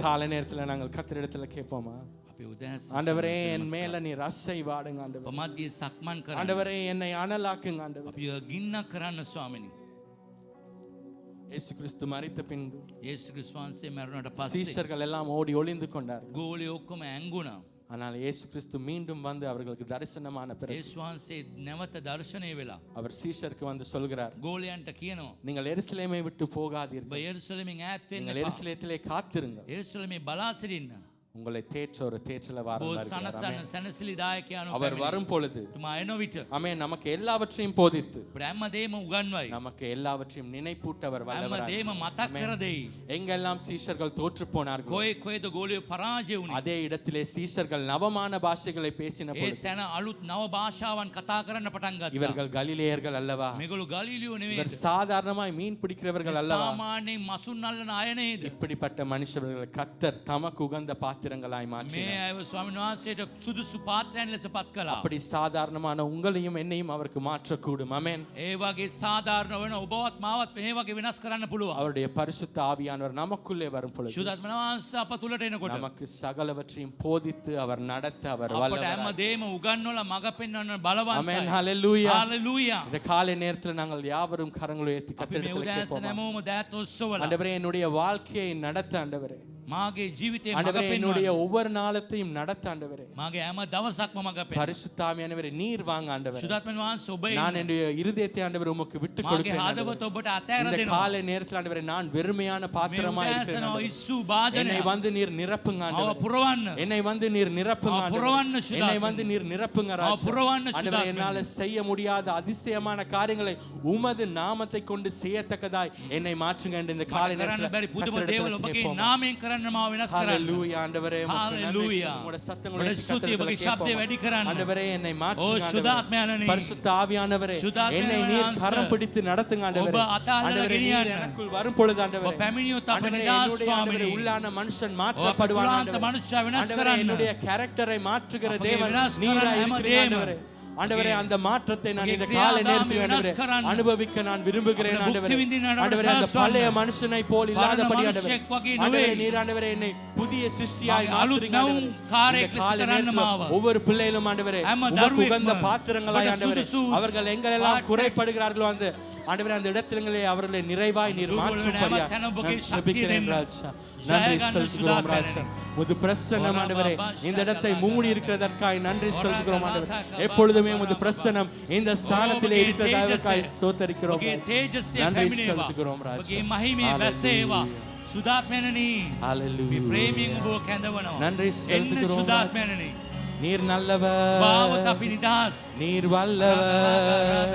காலை நேரத்துல நாங்கள் கர்த்தரிடத்துல கேட்போமா? ஆண்டவரே என் மேல நீர் அசைவாடுங்க ஆண்டவரே. ஆண்டவரே என்னை அனலாக்குங்க ஆண்டவரே. இயேசு கிறிஸ்து மரித்த பின்பு சீஷர்கள் எல்லாம் ஓடி ஒளிந்து கொண்டார்கள். ஆனால் இயேசு கிறிஸ்து மீண்டும் வந்து அவர்களுக்கு தரிசனமான பிறகு அவர் சீஷருக்கு வந்து சொல்கிறார், நீங்கள் எருசலேமை விட்டு போகாதீர்கள், நீங்கள் எருசலேத்திலே காத்திருங்கள், உங்களை தேற்ற ஒரு தேற்றல அவர் வரும் பொழுது ஆமென் நமக்கு எல்லாவற்றையும் போதித்து நமக்கு எல்லாவற்றையும் நினைப்பூட்ட அவர் வல்லவர். எங்கெல்லாம் சீஷர்கள் தோற்று போனார்கள் அதே இடத்திலே சீஷர்கள் நவமான பாஷைகளை பேசின பொழுது இவர்கள் கலிலேயர்கள் அல்லவா, இவர் சாதாரணமாய் மீன் பிடிக்கிறவர்கள் அல்லவா, இப்படிப்பட்ட மனுஷர்கள் கர்த்தர் தமக்கு உகந்த பாத்திரங்களாய் மாற்றினார். அப்படி சாதாரணமான உங்களையும் என்னையும் அவருக்கு மாற்றக்கூடும். ஆமென். அவருடைய பரிசுத்த ஆவியானவர் நமக்குள்ளே வரும் பொழுது நமக்கு சகலவற்றையும் போதித்து அவர் நடத்த அவர் வல்லவர். ஆமென். ஹல்லேலூயா. இந்த காலை நேரத்தில் நாங்கள் யாவரும் கரங்களை உயர்த்தி கர்த்தரிடத்தில் கேட்போம். ஆண்டவரே என்னுடைய வாழ்க்கையை நடத்த ஆண்டவரே, என்னுடைய ஒவ்வொரு நாளத்தையும் நடத்த ஆண்டவரே, பரிசுத்த ஆவியானவரே நீர் வாங்க ஆண்டவரே. நான் என்னுடைய இருதயத்தை ஆண்டவரே உமக்கு விட்டு கொடுக்கிறேன். இந்த காலை நேரத்தில் ஆண்டவரே நான் வெறுமையான பாத்திரமா இருக்கிறேன். என்னை வந்து நீர் நிரப்புங்க ஆண்டவரே, என்னை வந்து நீர் நிரப்புங்க ஆண்டவரே, என்னை வந்து நீர் நிரப்புங்க ஆண்டவரே. என்னால செய்ய முடியாத அதிசயமான காரியங்களை உமது நாமத்தை கொண்டு செய்யத்தக்கதாய் என்னை மாற்றுங்க. இந்த காலை நேரத்தில் ஹல்லேலூயா ஆண்டவரே, உம்முடைய சத்தங்களை ஆண்டவரே என்னை மாற்றுங்க ஆண்டவரே. பரிசுத்த ஆவியானவரே என்னை நீர் கரம் பிடித்து நடத்துங்க ஆண்டவரே. ஆண்டவரே நீர் எனக்குள் வரும் பொழுது ஆண்டவரே, ஆண்டவரே உள்ளான மனுஷன் மாற்றப்படுவான் ஆண்டவரே. என்னுடைய கேரக்டரை மாற்றுகிற தேவன் நீராய் இருக்கிறீர் ஆண்டவரே. ஆண்டவரே அந்த மாற்றத்தை நான் இந்த காலை நேரத்தில் ஆண்டவரே அனுபவிக்க நான் விரும்புகிறேன் ஆண்டவரே. ஆண்டவரே அந்த பழைய மனுஷனை போல் இல்லாதபடி ஆண்டவரே, ஆண்டவரே நீர் ஆண்டவரே என்னை புதிய சிருஷ்டியாய் மாற்றுங்க ஆண்டவரே. இந்த காலை நேரத்தில் ஒவ்வொரு பிள்ளைகளும் ஆண்டவரே உமக்கு உகந்த பாத்திரங்களாய் ஆண்டவரே, அவர்கள் எங்கெல்லாம் குறைபடுகிறார்களோ அந்த ஆண்டவரே அந்த இடத்திலே அவர்களை நிறைவாய் நீர் மாற்றும்படியா நான் ஜெபிக்கிறேன் ராஜா. நன்றி செலுத்துகிறோம் ராஜா. உமது பிரசன்னம் ஆண்டவரே இந்த இடத்தை மூடி இருக்கிறதற்காய் நன்றி செலுத்துகிறோம் ஆண்டவரே. எப்பொழுதுமே உமது பிரசன்னம் இந்த ஸ்தானத்திலே இருக்கிறதற்காய் ஸ்தோத்திரிக்கிறோம். நன்றி செலுத்துகிறோம் ராஜா. நன்றி செலுத்துகிறோம் ராஜா. நீர் நல்லவர், நீர் வல்லவர்,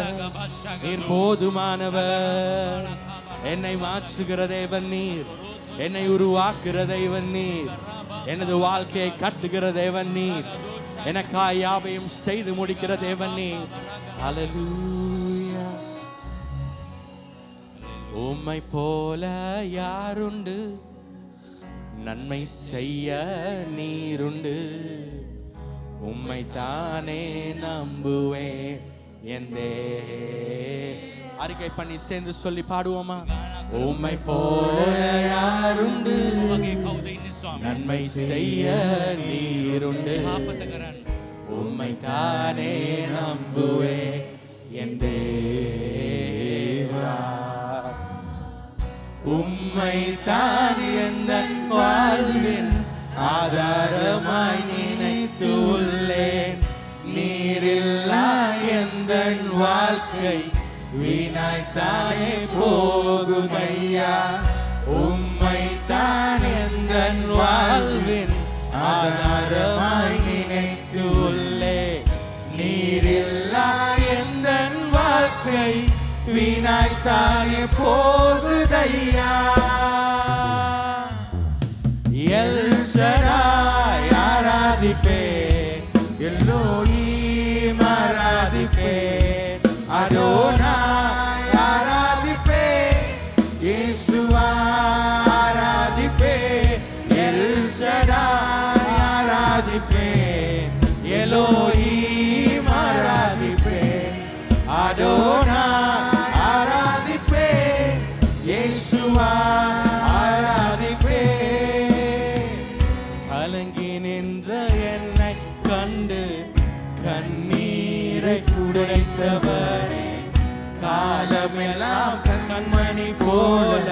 நீர் போதுமானவர். என்னை மாற்றுகிற தேவன் நீர், என்னை உருவாக்குகிற தேவன் நீர், எனது வாழ்க்கையை கட்டுகிற தேவன் நீர், எனக்காய் யாவையும் செய்து முடிக்கிற தேவன் நீர். ஹல்லேலூயா. உம்மை போல யாருண்டு, நன்மை செய்ய நீருண்டு, உம்மை தானே நம்புவேன் என்றே. அறிக்கை பண்ணி சேர்ந்து சொல்லி பாடுவோமா? உம்மை போல யாருண்டு, நன்மை செய்ய நீருண்டு, உம்மை தானே நம்புவேன் என்றே. உம்மை தானே எந்தன் வாழ்வின் ஆதாரமாய் நினைத்து உள்ளேன். நீரில்லா எந்தன் வாழ்க்கை வீணாய்த்தானே போகுமையா. உம்மை தான் எந்தன் வாழ்வின் ஆதாரமாய் நினைத்து உள்ளேன். நீரில்லா எந்தன் வாழ்க்கை வீணாய்த்தானே போகுதையா. எல் ஷடாய் ஆராதிப்பேன், எல்லோஹீம் ஆராதிப்பேன், அடோனாய் ஆராதிப்பேன், இயேசுவா ஆராதிப்பேன், எல் ஷடாய் ஆராதிப்பேன், எல்லோஹீம் ஆராதிப்பேன், அடோனாய் ஆராதிப்பேன், இயேசுவா போல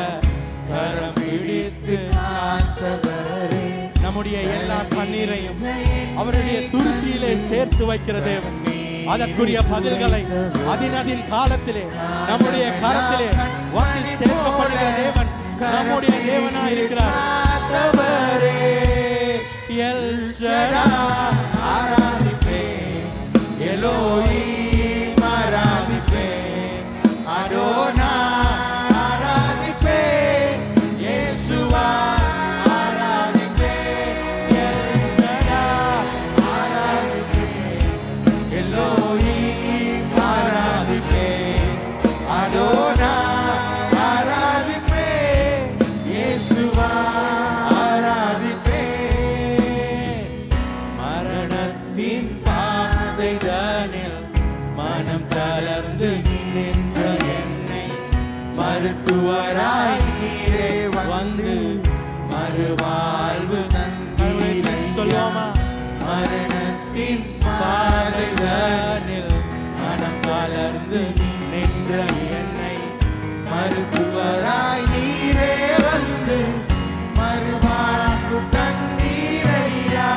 கரம் பிடித்து காத்தவரே. நம்முடைய எல்லா கண்ணீரையும் அவருடைய துருத்தியிலே சேர்த்து வைக்கிற தேவன். அதற்குரிய பதில்களை அதின் காலத்திலே நம்முடைய கரத்திலே வாங்கி சேர்க்கப்படுகிற தேவன் நம்முடைய தேவனாய் இருக்கிறார். எல் ஷடாய் ஆராதிப்பேன், எலோஹிம் ஆராதிப்பேன், அடோனாய் ஆராதிப்பேன், இயேசுவா ஆராதிப்பேன். எல் ஷடாய் ஆராதிப்பேன், எலோஹிம் ஆராதிப்பேன், அடோனாய் ஆராதிப்பேன், இயேசுவா ஆராதிப்பேன். மரணத்தின் பாதைதனில் மனம் தளர்ந்து நின்ற என்னை மருத்துவராய் நீரே வந்து மறுவாழ்வு தந்தீரே. சொல்லுவோமா? மரணத்தின் பாதைதனில் மனம் தளர்ந்து நின்ற என்னை மருத்துவராய் நீரே வந்து மறுவாழ்வு தந்தீரையா.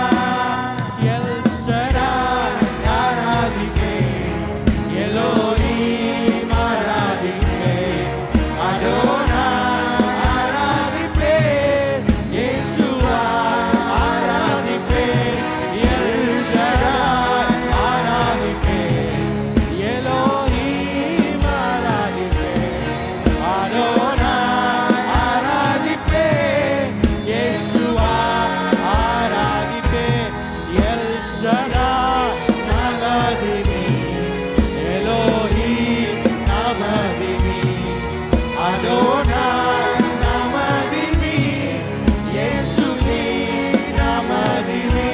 எல் ஷடாய் ஆராதிப்பேன், எலோஹிம் ஆராதிப்பேன், அடோனாய் ஆராதிப்பேன், இயேசுவா ஆராதிப்பேன். எல் ஷடாய் ஆராதிப்பேன், எலோஹிம் ஆராதிப்பேன், அடோனாய் ஆராதிப்பேன், இயேசுவா ஆராதிப்பேன். எல் ஷடாய் நமதினி, எலோஹிம் நமதினி, அடோனாய் நமதினி, இயேசுவே நமதினி.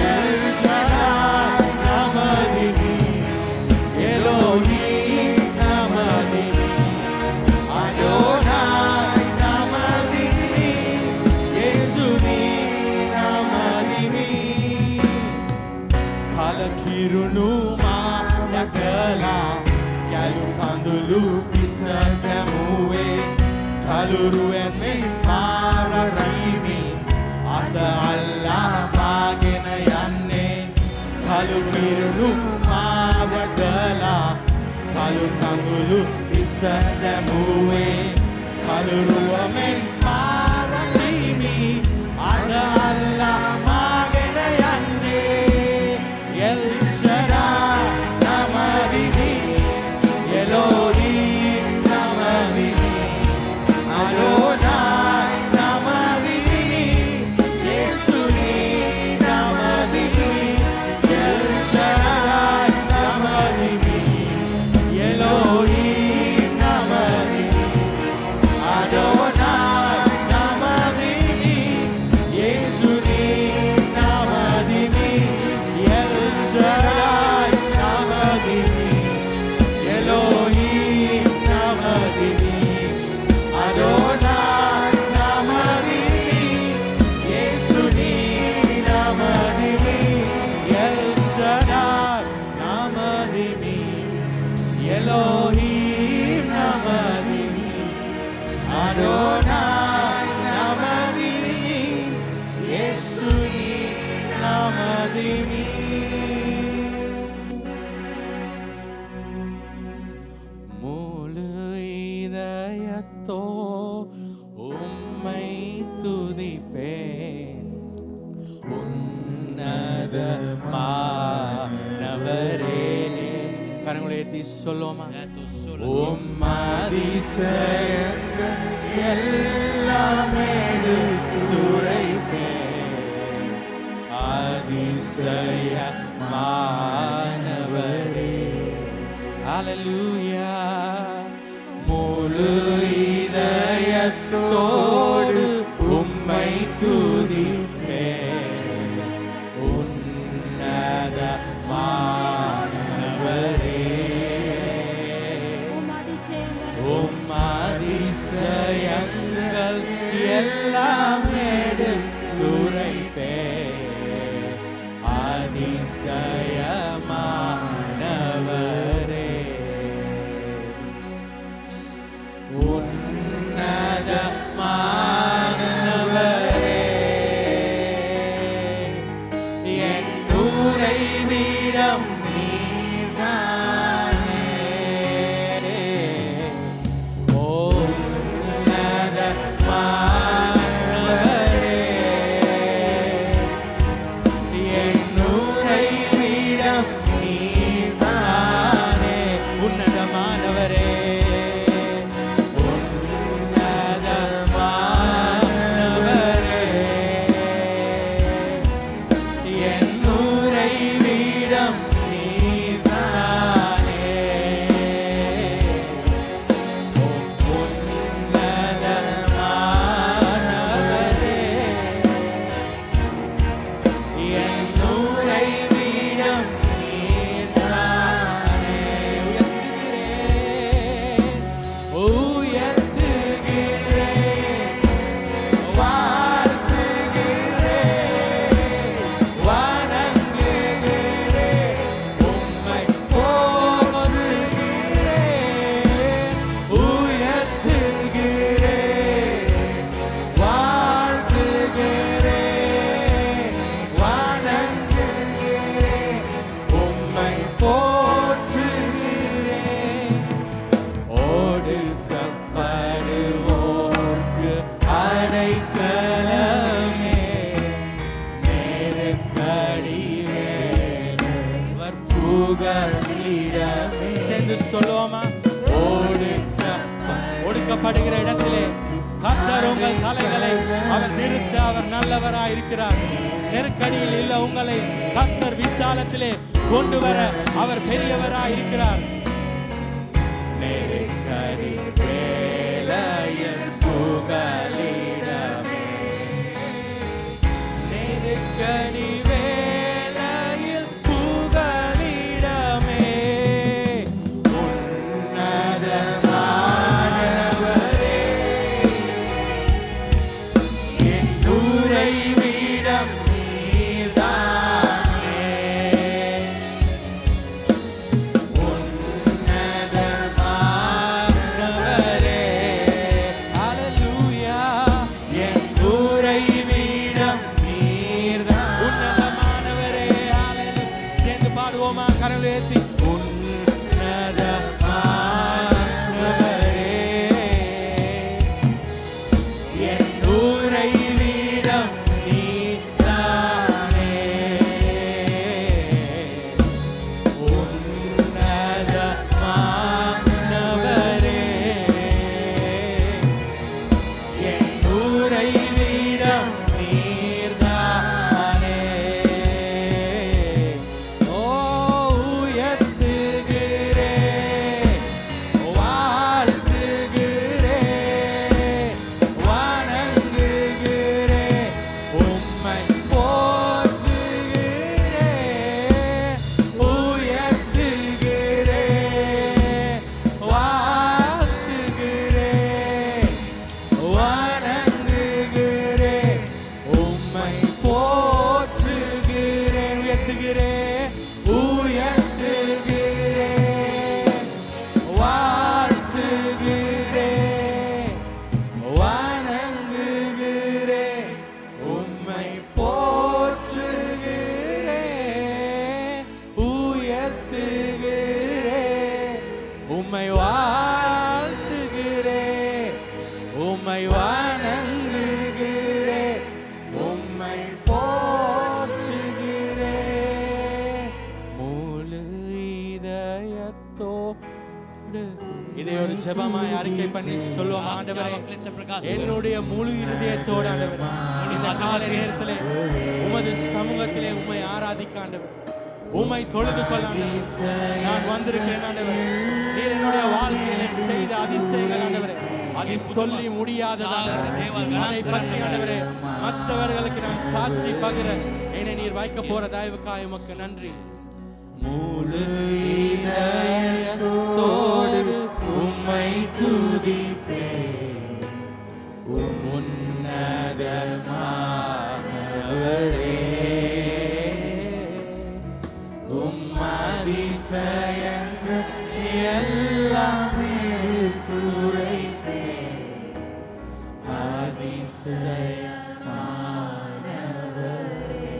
எல் ஷடாய் நமதினி, எலோஹிம் நமதினி, அடோனாய் நமதினி, இயேசுவே நமதினி. කලකිරුණු මා දැකලා කැලු කඳුළු පිසදැමුවේ කළුරුවෙන් මෙන් පාරදීමි අත අල්ලා පාගෙන යන්නේ. කලකිරුණු මා දැකලා කළු කඳුළු පිසදැමුවේ කළුරුවෙන් පාරදීමි අත අල්ලා පාගෙන යන්නේ. எல் ஷடாய் நமதினி, எலோஹிம் நமதினி, அடோனாய் நமதினி, இயேசுவே நமதினி. எல் ஷடாய் நமதினி, எலோஹிம் நமதினி, அடோனாய் நமதினி, இயேசுவே நமதினி. எல் ஷடாய் நமதினி, எலோஹிம் நமதினி, அடோனாய் நமதினி, இயேசுவே நமதினி. எல் ஷடாய் நமதினி, எலோஹிம் நமதினி, அடோனாய் நமதினி, இயேசுவே நமதினி. முழு இதயத்தோ உம்மை துதிப்பேன், உன்னதமானவரே. கரங்களை ஏத்தி சொல்லுவோமா? உம் அதிசயங்கள் எல்லாம் எடுத்துரைப்பேன், அதிசயமானவரே. ஹல்லேலூயா. முழு இதயத்தோடு உம்மை துதிப்பேன், உன்னதமானவரே. உம் அதிசயங்கள் எல்லாம் எடுத்துரைப்பேன், அதிசயமானவரே. உன்னதமானவரே. பயப்படுகிற இடத்திலே கர்த்தர் உங்கள் தலைகளை அவர் நிறுத்த அவர் நல்லவராய் இருக்கிறார். நெருக்கடியில் இல்ல உங்களை கர்த்தர் விசாலத்திலே கொண்டு வர அவர் பெரியவராய் இருக்கிறார். நெருக்கடி வேளையில் புகலிடமே, நெருக்கடி வேளையில் புகலிடமே, உன்னதமானவரே என் உறைவிடம் நீர்தானே, உன்னதமானவரே ஹல்லேலூயா என் உறைவிடம் நீர்தான். உன்னதமானவரே ஹல்லேலூயா. சேர்ந்து பாடுவோமா? கரங்களை ஏத்தி உன்னதமானவரே என் உறைவிடம் நீர்தானே, உன்னதமானவரே என் உறைவிடம் நீர்தானே. ஓ உயர்த்துகிறேன், வாழ்த்துகிறேன், வணங்குகிறேன், உம்மை போற்றுகிறேன், உயர்த்துகிறேன், வாழ்த்துகிறேன், வணங்குகிறேன், உம்மை போற்றுகிறேன், உயர்த்துகிறேன், உயர்த்துகிறேன், வாழ்த்துகிறேன், வணங்குகிறேன், உம்மை போற்றுகிறேன், உயர்த்துகிறேன், உம்மை வாழ்த்துகிறேன், உம்மை வணங்குகிறேன், உம்மை போற்றுகிறேன் முழு இதயத்தோடு. இதை ஒரு ஜெபமாய் அறிக்கை பண்ணி சொல்லுவோம். ஆண்டவரே என்னுடைய முழு இதயத்தோடு ஆண்டவரே இந்த கால நேரத்திலே உமது சமூகத்திலே உம்மை ஆராதிக்க ஆண்டவரே, உம்மை தொழுது கொள்ள ஆண்டவரே நான் வந்திருக்கிறேன் ஆண்டவரே. நீர் என்னுடைய வாழ்க்கையிலே செய்த அதிசயங்கள் ஆண்டவரே அதை சொல்லி முடியாததான அதை பற்றி ஆண்டவரே மற்றவர்களுக்கு நான் சாட்சி பகிர என்னை நீர் வைக்க போற தயவுக்காய் உமக்கு நன்றி. முழு இதயத்தோடு உம்மை துதிப்பேன், உன்னதமானவரே உம் அதிசயங்கள் எல்லாம் எடுத்துரைப்பேன், அதிசயமானவரே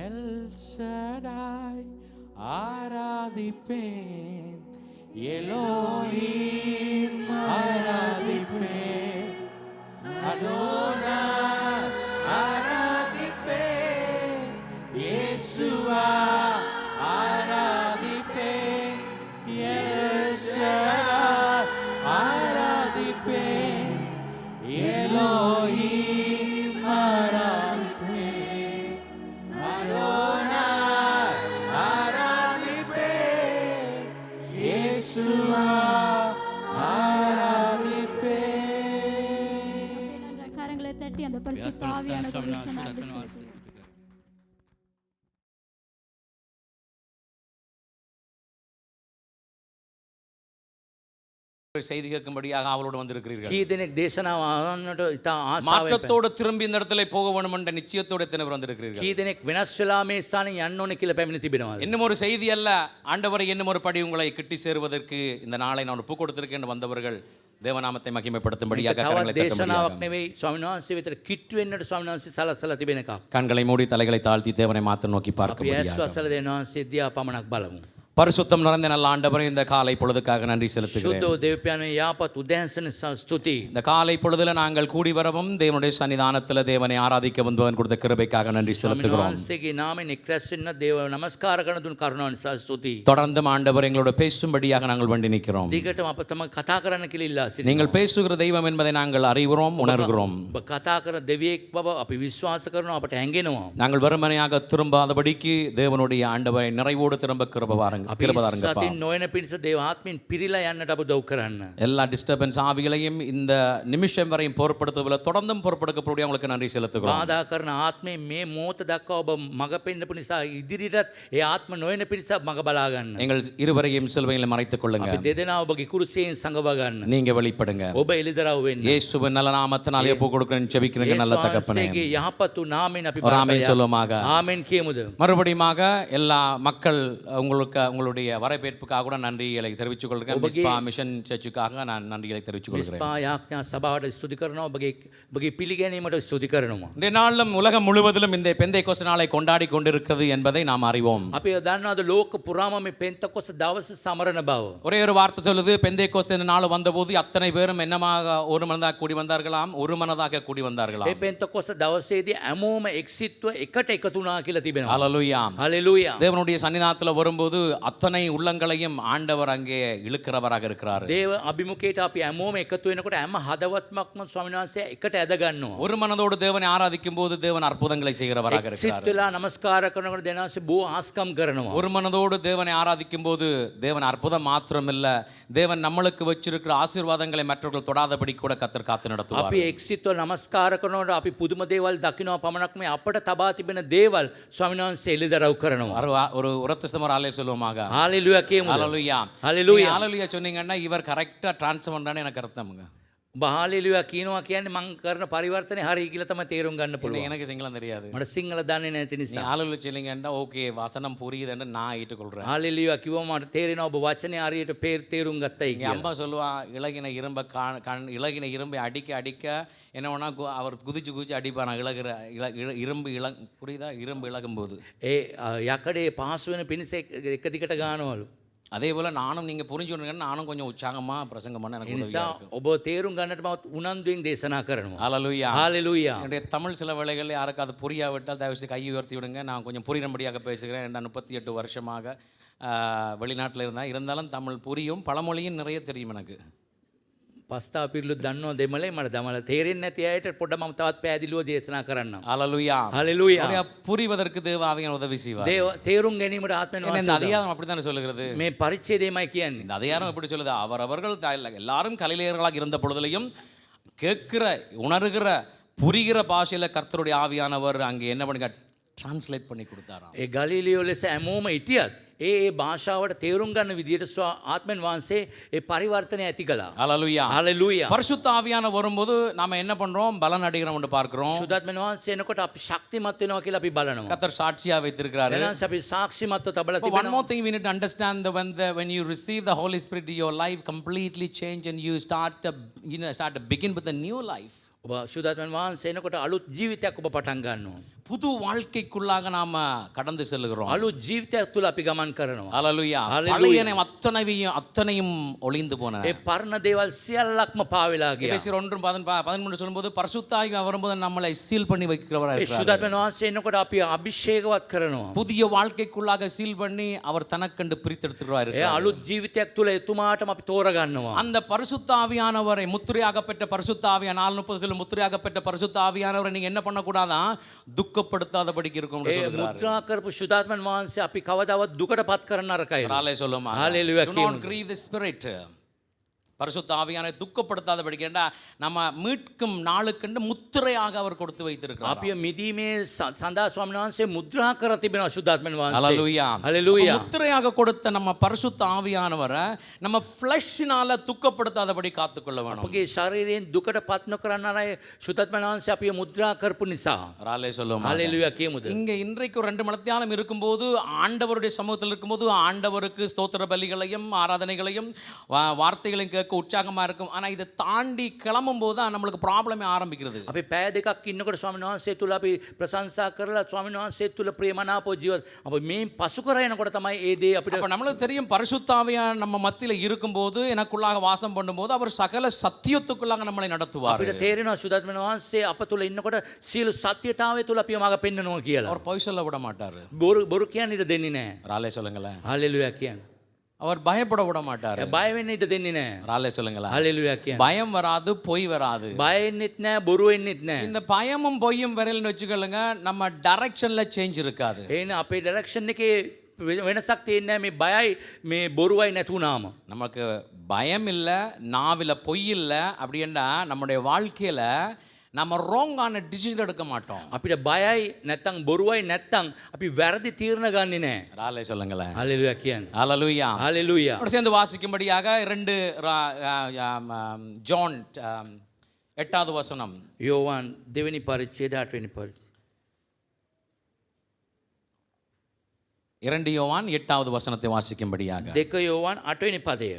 எல் ஷடாய் ஆராதிப்பேன், எலோஹிம் ஆராதிப்பேன், அடோனாய் ஆராதிப்பேன், இயேசுவா ஆராதிப்பேன், எல் ஷடாய் ஆராதிப்பேன், எலோஹிம் ஆராதிப்பேன், அடோனாய் ஆராதிப்பேன், இயேசுவா ஆராதிப்பேன். கரங்களை தட்டி அந்த பரிசுத்த ஆவியானவர் நன்றி செலுத்துகிறோம். செய்தி கேட்கும்படியாக அவளோடு வந்திருக்கிறீர்கள். කී දෙනෙක් දේශනාව අහන්නට ඉතා ආසාවෙන් மாற்றத்தோடு திரும்பி இந்த இடத்துல போக வேண்டும் என்ற நிச்சயத்தோடு எத்தனை பேர் வந்திருக்கிறீர்கள்? කී දෙනෙක් වෙනස් වෙලා මේ ස්ථානයේ යන්න ඕනේ කියලා පැමිණ තිබෙනවාද? இன்னும் ஒரு செய்தி அல்ல, ஆண்டவரை இன்னும் ஒரு படி உங்களை கிட்டி சேருவதற்கு இந்த நாளை நான் ஒப்பு கொடுத்திருக்கேன் வந்தவர்கள் தேவநாமத்தை மகிமைப்படுத்தும்படியாக கரங்களை තවත් දේශනාවක් தட்டும்படியாக. නෙවෙයි ස්වාමීන් වහන්සේ වෙතට කිට්ටු වෙන්නට ස්වාමීන් වහන්සේ සලස්සලා තිබෙන එකක්. கண்களை மூடி தலைகளை தாழ்த்தி தேவனை மாத்திரம் நோக்கி අපි பார்க்க ඇස් වසල දෙන වහන්සේ දිහා පමණක් බලමු. பரிசுத்தம் நிறைந்த நல்ல ஆண்டவரே, இந்த காலை பொழுதுக்காக நன்றி செலுத்துகிறேன். සුද්ධෝ දෙව්පියාණන් යහපත් උදෑසන ස්තුති. இந்த காலை பொழுதுல நாங்கள் கூடி வரவும் தேவனுடைய சன்னிதானத்துல தேவனை ஆராதிக்க வந்தவன் கொடுத்த கிருபைக்காக நன்றி செலுத்துகிறோம். ස්වාමීන් නාමයෙන් එක්රැස් වෙන්න දේව නමස්කාර කරන දුන් කරුණාව නිසා ස්තුති. தொடர்ந்து ஆண்டவர் எங்களோட பேசும்படியாக நாங்கள் வேண்டி நிற்கிறோம். දිගටම අප තමයි කතා කරන්න කියලා ඉල්ලා සිටිනවා. நீங்கள் பேசுகிற தெய்வம் என்பதை நாங்கள் அறிகிறோம், உணர்கிறோம். ඔබ කතා කරන දෙවියෙක් බව අපි විශ්වාස කරනවා, අපට හැඟෙනවා. நாங்கள் வெறுமனையாக திரும்பாதபடிக்கு தேவனுடைய ஆண்டவரை நிறைவோடு திரும்ப கிருபை අපි සතින් නොයන පිණිස දේව ආත්මෙන් පිරීලා යන්නට අප උදව් කරන්න. எல்லா டிஸ்டர்பன்ஸ் ஆவிகளையும் இந்த நிமிஷம் வரையும் பொறுப்படுத்துவதில் தொடர்ந்தும் பொறுப்படுத்தக்கூடிய உங்களுக்கு நன்றி செலுத்துகிறோம். බාධා කරන ආත්මේ මේ මොහොත දක්වා ඔබ මඟ පෙන්නපු නිසා ඉදිරියටත් ඒ ආත්ම නොයන පිණිස මඟ බලා ගන්න. எங்கள் இருவரையும் சிலுவையில் மறைத்துக் கொள்ளுங்க. අපි දෙදෙනා ඔබගේ කුරුසියෙන් සංගව ගන්න. நீங்க வெளிப்படுங்க. ඔබ එළිදරව් වෙන්න. இயேசுவின் நல்ல நாமத்தினாலே ஒப்பு கொடுக்கிறேன், ஜெபிக்கிறேன் நல்ல தகப்பனே. යේසුගේ යහපත් වූ නාමයෙන් අපි ஒரு ஆமென் சொல்லுவோமாக. ආමෙන් කියමුද? மறுபடியுமாக எல்லா மக்கள் உங்களுடைய வரவேற்புக்காக கூட நன்றிகளை தெரிவித்துக் கொள்கிறேன். மிஸ்பா மிஷன் சர்ச்சுக்காக நான் நன்றிகளை தெரிவித்துக் கொள்கிறேன். මිස්පා යාඥා සභාවට ස්තුති කරනවා, ඔබගේ පිළිගැනීමට ස්තුති කරනවා. இந்த நாளும் உலகம் முழுவதிலும் இந்த பெந்தைக்கோஸ்து நாளை கொண்டாடி கொண்டிருக்கிறது என்பதை நாம் அறிவோம். අපි දන්නවාද ලෝක පුරාම මේ පෙන්තකොස්ත දවස සමරන බව? ஒரே ஒரு வார்த்தை சொல்லுது, பெந்தைக்கோஸ்து இந்த நாள் வந்தபோது அத்தனை பேரும் என்னமாக ஒரு மனதாக கூடி வந்தார்களாம், ஒரு மனதாக கூடி வந்தார்களாம். මේ පෙන්තකොස්ත දවසේදී හැමෝම එක්සිත්ව එකට එකතු වුණා කියලා තිබෙනවා. ஹல்லேலூயா. හalleluya. தேவனுடைய சன்னிதானத்துல வரும்போது அத்தனை உள்ளங்களையும் ஆண்டவர் அங்கே இழுக்கிறவராக இருக்கிறார். දේව අභිමුඛයට අපි හැමෝම එකතු වෙනකොට හැම හදවත්මක්ම ස්වාමීන් වහන්සේ එකට ඇද ගන්නවා. ஒரு மனதோடு தேவனை ஆராதிக்கும் போது தேவன் அற்புதங்களை செய்கிறவராக இருக்கிறார். එක්සිත් වෙලා නමස්කාර කරනකොට දෙනාසේ බොහෝ ආස්කම් කරනවා. ஒரு மனதோடு தேவனை ஆராதிக்கும் போது தேவன் அற்புதம் மாத்திரம் இல்ல, தேவன் நம்மளுக்கு வச்சிருக்கிற ஆசீர்வாதங்களை மற்றவர்கள் தொடாதபடி கூட கர்த்தர் காத்து நடத்துவார். අපි එක්සිත්ව නමස්කාර කරනකොට අපි පුදුම දේවල් දකිනවා පමණක් මේ අපට තබා තිබෙන දේවල් ස්වාමීන් වහන්සේ එළිදරව් කරනවා. ஒரு உரத்த ஸ்தமர் ஆலே சொல்லுவோமாக. හalleluya කියමුද? ஹalleluya. හalleluya. ஹalleluya சொன்னீங்கன்னா இவர் கரெக்ட்டா ட்ரான்ஸ்ஃபர் பண்றானே எனக்கு அர்த்தம்ங்க. ඔබ හalleluya කියනවා කියන්නේ මං කරන පරිවර්තනේ හරි කියලා තමයි තේරුම් ගන්න පුළුවන්. எனக்கு சிங்களம் தெரியாது. මට සිංහල දන්නේ නැති நீ නිසා. ஹalleluya சொல்லுங்கன்னா ஓகே வசனம் புரியுதுன்னு நான் ஏற்றுக்கொள்றேன். හalleluya කිව්වම මට තේරෙනවා ඔබ වචනේ හරියට තේරුම් ගත්තයි எங்க කියලා. அம்மா சொல்லுவா, இளகின இளகின இரும்பை அடிக்க அடிக்க என்ன வேணா அவர் குதிச்சு அடிப்பான். இரும்பு புரியுதா? இரும்பு இழகும் போது ඒ යකඩේ පාසු වෙන පිණිස එක දිගට ගන්නවලු. அதே போல நானும் நீங்க புரிஞ்சுக்கணும், நானும் கொஞ்சம் உற்சாகமா பிரசங்கம் பண்ண எனக்கு ඒ உதவியா නිසා இருக்கும். ඔබ තේරුම් ගන්නට මම උනන්දුවෙන් දේශනා කරනවා. ஹalleluya. හalleluya. என்னுடைய தமிழ் சில வேளைகளில் யாருக்கு அது புரியாவிட்டால் தயவு செய்து கையை உயர்த்தி விடுங்க. நான் கொஞ்சம் புரியும்படியாக பேசுகிறேன். நான் 38 வருஷமாக வெளிநாட்டில் இருந்தாலும் தமிழ் புரியும், பழமொழியும் நிறைய தெரியும் எனக்கு. පස්තා පිරිලු දන්නවා දෙමළේ මට දමල තේරෙන්නේ නැති අයට පොඩ්ඩක් මම තවත් පැහැදිලිව දේශනා කරන්නම්. ஹalleluya. හalleluya. புரிவதற்கு தேவ ஆவியானவர் உதவி செய்வார். තේරුම් ගැනීමට ආත්මෙන් ஏன்னா இந்த அதிகாரம் அப்படித்தானே சொல்லுகிறது. මේ පරිච්ඡේදයමයි කියන්නේ. இந்த அதிகாரம் எப்படி சொல்லுது? அவரவர்கள் எல்லாரும் கலிலேயர்களாக இருந்த பொழுதிலையும் கேட்கிற உணர்கிற புரிகிற பாஷையில கர்த்தருடைய ஆவியானவர் அங்கே என்ன பண்ணுங்க டிரான்ஸ்லேட் பண்ணி கொடுத்தாராம். ඒ ගලීලියෝ ලෙස හැමෝම හිටියත් ඒ භාෂාවට තේරුම් ගන්න විදියට ආත්මෙන් වහන්සේ ඒ පරිවර්තනය ඇති කළා. ஹalleluya. හalleluya. பரிசுத்த ஆவியானவர் வரும்போது நாம என்ன பண்றோம்? பலன் அடைகிறோம் என்று பார்க்கிறோம். සුදාත්මන් වහන්සේ එනකොට අපි ශක්තිමත් වෙනවා කියලා අපි බලනවා. கர்த்தர் சாட்சியா வைத்திருக்கிறாரு. එනං අපි සාක්ෂිමත්ව තබලා But one තිබෙනවා. more thing we need to understand, when you receive the Holy Spirit, your life completely change and you start to begin with a new life. ඔබ සුදාත්මන් වහන්සේ එනකොට අලුත් ජීවිතයක් ඔබ පටන් ගන්නවා. புது வாழ்க்கைக்குள்ளாக நாம கடந்து செல்லுகிறோம். අලුත් ජීවිතයක් තුල අපි ගමන් කරනවා. ஹalleluya. Hallelujah. பழையன அத்தனையும் ஒளிந்து போன. ඒ පරණ දේවල් සියල්ලක්ම පාවෙලා ගියා. எபேசியர் 1:13 சொல்லும்போது பரிசுத்த ஆவி வரும்போது நம்மளை சீல் பண்ணி வைக்கிறவராக ඒ இருக்கிறார். සුදාත්මන් වහන්සේ එනකොට අපි අභිෂේකවත් කරනවා. புதிய வாழ்க்கைக்குள்ளாக சீல் பண்ணி அவர் தனக்கென்று பிரித்தெடுத்துகிறார். ඒ අලුත් ජීවිතයක් තුල එතුමාටම අපි තෝරගන්නවා. அந்த பரிசுத்த ஆவியானவரை முத்திரையாக பெற்ற பரிசுத்த ஆவியான 4:30 முத்திரையாக பெற்ற பரிசுத்த ஆவியானவரை நீங்க என்ன பண்ண கூடாதான்? துக்கப்படுத்தாதபடிக்கு இருக்கும் என்று ඒ சொல்கிறார். මුද්‍රා කරපු සුදාත්මන් වහන්සේ අපි කවදාවත් දුකටපත් කරන්න නරකයි. ராலே சொல்லுமா. Hallelujah. Do not grieve the spirit. பரிசுத்த ஆவியானவரை துக்கப்படுத்தாதபடிக்கேண்டா நம்ம மீட்கும் நாளுக்கென்று முத்திரையாக அவர் கொடுத்து வைத்திருக்கிறார். අපි මිදීමේ සඳහා ස්වාමීන් වහන්සේ මුද්‍රා කර තිබෙනවා සුදාත්මන් වහන්සේ. ஹalleluya. Hallelujah. முத்திரையாக கொடுத்த நம்ம பரிசுத்த ஆவியானவரை நம்ம ஃப்ளஷ்னால துக்கப்படுத்தாதபடி காத்துக்கொள்ள வேணும். අපගේ ශරීරයෙන් දුකටපත් නොකරන්න අය සුදාත්මන් වහන්සේ අපිව මුද්‍රා කරපු නිසා. ராலே சொல்லுமா. හalleluya කියමුද? இங்க இன்றைக்கு 2 மணித்தியாலம் இருக்கும்போது ஆண்டவருடைய சமூகத்தில் இருக்கும்போது ஆண்டவருக்கு ஸ்தோத்திர பலிகளையும் ஆராதனைகளையும் வார்த்தைகளையும் கேட்க உற்சாகமா இருக்கும். ஆனா இதை தாண்டி கிளம்பும் போது தான் நம்மளுக்கு ப்ராப்ளமே ஆரம்பிக்கிறது. අපි පැය දෙකක් ඉන්නකොට ස්වාමීන් වහන්සේ තුල අපි ප්‍රශංසා කරලා ස්වාමීන් වහන්සේ තුල ප්‍රියමනාපව ජීවත් අපි මේ පසු කර යනකොට තමයි ඒ දේ අපිට அப்ப நம்மளுக்கு தெரியும் பரிசுத்த ஆவியானவர் நம்ம மத்தியில இருக்கும்போது எனக்குள்ளாக வாசம் பண்ணும்போது அவர் சகல சத்தியத்துக்குள்ளாக நம்மளை நடத்துவார். අපිට තේරෙනවා සුදාත්මන වහන්සේ අප තුල ඉන්නකොට සියලු සත්‍යතාවය තුල අපිව මඟ පෙන්වනවා කියලා. அவர் பொய் சொல்ல விட மாட்டாரு. බොරු කියන්න ඉඩ දෙන්නේ නැහැ. ராலே சொல்லுங்களேன். හalleluya කියන්න. அவர் பயப்பட விட மாட்டாரு. බය වෙන්න ඉඩ දෙන්නේ නැහැ. ராலே சொல்லுங்களேன். හalleluya කියන්න. பயம் வராது, பொய் வராது. බය වෙන්නෙත් නැහැ, බොරු වෙන්නෙත් නැහැ. இந்த பயமும் பொய்யும் வரலன்னு வச்சுக்கொள்ளுங்க, நம்ம டைரக்ஷன்ல சேஞ்ச் இருக்காது. එහෙනම් අපේ ඩයිරෙක්ෂන් එකේ වෙනසක් තියෙන්නේ නැහැ මේ බයයි මේ බොරුවයි නැතුණාම. நமக்கு பயம் இல்லை, நாவில பொய் இல்லை அப்படின்னா நம்முடைய வாழ்க்கையில நம்ம ராங்கான டிசிஷன் எடுக்க மாட்டோம். අපිට බයයි නැත්තම් බොරුවයි නැත්තම් අපි වැරදි තීරණ ගන්නෙ නැහැ. ராலே சொல்லுங்களேன். හalleluya කියන්න. ஹalleluya. හalleluya. அப்படி சேர்ந்து வாசிக்கும்படியாக 2 ஜான் 8வது வசனம். යෝවාන් දෙවෙනි පරිච්ඡේදය 8වෙනි පරිච්ඡේදය. 2 யோவான் 8வது வசனத்தை வாசிக்கும்படியாக. 2 යෝවාන් 8වෙනි පදය.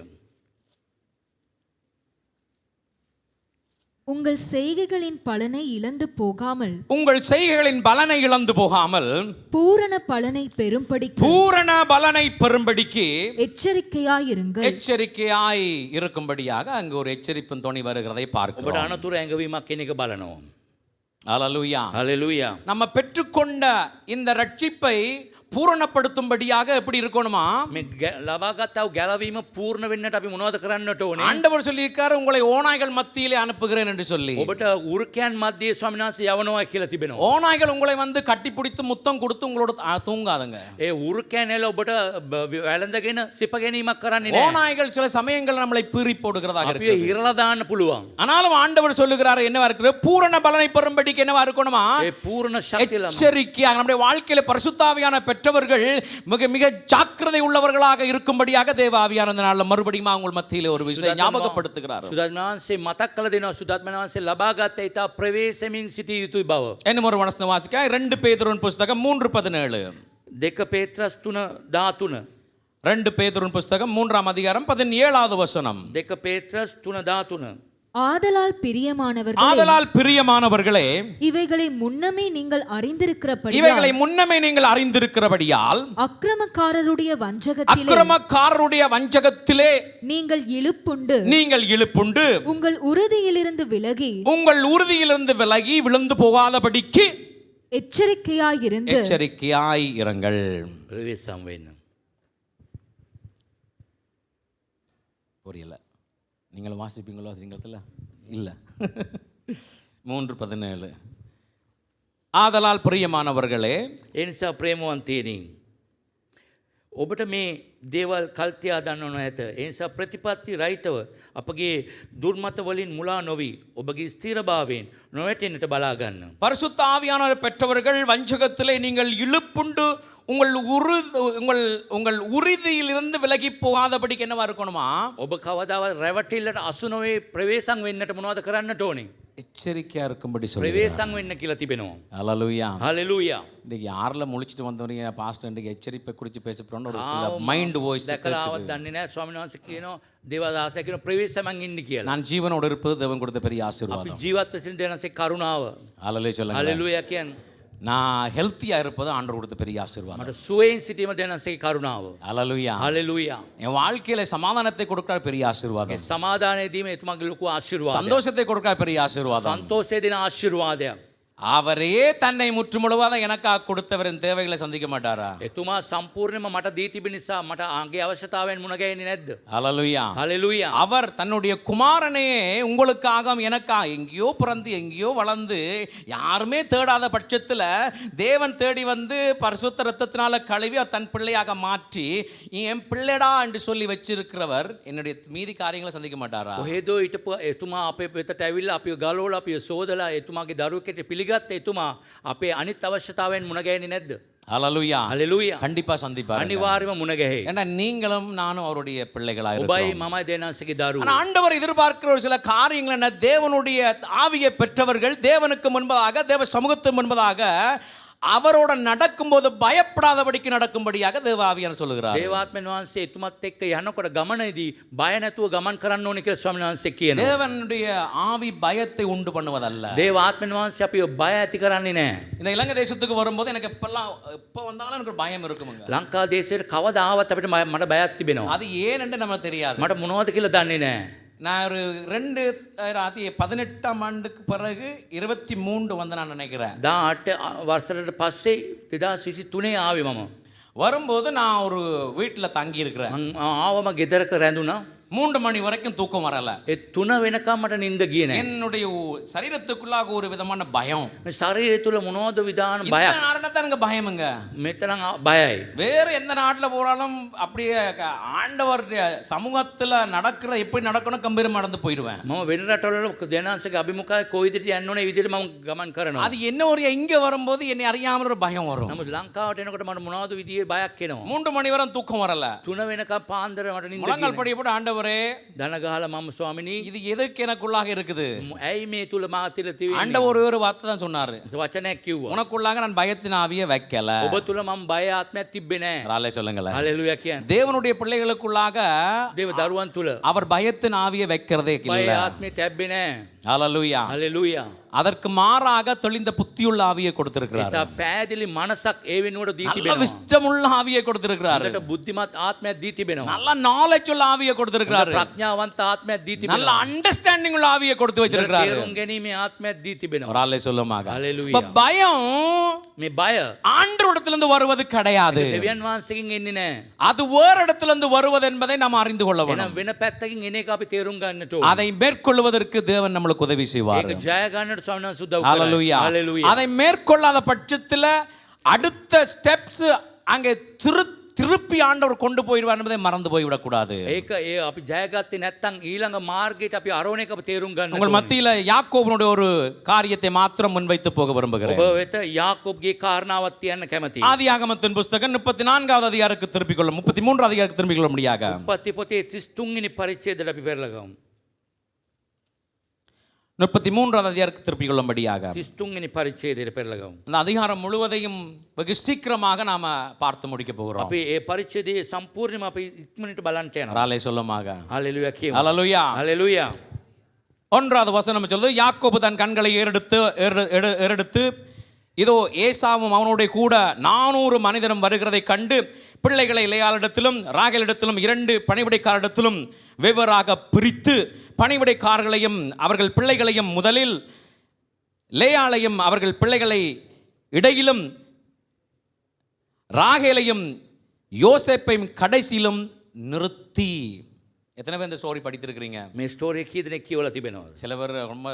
உங்கள் செய்கைகளின் பலனை இழந்து போகாமல் உங்கள் செய்கைகளின் பலனை இழந்து போகாமல் பூரண பலனை பெறும்படிக்கு பூரண பலனை பெறும்படிக்கு எச்சரிக்கையாயிருங்கள். எச்சரிக்கையாய் இருக்கும்படியாக அங்கு ஒரு எச்சரிப்பின் துணி வருகிறதை ඔබට பார்க்கிறோம். අනතුරු ඇඟවීමක් කියන එක බලනවා. ஹalleluya. හalleluya. நம்ம பெற்றுக்கொண்ட இந்த ரட்சிப்பை பூரணப்படுத்தும்படியாக எப்படி இருக்கணுமா? මේ ලබාගත්තා වූ ගැලවීම පූර්ණ වෙන්නට අපි මොනවද කරන්නට ඕනේ? ஆண்டவர் சொல்லியிருக்காரு உங்களை ஓநாய்கள் மத்தியிலே அனுப்புகிறேன் என்று சொல்லி. ඔබට උරුකයන් මැදේ ස්වාමීන් වහන්සේ යවනවා කියලා තිබෙනවා. ஓநாய்கள் உங்களை வந்து கட்டிப்பிடித்து முத்தம் கொடுத்து உங்களோட தூங்காதுங்க. ඒ උරුකයන් එල ඔබට වැළඳගෙන සිප ගැනීමක් කරන්නේ නැහැ. ஓநாய்கள் சில சமயங்கள் நம்மளை பீறி போடுகிறதாக අපි இருக்கு. ඉරලා දාන්න පුළුවන්. ஆனாலும் ஆண்டவர் சொல்லுகிறாரு என்னவா இருக்குது? பூரண பலனை பெறும்படிக்கு என்னவா இருக்கணுமா? ඒ පූර්ණ ශක්තිය ලබන්න. எச்சரிக்கையாக நம்முடைய வாழ்க்கையில பரிசுத்தாவியான பெற்றவர்கள் மிக மிக ஜாக்கிரதை உள்ளவர்களாக இருக்கும்படியாக தேவ ஆவியான இந்த நாள்ல மறுபடியும் உங்கள் மத்தியிலே ஒரு விஷயம் ஞாபகப்படுத்துகிறார். සුදාත්මන වහන්සේ මතක් කළ දෙනවා සුදාත්මන වහන්සේ ලබාගත් ඊට ප්‍රවේශමින් සිටිය යුතුයි බව. என்ன ஒரு வசனம் வாசிக்க 2 பேதுருவின் புத்தகம் 3:17. 2 පේත්‍රස් 3:13. 2 பேதுருவின் புத்தகம் 3ஆம் அதிகாரம் 17வது வசனம். 2 පේත්‍රස් 3:13. ஆதலால் பிரியமானவர்களே, ஆதலால் பிரியமானவர்களே, இவைகளை முன்னமே நீங்கள் அறிந்திருக்கிறபடியால் இவைகளை முன்னமே நீங்கள் அறிந்திருக்கிறபடியால் அக்கிரமக்காரருடைய வஞ்சகத்திலே நீங்கள் இழுப்புண்டு உங்கள் உறுதியிலிருந்து விலகி விழுந்து போகாதபடிக்கு எச்சரிக்கையாய் இருங்கள். ප්‍රවේශම් වෙන්න. புரியல. நீங்கள் வாசிப்பீங்களோ சிங்கத்தில்? இல்லை. 3:17. ஆதலால் பிரியமானவர்களே, ඒ නිසා ප්‍රේමවන්තයනි ඔබට මේ දේවල් කල්තියා දන්නව ඇත. ඒ නිසා ප්‍රතිපත්ති රහිතව අපගේ දුර්මත වලින් මුලා නොවි ඔබගේ ස්ථිරභාවයෙන් නොවැටෙන්නට බලා ගන්න. பரிசுத்த ஆவியானவரை பெற்றவர்கள் வஞ்சகத்திலே நீங்கள் இழுப்புண்டு உங்கள் உறுதியிலிருந்து விலகி போகாதபடிக்கு என்னவா இருக்கணுமா? ඔබ කවදාවත් රැවටිල්ලට අසු නොවේ ප්‍රවේශම් වෙන්නට මොනවද කරන්නට ඕනේ? எச்சரிக்கையா இருக்கும்படி சொல்லுங்க. ප්‍රවේශම් වෙන්න කියලා තිබෙනවා. ஹalleluya. හalleluya. இன்னைக்கு யாரெல்லாம் முழிச்சிட்டு வந்தவங்க பாஸ்டர் இன்றைக்கு எச்சரிப்பை குறித்து பேச போறோம்னு ஒரு சில மைண்ட் வாய்ஸ் දැකලාවත් දන්නේ නැහැ ස්වාමීන් වහන්සේ කියනවා දේවදාසයා කියන ප්‍රවේශමෙන් ඉන්න කියලා. நான் ஜீவனோடு இருப்பது தேவன் கொடுத்த பெரிய අපි ஆசீர்வாதம். ජීවත් වෙන දෙනසේ කරුණාව. ஹalleluya சொல்லுங்க. හalleluya කියන්නේ நான் ஹெல்த்தியா இருப்பது ஆண்டவர் கொடுத்த பெரிய ஆசீர்வாதம். මට සුවයෙන් සිටීම දෙනසේ කරුණාව. ஹalleluya. හalleluya. என் வாழ்க்கையில சமாதானத்தை கொடுக்கிற பெரிய ஆசீர்வாதம். සමාදානයේ දීම එතුමාගේ ලොකු ආශිර්වාදයක්. சந்தோஷத்தை கொடுக்கிற பெரிய ஆசீர்வாதம். සන්තෝෂය දෙන ආශිර්වාදයක්. அவரே தன்னை முற்றுமுழுவதாக எனக்காக கொடுத்தவரின் தேவைகளை சந்திக்க மாட்டாரா? එතුමා සම්පූර්ණයෙන්ම මට දී තිබෙන නිසා මට ආගේ අවශ්‍යතාවයන් මුණ ගැහෙන්නේ නැද්ද? ஹalleluya. හalleluya. அவர் தன்னுடைய குமாரனையே உங்களுக்காக எனக்காக எங்கேயோ பிறந்து எங்கேயோ வளர்ந்து யாருமே தேடாத பட்சத்துல தேவன் தேடி வந்து பரிசுத்த இரத்தத்தினால கழுவி தன் பிள்ளையாக மாற்றி என் பிள்ளைடா என்று சொல்லி வச்சிருக்கிறவர் என்னுடைய மீதி காரியங்களை சந்திக்க மாட்டாரா? කොහෙදෝ හිටපු එතුමා අපේ වෙතට ඇවිල්ලා අපිව ගලවලා අපිව සෝදලා එතුමාගේ දරුවෙක්ට පිළිගත්ත එතුමා අපේ අනිත් අවශ්‍යතාවයන් මුණ ගැහෙන්නේ නැද්ද? ஹalleluya. හalleluya. கண்டிப்பா சந்திப்பார். අනිවාර්යයෙන්ම මුණ ගැහේ. ஏன்னா நீங்களும் நானும் அவருடைய பிள்ளைகளாக ඔබයි இருக்கிறோம். මමයි දෙනාසගේ දරුවෝ. ஆனா ஆண்டவர் எதிர்பார்க்கிற ஒரு சில காரியங்கள் என்ன? தேவனுடைய ஆவியை பெற்றவர்கள் தேவனுக்கு முன்பதாக தேவ சமூகத்துக்கு முன்பதாக அவரோட நடக்கும்போது பயப்படாதபடிக்கு நடக்கும்படியாக தேவ ஆவியானவர் சொல்லுகிறார். දේවාත්මයන් වහන්සේ එතුමත් එක්ක යනකොට ගමනේදී බය නැතුව ගමන් කරන්න ඕනේ කියලා ස්වාමීන් වහන්සේ කියනවා. தேவனுடைய ஆவி பயத்தை உண்டு பண்ணுவதல்ல. දේවාත්මයන් වහන්සේ අපිව බය ඇති කරන්නේ නැහැ. இந்த இலங்கை தேசத்துக்கு வரும்போது எனக்கு எப்ப வந்தாலும் எனக்கு ஒரு பயம் இருக்குமுங்க. ලංකා දේශයට කවදා ආවත් අපිට මට බයක් තිබෙනවා. அது ஏன் என்று நமக்கு தெரியாது. මට මොනවද කියලා දන්නේ නැහැ. நான் ஒரு 2018ஆம் ஆண்டுக்கு பிறகு 23 வந்து நான் நினைக்கிறேன். 18 වසරකට පස්සේ 2023 ආවේ මම. வரும்போது நான் ஒரு வீட்டில் தங்கி இருக்கிறேன். ආවම ගෙදරක රැඳුණා. 3 மணி வரைக்கும் தூக்கம் வரல. ඒ 3 වෙනකම් මට නිින්ද ගියේ නැහැ. என்னுடைய சரீரத்துக்குள்ளாக ஒரு விதமான பயம். මේ ශරීරය තුල මොනවද විදාන இந்த බයක්. நேரத்துல எனக்கு பயமுங்க. මෙතන බයයි. வேற எந்த நாட்டுல போனாலும் அப்படியே ஆண்டவர் சமூகத்துல நடக்கிற எப்படி நடக்கணும் கம்பீரமா நடந்து போயிடுவேன். මම වෙන රටවල දෙනාංශගේ අභිමුඛය කොයි විදිහට යන්න ඕනේ ඒ විදිහට මම ගමන් කරනවා. அது என்ன ஒரு இங்க வரும்போது என்னை அறியாமல் ஒரு பயம் வரும். නමුත් ලංකාවට එනකොට මට මොනවද විදිහේ බයක් එනවා. 3 மணி வரை தூக்கம் வரல. 3 වෙනකම් පාන්දර මට නිින්ද முழங்கால் ගියේ. படிய போட்டு ஆண்டவரே දන ගහලා මම ස්වාමිනී இது எதுக்கு எனக்குள்ளாக இருக்குது? ඇයි මේ තුල මා තිල තිබෙන්නේ? ஆண்டவர் ஒரு வார்த்தை தான் சொன்னாரு. වචනයක් කිව්වා. உனக்குள்ளாக நான் பயத்தின் ஆவியை வைக்கல. ඔබ තුල මම බය ආත්මයක් තිබ්බේ නැහැ. ராலே சொல்லுங்களேன். හalleluya කියන්නේ. தேவனுடைய பிள்ளைகளுக்குள்ளாக දේව දරුවන් තුල அவர் பயத்தின் ஆவியை வைக்கிறதே බය இல்ல. ආත්මය තිබ්බේ නැහැ. ஹalleluya. හalleluya. அதற்கு மாறாக தெளிந்த புத்தியுள்ள ஆவியை கொடுத்திருக்கிறார். ඒසා පෑදිලි මනසක් ඒ වෙනුවට දී நல்ல තිබෙනවා. விஸ்டமுள்ள ஆவியை கொடுத்திருக்கிறார். හොඳට බුද්ධිමත් ආත්මයක් දී තිබෙනවා. நல்ல நாலேஜ் உள்ள ஆவியை கொடுத்திருக்கிறார். ප්‍රඥාවන්ත ආත්මයක් දී நல்ல තිබෙනවා. அண்டர்ஸ்டாண்டிங் உள்ள ஆவியை கொடுத்து வச்சிருக்கிறார். තේරුම් ගැනීමේ ආත්මයක් දී තිබෙනවා. ராலே சொல்லுமாங்க. ஹalleluya. இப்ப பயம் මේ බය ஆண்டவரிடத்திலிருந்து வருவது கிடையாது. දෙවියන් වහන්සේගෙන් එන්නේ නැහැ. அது வேறு இடத்திலிருந்து வருவது என்பதை நாம் அறிந்து கொள்ள එහෙනම් வேண்டும். වෙන පැත්තකින් එන එක අපි තේරුම් ගන්නට ඕනේ. அதை மேற்கொள்வதற்கு தேவன் நம்மளுக்கு உதவி செய்வார். ඒක ජය ගන්නට ස්වාමීන් වහන්සේ උදව් කරයි. ஹalleluya. ஹalleluya. அதை மேற்கொள்ளாத பட்சத்தில் அடுத்த ஸ்டெப்ஸ் அங்கே திருப்பி ஆண்டவர் கொண்டு போயிடுவார் என்பதை மறந்து போய்விடக் கூடாது. ඒක ඒ අපි ජයගත්තේ නැත්නම් ඊළඟ මාර්ගයට අපි අරෝණ එක අපි තේරුම් ගන්න உங்கள் மத்தியில யாக்கோபனுடைய ஒரு காரியத்தை மாத்திரம் முன்வைத்து போக விரும்புகிறேன். ඔබ වෙත යාකෝබ්ගේ කාරණාවක් තියන්න කැමතියි. ஆதியாகமத்தின் புஸ்தகம் 34வது அதிகாரத்துக்கு திருப்பிக் கொள்ள 33வது அதிகாரத்துக்கு திருப்பிக் கொள்ள முடியாக. උපත්ති පොතේ 33 වෙනි පරිච්ඡේදයට අපි පෙරලා ගමු. 33வது அதிகாரத்துக்கு திருப்பிக் கொள்ளும்படியாக. 33 වෙනි පරිච්ඡේදයට පෙරලා ගමු. அந்த அதிகாரம் முழுவதையும் வெகு சீக்கிரமாக நாம பார்த்து முடிக்க போகிறோம். අපි ඒ පරිච්ඡේදයේ සම්පූර්ණයෙන්ම අපි ඉක්මනට බලන්න යනවා. ராலே சொல்லுமாக. හalleluya කියමු. ஹalleluya. හalleluya. 1வது வசனம் சொல்லுது, யாக்கோபு தன் கண்களை ஏறெடுத்து இதோ ஏசாவும் அவனுடைய கூட 400 மனிதரும் வருகிறதை கண்டு பிள்ளைகளை லேயாளிடத்திலும் ராகேலிடத்திலும் 2 பணிவிடைக்காரிடத்திலும் வெவ்வேறாக பிரித்து பணிவிடைக்காரர்களையும் அவர்கள் பிள்ளைகளையும் முதலில் லேயாளையும் அவர்கள் பிள்ளைகளை இடையிலும் ராகேலையும் யோசேப்பையும் கடைசியிலும் நிறுத்தி. எத்தனை பேர் இந்த ஸ்டோரி படித்திருக்கிறீங்க? මේ ස්ටෝරි කී දෙනෙක් කියවලා තිබෙනවද? சில பேர் ரொம்ப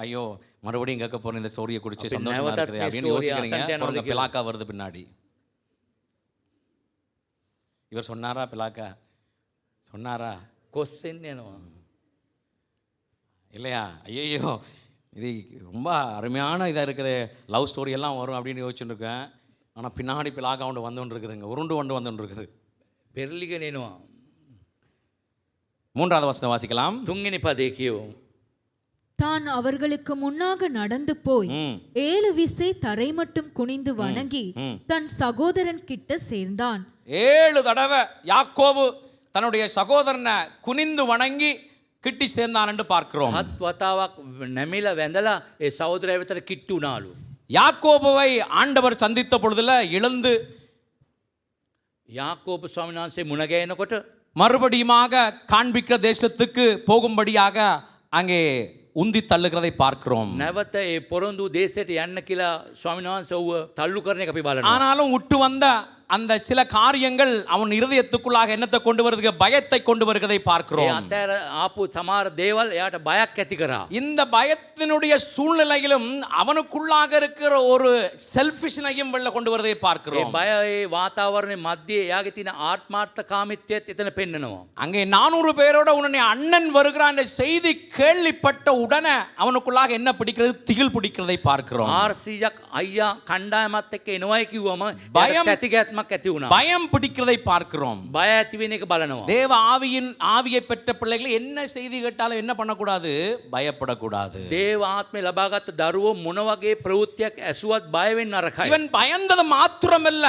ஐயோ மறுபடியும் கேட்க போற இந்த ஸ்டோரியை குடிச்சு அப்ப சந்தோஷமா நவதத் இருக்குது அப்படின்னு story யோசிக்கிறீங்க. அசட்டையான பாருங்க, ஒரு பிலாக்கா வருது பின்னாடி. இவர் சொன்னாரா? பிலாக்கா சொன்னாரா? කොස්සෙන් යනවා. இல்லையா? ஐயோ இது ரொம்ப அருமையான இதாக இருக்குது, லவ் ஸ்டோரி எல்லாம் வரும் அப்படின்னு யோசிச்சுட்டு இருக்கேன். ஆனால் பின்னாடி பிலாக்கா ஒன்று வந்துன்னு இருக்குதுங்க, உருண்டு வந்துன்னு இருக்குது. පෙරලිගෙන එනවා. 3வது வசனம் வாசிக்கலாம். 3 වෙනි පදේ කියවමු. தான் அவர்களுக்கு முன்னாக நடந்து போய் 7 விசை தரை மட்டும் குனிந்து வணங்கி தன் சகோதரன் கிட்ட சேர்ந்தான். 7 தடவை யாக்கோபு தன்னுடைய சகோதரனை குனிந்து வணங்கி கிட்டி சேர்ந்தான் என்று பார்க்கிறோம். 7 වතාවක් නැමිලා වැඳලා ඒ සහෝදරයා වෙතට කිට්ටු වුණාලු. யாக்கோபுவை ஆண்டவர் சந்தித்த பொழுதுல எழுந்து යාකෝබ ස්වාමීන් වහන්සේ මුණ ගැහෙනකොට மறுபடியுமாக காண்பிக்கிற தேசத்துக்கு போகும்படியாக அங்கே உந்தி தள்ளுகிறதை பார்க்கிறோம். නැවත ඒ පොරොන්දු දේශයට යන්න කියලා ස්වාමීන් වහන්සේ ඔව්ව තල්ලු කරන එක අපි බලනවා. ஆனாலும் விட்டு வந்த அந்த சில காரியங்கள் அவன் இருதயத்துக்குள்ளாக என்னத்தை கொண்டு வருது? பயத்தை கொண்டு வருகிறதை ඒ பார்க்கிறோம். අතර ආපු සමහර දේවල් එයාට බයක් ඇති කරා. இந்த பயத்தினுடைய சூழ்நிலையிலும் அவனுக்குள்ளாக இருக்கிற ஒரு செல்ஃபிஷ்னையும் வெளில கொண்டு வருவதை ඒ பார்க்கிறோம். බය ඒ වාතාවරණයේ මැද්දේ එයාගේ තියෙන ආත්මාර්ථකාමීත්වයත් එතන පෙන්නනවා. அங்கே 400 பேரோட உன்னுடைய அண்ணன் வருகிறான் என்ற செய்தி கேள்விப்பட்ட உடனே அவனுக்குள்ளாக என்ன பிடிக்கிறது? திகில் பிடிக்கிறதை பார்க்கிறோம். 400ක් අයියා කණ්ඩායමත් එක්ක එනවයි කිව්වම බයම්- එයාට තැතිගැත්මක් බයමක් ඇති වුණා. பயம் பிடிக்கிறதை பார்க்கிறோம். බය ඇති වෙන එක බලනවා. தேவ ஆவியை பெற்ற பிள்ளைகள் என்ன செய்தி கேட்டாலும் என்ன பண்ணக்கூடாது? பயப்படக்கூடாது. දේව ආත්මය ලබාගත් දරුවෝ මොන වගේ ප්‍රවෘත්තියක් ඇසුවත් බය වෙන්න නරකයි. இவன் பயந்தது மாத்திரமல்ல,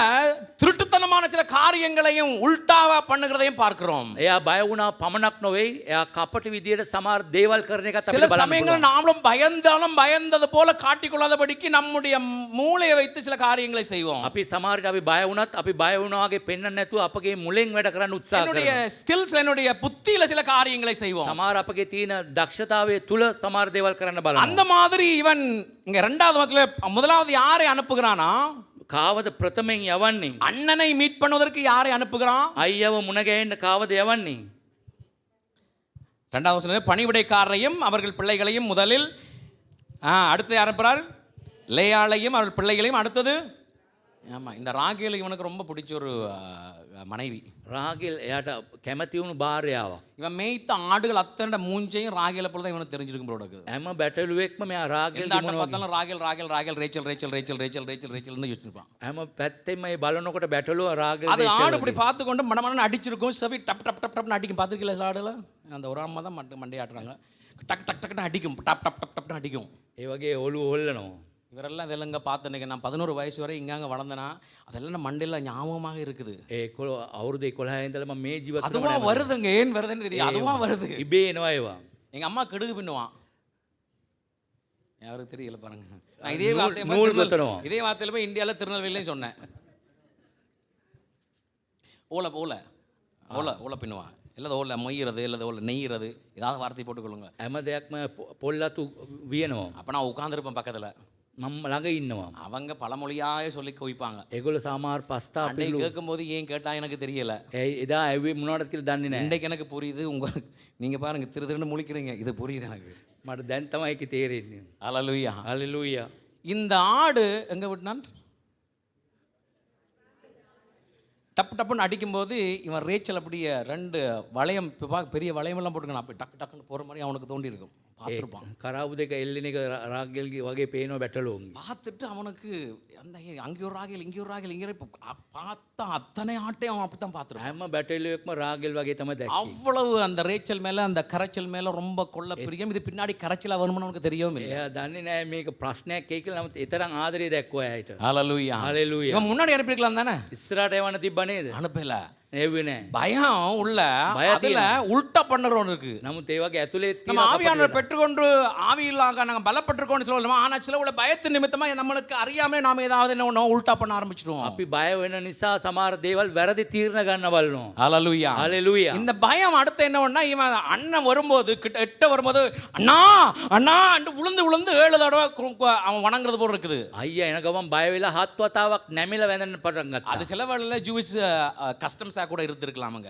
திருட்டுத்தனமான சில காரியங்களையும் உல்டாவா பண்ணுகிறதையும் பார்க்கிறோம். එයා බය වුණා පමණක් නොවේ, එයා කපට විදියට සමහර දේවල් කරන එකත් சில අපිට බලන්න சமயங்கள் පුළුවන්. நாமளும் பயந்தாலும் பயந்தது போல காட்டிக்கொள்ளாதபடிக்கு நம்முடைய மூளையை வைத்து சில காரியங்களை செய்வோம். අපි සමහර විට අපි බය වුණත් අපි බය වුණා වගේ පෙන්වන්න නැතුව අපගේ මුලෙන් වැඩ කරන්න උත්සාහ என்னுடைய කරනවා. ஸ்கில்ஸ், என்னுடைய புத்தியில சில காரியங்களை செய்வோம். සමහර අපගේ තියෙන දක්ෂතාවය තුල සමහර දේවල් කරන්න அந்த බලනවා. மாதிரி இவன் இங்க இரண்டாவது வசனத்துல முதலாவது யாரை அனுப்புகிறானா? කාවද ප්‍රථමයෙන් යවන්නේ? அண்ணனை மீட் பண்ணுவதற்கு யாரை அனுப்புகிறான்? අයියව මුණ ගැහෙන්න කාවද යවන්නේ? இரண்டாவது வசனத்துல பணிவிடைக்காரரையும் அவர்கள் பிள்ளைகளையும் முதலில் அடுத்து யார் அனுப்புறார்? லேயாளையும் அவர்கள் பிள்ளைகளையும். அடுத்தது ஆமா, இந்த ராகேல் இவனுக்கு ரொம்ப பிடிச்ச ஒரு மனைவி. රාගේල් එයාට කැමති වුණු භාර්යාවක්. இவன் மேய்த்த ஆடுகள் அத்தனை மூஞ்சையும் ராகேல போல தான் இவனுக்கு தெரிஞ்சிருக்கும் போல இருக்குது. හැම බැටළුවෙක්ම මෙයා රාගේල් எந்த ஆட்டை දිනුවා. பார்த்தாலும் ராகேல் ராகேல் ராகேல் Rachel Rachel Rachel Rachel Rachel ரேச்சல்னு வச்சிருப்பான். හැම පැත්තෙම මේ බලනකොට බැටළුව රාගේල් அது රේචල් ஆடு இப்படி වගේ. பார்த்து கொண்டு மடமடன்னு அடிச்சிருக்கும். செவி டப் டப் டப் டப்னு அடிக்கும். பார்த்துருக்கல ஆடுல அந்த ஒரு அம்மா தான் மண்டையாட்டுறாங்க. டக் டக் டக்னு அடிக்கும். டப் டப் டப் டப்னு அடிக்கும். ඒ வගේ ඔළුව හොල්ලනවා. இவரெல்லாம் இதெல்லாம் பார்த்தேன். நான் 11 வயசு வரை இங்காங்க வளர்ந்தேனா அதெல்லாம் நம்ம மண்டையில் ஞாபகமாக இருக்குது. අවුරුදු 11 ඉඳලම මේ ජීවිතේ அதுவா வருதுங்க. ஏன் வருதுன்னு தெரியும். அதுவா வருது. ඉබේ එනවා ඒවා. எங்க அம்மா கடுகு பின்னுவான். யாருக்கு தெரியல பாருங்க. நான் நூல் குத்தணும். இதே வார்த்தையில போய் இந்தியாவில் திருநெல்வேலியும் சொன்னேன். ஓலை ஓலை ஓலை ஓலை பின்னுவான். இல்லது ஓலை மொய்கிறது, இல்லது ஓலை நெய்கிறது, ஏதாவது வார்த்தை போட்டுக்கொள்ளுங்க. හැම දෙයක්ම පොල්ලතු වියනවා. அப்போ நான் உட்காந்துருப்பேன் பக்கத்தில். මම ළඟ ඉන්නවා. அவங்க பழமொழியாக சொல்லி குவிப்பாங்க. ඒගොල්ලෝ සමහර පස්තා அன்னைக்கு கேட்கும்போது ஏன் கேட்டா எனக்கு தெரியல. එදා ඇවි මොනවද කියලා දන්නේ නැහැ. இன்றைக்கு எனக்கு புரியுது. நீங்க பாருங்க திரு திருன்னு முழிக்கிறீங்க. இது புரியுது எனக்கு. මට දැන් තමයි ඒක තේරෙන්නේ. ஹல்லேலூயா. හalleluya. இந்த ஆடு எங்க விட்டான்? டப்பு டப்புன்னு அடிக்கும்போது இவன் ரேச்சல் அப்படியே 2 வளையம் பெரிய வளையமெல்லாம் போட்டுக்கணும். அப்படி டக்கு டக்குன்னு போகிற மாதிரி அவனுக்கு தோண்டி இருக்கும். பார்த்துருப்பான். කරාබු දෙක එල්ලෙන එක රාගේල්ගේ වගේ පේනවා බැටළුවන්ගේ. பார்த்துட்டு அவனுக்கு அந்த அங்கே ஒரு ராகல் இங்கே ஒரு ராகல் இங்கே பார்த்தா அத்தனை ஆட்டையும் அவன் அப்படித்தான் பார்த்துருப்பான். හැම බැටළුවෙක්ම රාගේල් වගේ තමයි දැක්කේ. அவ்வளவு அந்த ரேச்சல் மேலே அந்த கரைச்சல் மேலே ரொம்ப கொள்ள பிரியம். இது பின்னாடி கரைச்சலாக வருமானு அவனுக்கு தெரியவும் இல்லை. එයා දන්නේ නැහැ මේක ප්‍රශ්නයක් එයි කියලා. නමුත් ඒ තරම් ආදරේ දැක්කුවා එයාට. ஹல்லேலூயா. හalleluya. இவன் முன்னாடி அனுப்பியிருக்கலாம் தானே? ඉස්සරහට යවන්න තිබ්බ නේද? அனுப்பல. නෙව්වේ නැහැ. பயம் உள்ள பயம் அதுல உல்டா பண்ணுறவன் இருக்கு. නමුත් ඒ වගේ ඇතුලේ நம்ம ஆவியானவர் பெற்றுக்கொண்டு ஆவியில்லாக நாங்கள் பலப்பட்டிருக்கோம்னு சொல்லலாமா? ஆனால் சில உள்ள பயத்து நிமித்தமா நம்மளுக்கு அறியாமலே நாம ஏதாவது என்ன ஒன்று உல்டா பண்ண ஆரம்பிச்சிடுவோம். අපි බය වෙන නිසා සමහර දේවල් වැරදි තීරණ ගන්න බලනවා. ஹல்லேலூயா. හalleluya. இந்த பயம் அடுத்து என்ன ஒண்ணா, இவன் அண்ணன் வரும்போது கிட்ட வரும்போது அண்ணா அண்ணா என்று விழுந்து விழுந்து 7 தடவை அவன் வணங்குறது போல இருக்குது. අයියා එන ගමන් බය වෙලා 7 වතාවක් නැමිලා වැඳෙන්න පටන් ගත්තා. அது சில வேளையில ஜூஸ் கஸ்டம்ஸா கூட இருந்திருக்கலாமுங்க.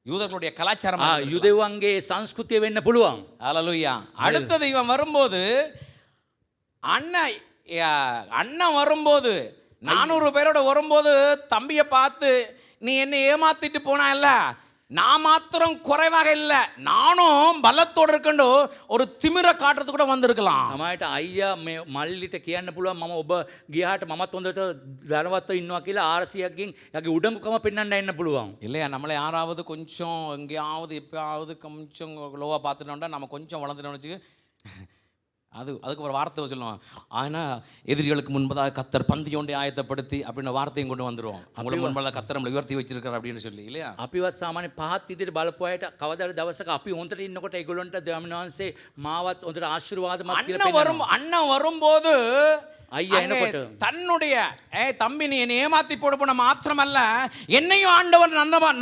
யூதர்களுடைய கலாச்சாரம். යුදෙව්වන්ගේ සංස්කෘතිය වෙන්න පුළුවන්. ஹல்லேலூயா. அடுத்தது இவன் வரும்போது அண்ணன் வரும்போது 400 பேரோட வரும்போது தம்பியை பார்த்து நீ என்னை ஏமாத்திட்டு போனா இல்ல, நான் மாத்திரம் குறைவாக இல்லை, நானும் பலத்தோடு இருக்கண்டு ஒரு திமிர காட்டுறது கூட வந்திருக்கலாம். සමහරට අයියා මේ මල්ලිට කියන්න පුළුවන් මම ඔබ ගියාට මමත් හොඳට ධනවත්ව ඉන්නවා කියලා 400කින් යගේ උඩඟුකම පෙන්වන්න එන්න පුළුවන්. இல்லையா? நம்மளை யாராவது கொஞ்சம் எங்கேயாவது எப்பயாவது கொஞ்சம் லோவாக பார்த்துட்டோம்னா நம்ம கொஞ்சம் வளர்ந்துட்டோம்னு வச்சுக்க, அதுக்கு ஒரு வார்த்தை சொல்லுவோம். ஆனால் எதிரிகளுக்கு முன்பதாக கத்தர் பந்தி ஒன்றை ஆயத்தப்படுத்தி அப்படின்னு வார்த்தையும் கொண்டு வந்துடுவோம். உங்களுக்கு முன்பதாக கத்தர் நம்மளை உயர்த்தி வச்சிருக்கார் அப்படின்னு சொல்லி, இல்லையா? අපිවත් සාමාන්‍ය පහත් ඉදිරියට බලපු අයට කවදාද දවසක අපි හොඳට ඉන්නකොට ඒගොල්ලන්ට දෙවියන් වහන්සේ මාවත් හොඳට ආශිර්වාදමත් කියලා පෙන්නනවා. அண்ணன் வரும்போது ஐயா என்னකොට தன்னுடைய தம்பி நீ என்னை ஏமாத்தி போட போன மாத்திரமல்ல என்னையும் ஆண்டவர்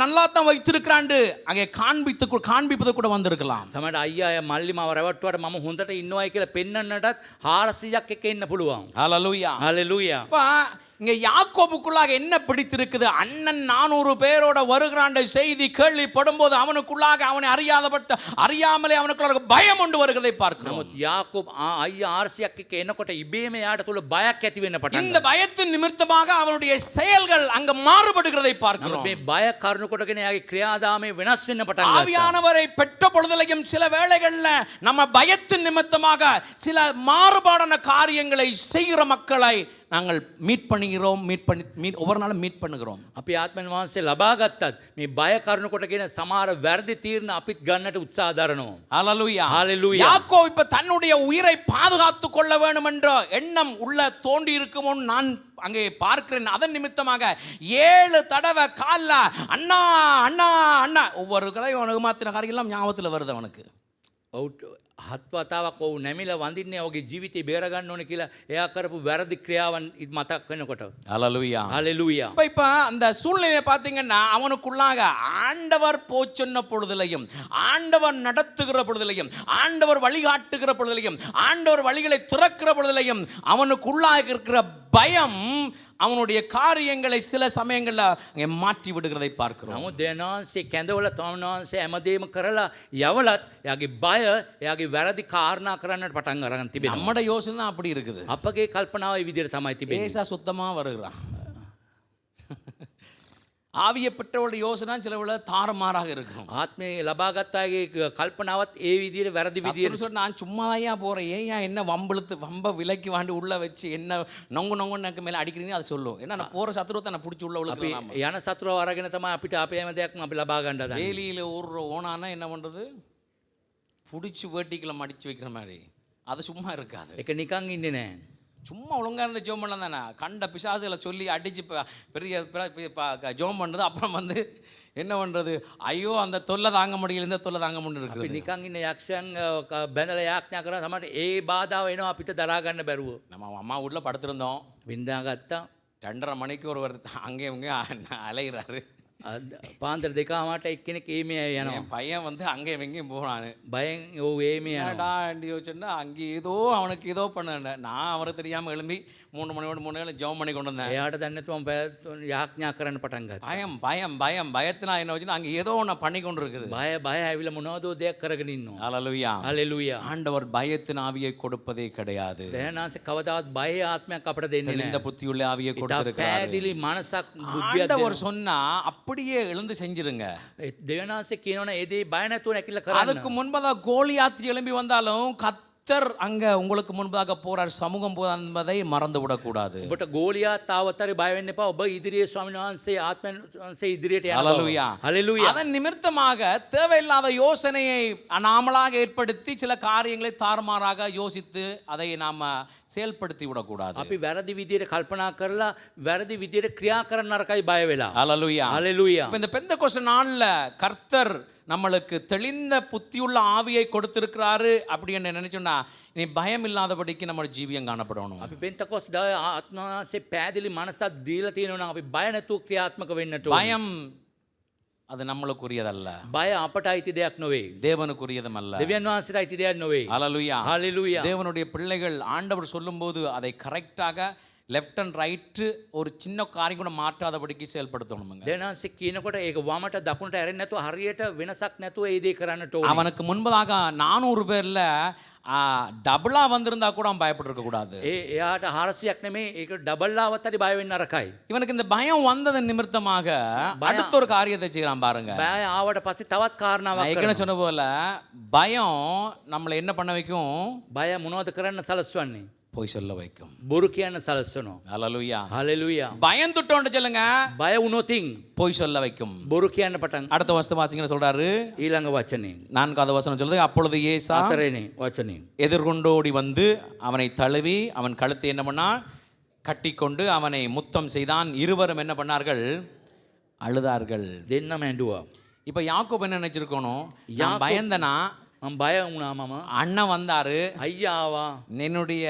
நல்லா தான் வைத்திருக்கிறாண்டு அங்கே காண்பிப்பது கூட வந்திருக்கலாம். සමහරට අයියා මල්ලි මාව රැවට්ටුවාට මම හොඳට ඉන්නවයි කියලා පෙන්වන්නටත් 400ක් එක්ක ඉන්න පුළුවන්. ஹல்லேலூயா. හalleluya. இங்க யாக்கோபுக்குள்ளாக என்ன பிடித்திருக்குது? அண்ணன் 400 பேரோட வருகிறாண்ட செய்தி கேள்விப்படும்போது அவனுக்குள்ளாக அவனை அறியாமலே அவனுக்குள்ளாக பயம் கொண்டு வருகிறதை பார்க்கிறோம். නමුත් යාකෝබ් අයියා 400ක් එක්ක එනකොට ඉබේම යාට තුල බයක් ඇති වෙන්න පටන් இந்த பயத்தின் நிமித்தமாக அவனுடைய செயல்கள் அங்க மாறுபடுகிறதை பார்க்கிறோம். මේ බය කරුණු කොටගෙන යාගේ ක්‍රියාදාමයේ වෙනස් වෙන්න පටන් ගත්තා. ஆவியானவரை பெற்ற பொழுதுலயும் சில வேளைகள்ல நம்ம பயத்தின் நிமித்தமாக சில மாறுபாடான காரியங்களை செய்கிற மக்களை நாங்கள் மீட் ஒவ்வொரு நாளும் மீட் பண்ணுகிறோம். අපි ආත්මන් වහන්සේ ලබා ගත්තත් මේ බය කරුණු කොටගෙන සමහර වැරදි තීරණ අපිත් ගන්නට උත්සාහ දරනවා. ஹalleluya. ஹalleluya. யாக்கோபு இப்ப தன்னுடைய உயிரை பாதுகாத்துக் கொள்ள வேண்டும் என்ற எண்ணம் உள்ள தோன்றி இருக்குமோ நான் அங்கே பார்க்கிறேன். அதன் நிமித்தமாக 7 தடவை கால்ல அண்ணா அண்ணா அண்ணா ஒவ்வொரு கடையும் அவனுக்கு மாத்தின காரியெல்லாம் ஞாபகத்தில் வருது அவனுக்கு. ඔවුට 7 වතාවක් ඔව් නැමිලා වඳින්නේ ඔහුගේ ජීවිතේ බේර ගන්න ඕන කියලා එයා කරපු වැරදි ක්‍රියාවන් මතක් වෙනකොට. ஹalleluya. ஹalleluya. இப்ப அந்த சூழ்நிலையை பார்த்தீங்கன்னா அவனுக்குள்ளாக ஆண்டவர் போச்சொன்ன பொழுதிலையும், ஆண்டவர் நடத்துகிற பொழுதிலையும், ஆண்டவர் வழிகாட்டுகிற பொழுதிலையும், ஆண்டவர் வழிகளை திறக்கிற பொழுதிலையும் அவனுக்குள்ளாக இருக்கிற பயம் அவனுடைய காரியங்களை சில சமயங்களில் மாற்றி விடுகிறதை பார்க்கிறோம். නමුත් දෙවියන්වහන්සේ කැඳවල තමන්වහන්සේ හැමදේම කරලා යවලත් එයාගේ බය එයාගේ වැරදි කාරණා කරන්නට පටන් අරන් තිබෙනවා. நம்மட யோசனை அப்படி இருக்குது. අපගේ කල්පනාව ඒ විදිහට තමයි තිබෙන්නේ. ஏசா சுத்தமா வருகிறான். ஆவியை பெற்றவருடைய யோசனை சில விட தாறுமாறாக இருக்கும். ආත්මේ ලබාගත් අයගේ කල්පනාවත් ඒ විදිහට වැරදි විදිහට சொன்னா நான் சும்மாதாயா போறேன், ஏன் என்ன வம்ப விலைக்கு வாண்டி உள்ள வச்சு என்ன நொங்கு எனக்கு மேல அடிக்கிறீங்க அதை சொல்லும். ஏன்னா நான் போற சத்துருவத்தை நான் பிடிச்சி உள்ள අපි යන සතුරව අරගෙන තමයි අපිට අපේ හැම දෙයක්ම අපි ලබා ගන්න හදන්නේ. வேலியில ஊர்ற ஓனானா என்ன பண்றது, பிடிச்சி வேட்டிக்குள்ள மடிச்சு வைக்கிற மாதிரி அது சும்மா இருக்காது. ඒක නිකන් ඉන්නේ නෑ. சும்மா ஒழுங்காக இருந்து ஜோம் பண்ணலாம் தானே. கண்ட பிசாசுகளை சொல்லி அடித்து பெரிய ஜோம் பண்ணுறது. அப்புறம் வந்து என்ன பண்ணுறது, ஐயோ அந்த தொல்லை தாங்க முடியல இந்த தொல்லை தாங்க முடியல අපි இருக்குது. නිකන් ඉන්න යක්ෂයන් බැඳලා යාඥා කරා තමයි ඒ බාධාව එනවා අපිට දරා ගන්න බැරුව. நம்ம அம்மா வீட்டில் படுத்திருந்தோம். වින්දා ගත්තා. 2:30 மணிக்கு ஒருவர் அங்கே இங்கே அலைகிறாரு. පාන්දර 2:00ට එක්කෙනෙක් ඒමේ යනවා. என் பையன் வந்து அங்கே எங்கேயும் போகிறான். බයෙන් ඔව් ඒමේ යනවා. யோசிச்சுன்னா அங்கே ஏதோ அவனுக்கு ஏதோ பண்ண நான் அவரை தெரியாமல் எழும்பி 3 மணியோட 3 நேரம் ஜெபம் பண்ணி கொண்டு வந்தேன். එයාට දන්නේ නැතුව මම යාඥා කරන්න පටන් ගත්තා. பயம் பயம் பயம் பயத்தினா என்ன வச்சுன்னா அங்கே ஏதோ ஒன்று பண்ணி கொண்டு இருக்குது. බය ඇවිල්ලා මොනවදෝ දෙයක් කරගෙන ඉන්නවා. ஹalleluya. හalleluya. ஆண்டவர் பயத்தின் ஆவியை கொடுப்பதே கிடையாது. දෙවියන්වහන්සේ කවදාවත් බය ආත්මයක් අපට දෙන්නේ தெளிந்த නැහැ. புத்தியுள்ள ஆவியை கொடுத்திருக்கிறார். පැහැදිලි මනසක් බුද්ධියක් ஆண்டவர் சொன்னா அப்படியே எழுந்து செஞ்சிருங்க. දෙවියන්වහන්සේ කියනවනේ ඒ දේ බය නැතුව නැකිලා කරන්න. அதுக்கு முன்பதாக கோலியாத் எழும்பி வந்தாலும் கர்த்தர் அங்க உங்களுக்கு முன்பதாக போறார், சமூகம் போறார் என்பதை மறந்து விடக்கூடாது. ඔබට ගෝලියාත් ආවතරේ බය වෙන්න එපා. ඔබ ඉදිරියේ ස්වාමීන් වහන්සේ ආත්මයන් වහන්සේ ඉදිරියට යනවා. ஹalleluya. ஹalleluya. அதன் நிமித்தமாக தேவையில்லாத யோசனையை நாமளாக ஏற்படுத்தி சில காரியங்களை தாறுமாறாக யோசித்து அதை நாம செயல்படுத்தி விடக்கூடாது. අපි වැරදි විදියට කල්පනා කරලා වැරදි විදියට ක්‍රියා කරන්න නරකයි බය වෙලා. ஹalleluya. ஹalleluya. இப்ப இந்த பெந்தெகோஸ்து நாள்ல கர்த்தர் நம்மளுக்கு தெளிந்த புத்தியுள்ள ஆவியை கொடுத்திருக்கிறாரு அப்படின்னு நினைச்சோம்னா நீ பயம் இல்லாதபடிக்கு நம்ம ஜீவியம் காணப்படணும். අපි පෙන්තකොස් දාය ආත්මවාසේ පැහැදිලි මනසක් දීලා තියෙනවා නම් අපි බය නැතුව ක්‍රියාත්මක වෙන්නට ඕනේ. பயம் அது நம்மளுக்குரியதல்ல, බය අපට අයිති දෙයක් නොවේ. தேவனுக்குரியதும் அல்ல. දෙවියන් වහන්සේට අයිති දෙයක් නොවේ. ஹalleluya. ஹalleluya. தேவனுடைய பிள்ளைகள் ஆண்டவர் சொல்லும்போது அதை கரெக்டாக லெஃப்ட் அண்ட் ரைட்டு ஒரு சின்ன காரியம் கூட மாற்றாதபடிக்கு செயல்படுத்தணுங்க. දෙවියන් වහන්සේ කියනකොට ඒක වමට දකුණට ඇරෙන්නේ නැතුව හරියට වෙනසක් නැතුව ඒ දේ කරන්නට ඕනේ. அவனுக்கு முன்பதாக 400 பேர்ல டபுளா வந்திருந்தா கூட அவன் பயப்பட்டிருக்க கூடாது. එයාට 400ක් නෙමෙයි ඒක ඩබල් ආවත් හරි බය වෙන්න නරකයි. இவனுக்கு இந்த பயம் வந்ததன் நிமித்தமாக அடுத்த ஒரு காரியத்தை செய்யறான் பாருங்க. බය ආවට පස්සේ තවත් කාරණාවක් நான் ஏற்கனவே சொன்ன போல பயம் நம்மளை என்ன பண்ண வைக்கும், බය මොනවද කරන්න සලස්වන්නේ? பொய் சொல்ல வைக்கும். බොරු කියන්න සලස්වනවා. ஹalleluya. හalleluya. பயந்துட்டோன்னு சொல்லுங்க, බය වුණොතින් பொய் சொல்ல வைக்கும். බොරු කියන්න පටන්. அடுத்த வசனம் வாசிங்கன்னு சொல்றாரு. ඊළඟ වචනේ 4வது வசனம் சொல்லுது, அப்பொழுது ஏசா 4වෙනි වචනේ எதிர்கொண்டோடி வந்து அவனை தழுவி அவன் கழுத்தை என்ன பண்ணா கட்டிக்கொண்டு அவனை முத்தம் செய்தான். இருவரும் என்ன பண்ணார்கள், அழுதார்கள். දෙන්නම ඇඬුවා. இப்ப யாக்கோபு என்ன நினைச்சிருக்கணும், நான் பயந்தனா මම බය වුණා මම. அண்ணன் வந்தாரு, අයියා ආවා. என்னுடைய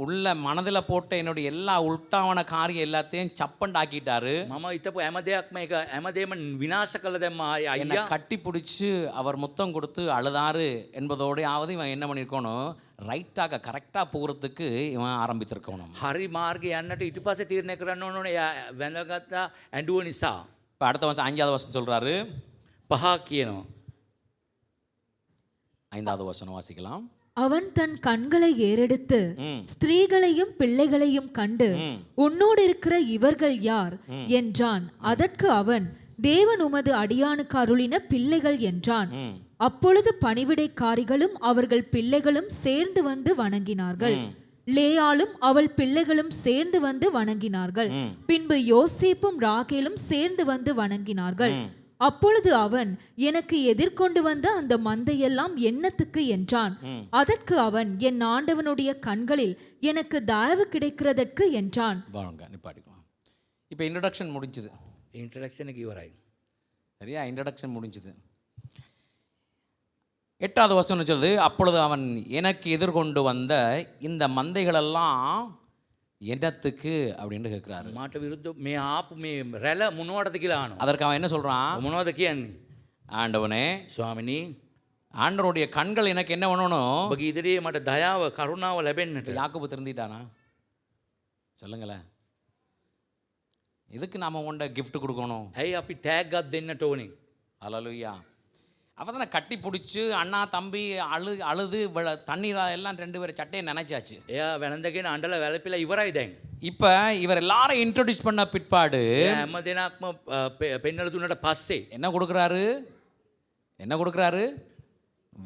உள்ள மனதில் போட்ட என்னுடைய எல்லா உள்டாவன காரியம் எல்லாத்தையும் சப்பண்டாக்கிட்டாரு. මම හිතපු හැම දෙයක්ම ඒක හැමදේම විනාශ කළ දැම්මා. என்னை අයියා கட்டி பிடிச்சி அவர் முத்தம் கொடுத்து அழுதாரு என்பதோடையாவது இவன் என்ன பண்ணியிருக்கணும், ரைட்டாக கரெக்டாக போகிறதுக்கு இவன் ஆரம்பித்திருக்கணும். හරි මාර්ගේ යන්නට ඊට පස්සේ තීරණය කරන්න ඕනේ. එයා වැඳගත්තා ඇඬුව නිසා. இப்போ அடுத்த வருஷம் 5வது வசனம் சொல்றாரு. 5 කියනවා. 5வது வசனம் வாசிக்கலாம். அவன் தன் கண்களை ஏறெடுத்து ஸ்திரீகளையும் பிள்ளைகளையும் கண்டு உன்னோடு இருக்கிற இவர்கள் யார் என்றான். அதற்கு அவன், தேவன் உமது அடியானுக்கு அருளின பிள்ளைகள் என்றான். அப்பொழுது பணிவிடைக்காரிகளும் அவர்கள் பிள்ளைகளும் சேர்ந்து வந்து வணங்கினார்கள். லேயாளும் அவள் பிள்ளைகளும் சேர்ந்து வந்து வணங்கினார்கள். பின்பு யோசேப்பும் ராகேலும் சேர்ந்து வந்து வணங்கினார்கள். அப்பொழுது அவன், எனக்கு எதிர்கொண்டு வந்த அந்த மந்தையெல்லாம் என்னத்துக்கு என்றான். அதற்கு அவன், என் ஆண்டவனுடைய கண்களில் எனக்கு தயவு கிடைக்கிறதற்கு என்றான். வாங்க நிப்பாட்டிக்கலாம். இப்போ இன்ட்ரடக்ஷன் முடிஞ்சுது. இன்ட்ரடக்ஷனுக்கு இவராய் சரியா? இன்ட்ரடக்ஷன் முடிஞ்சுது. 8வது வசனம் சொல்லுது, அப்பொழுது அவன், எனக்கு எதிர்கொண்டு வந்த இந்த மந்தைகளெல்லாம் என்னத்துக்கு அப்படின்னு கேட்குறாரு. මාට විරුද්ධ මේ ආපු මේ රැළ මොනවටද කියලා අහනවා. அதற்கு அவன் என்ன சொல்றான்? මොනවද කියන්නේ? ஆண்டவனே, ස්වාමිනී, ஆண்டவருடைய கண்கள் எனக்கு என்ன பண்ணணும்? ඔබගේ ඉදිරියේ මට දයාව කරුණාව ලැබෙන්නට. யாக்கோபு திருந்திட்டானா? சொல்லுங்களேன். எதுக்கு நாம உண்ட கிஃப்ட் கொடுக்கணும்? ඇයි අපි ටැග්ගක් දෙන්නට ඕනේ? ஹல்லேலூயா. அப்போ தானே கட்டி பிடிச்சி அண்ணா தம்பி அழுது தண்ணீர் எல்லாம் 2 பேரும் சட்டையை நினைச்சாச்சு. එයා වැළඳගෙන අඬලා වැළපිලා ඉවරයි දැන්. இப்போ இவர் எல்லாரும் இன்ட்ரோடியூஸ் பண்ண பிற்பாடு හැම දෙනාක්ම පෙන්නලා දුන්නට පස්සේ என்ன கொடுக்குறாரு? என்ன கொடுக்குறாரு?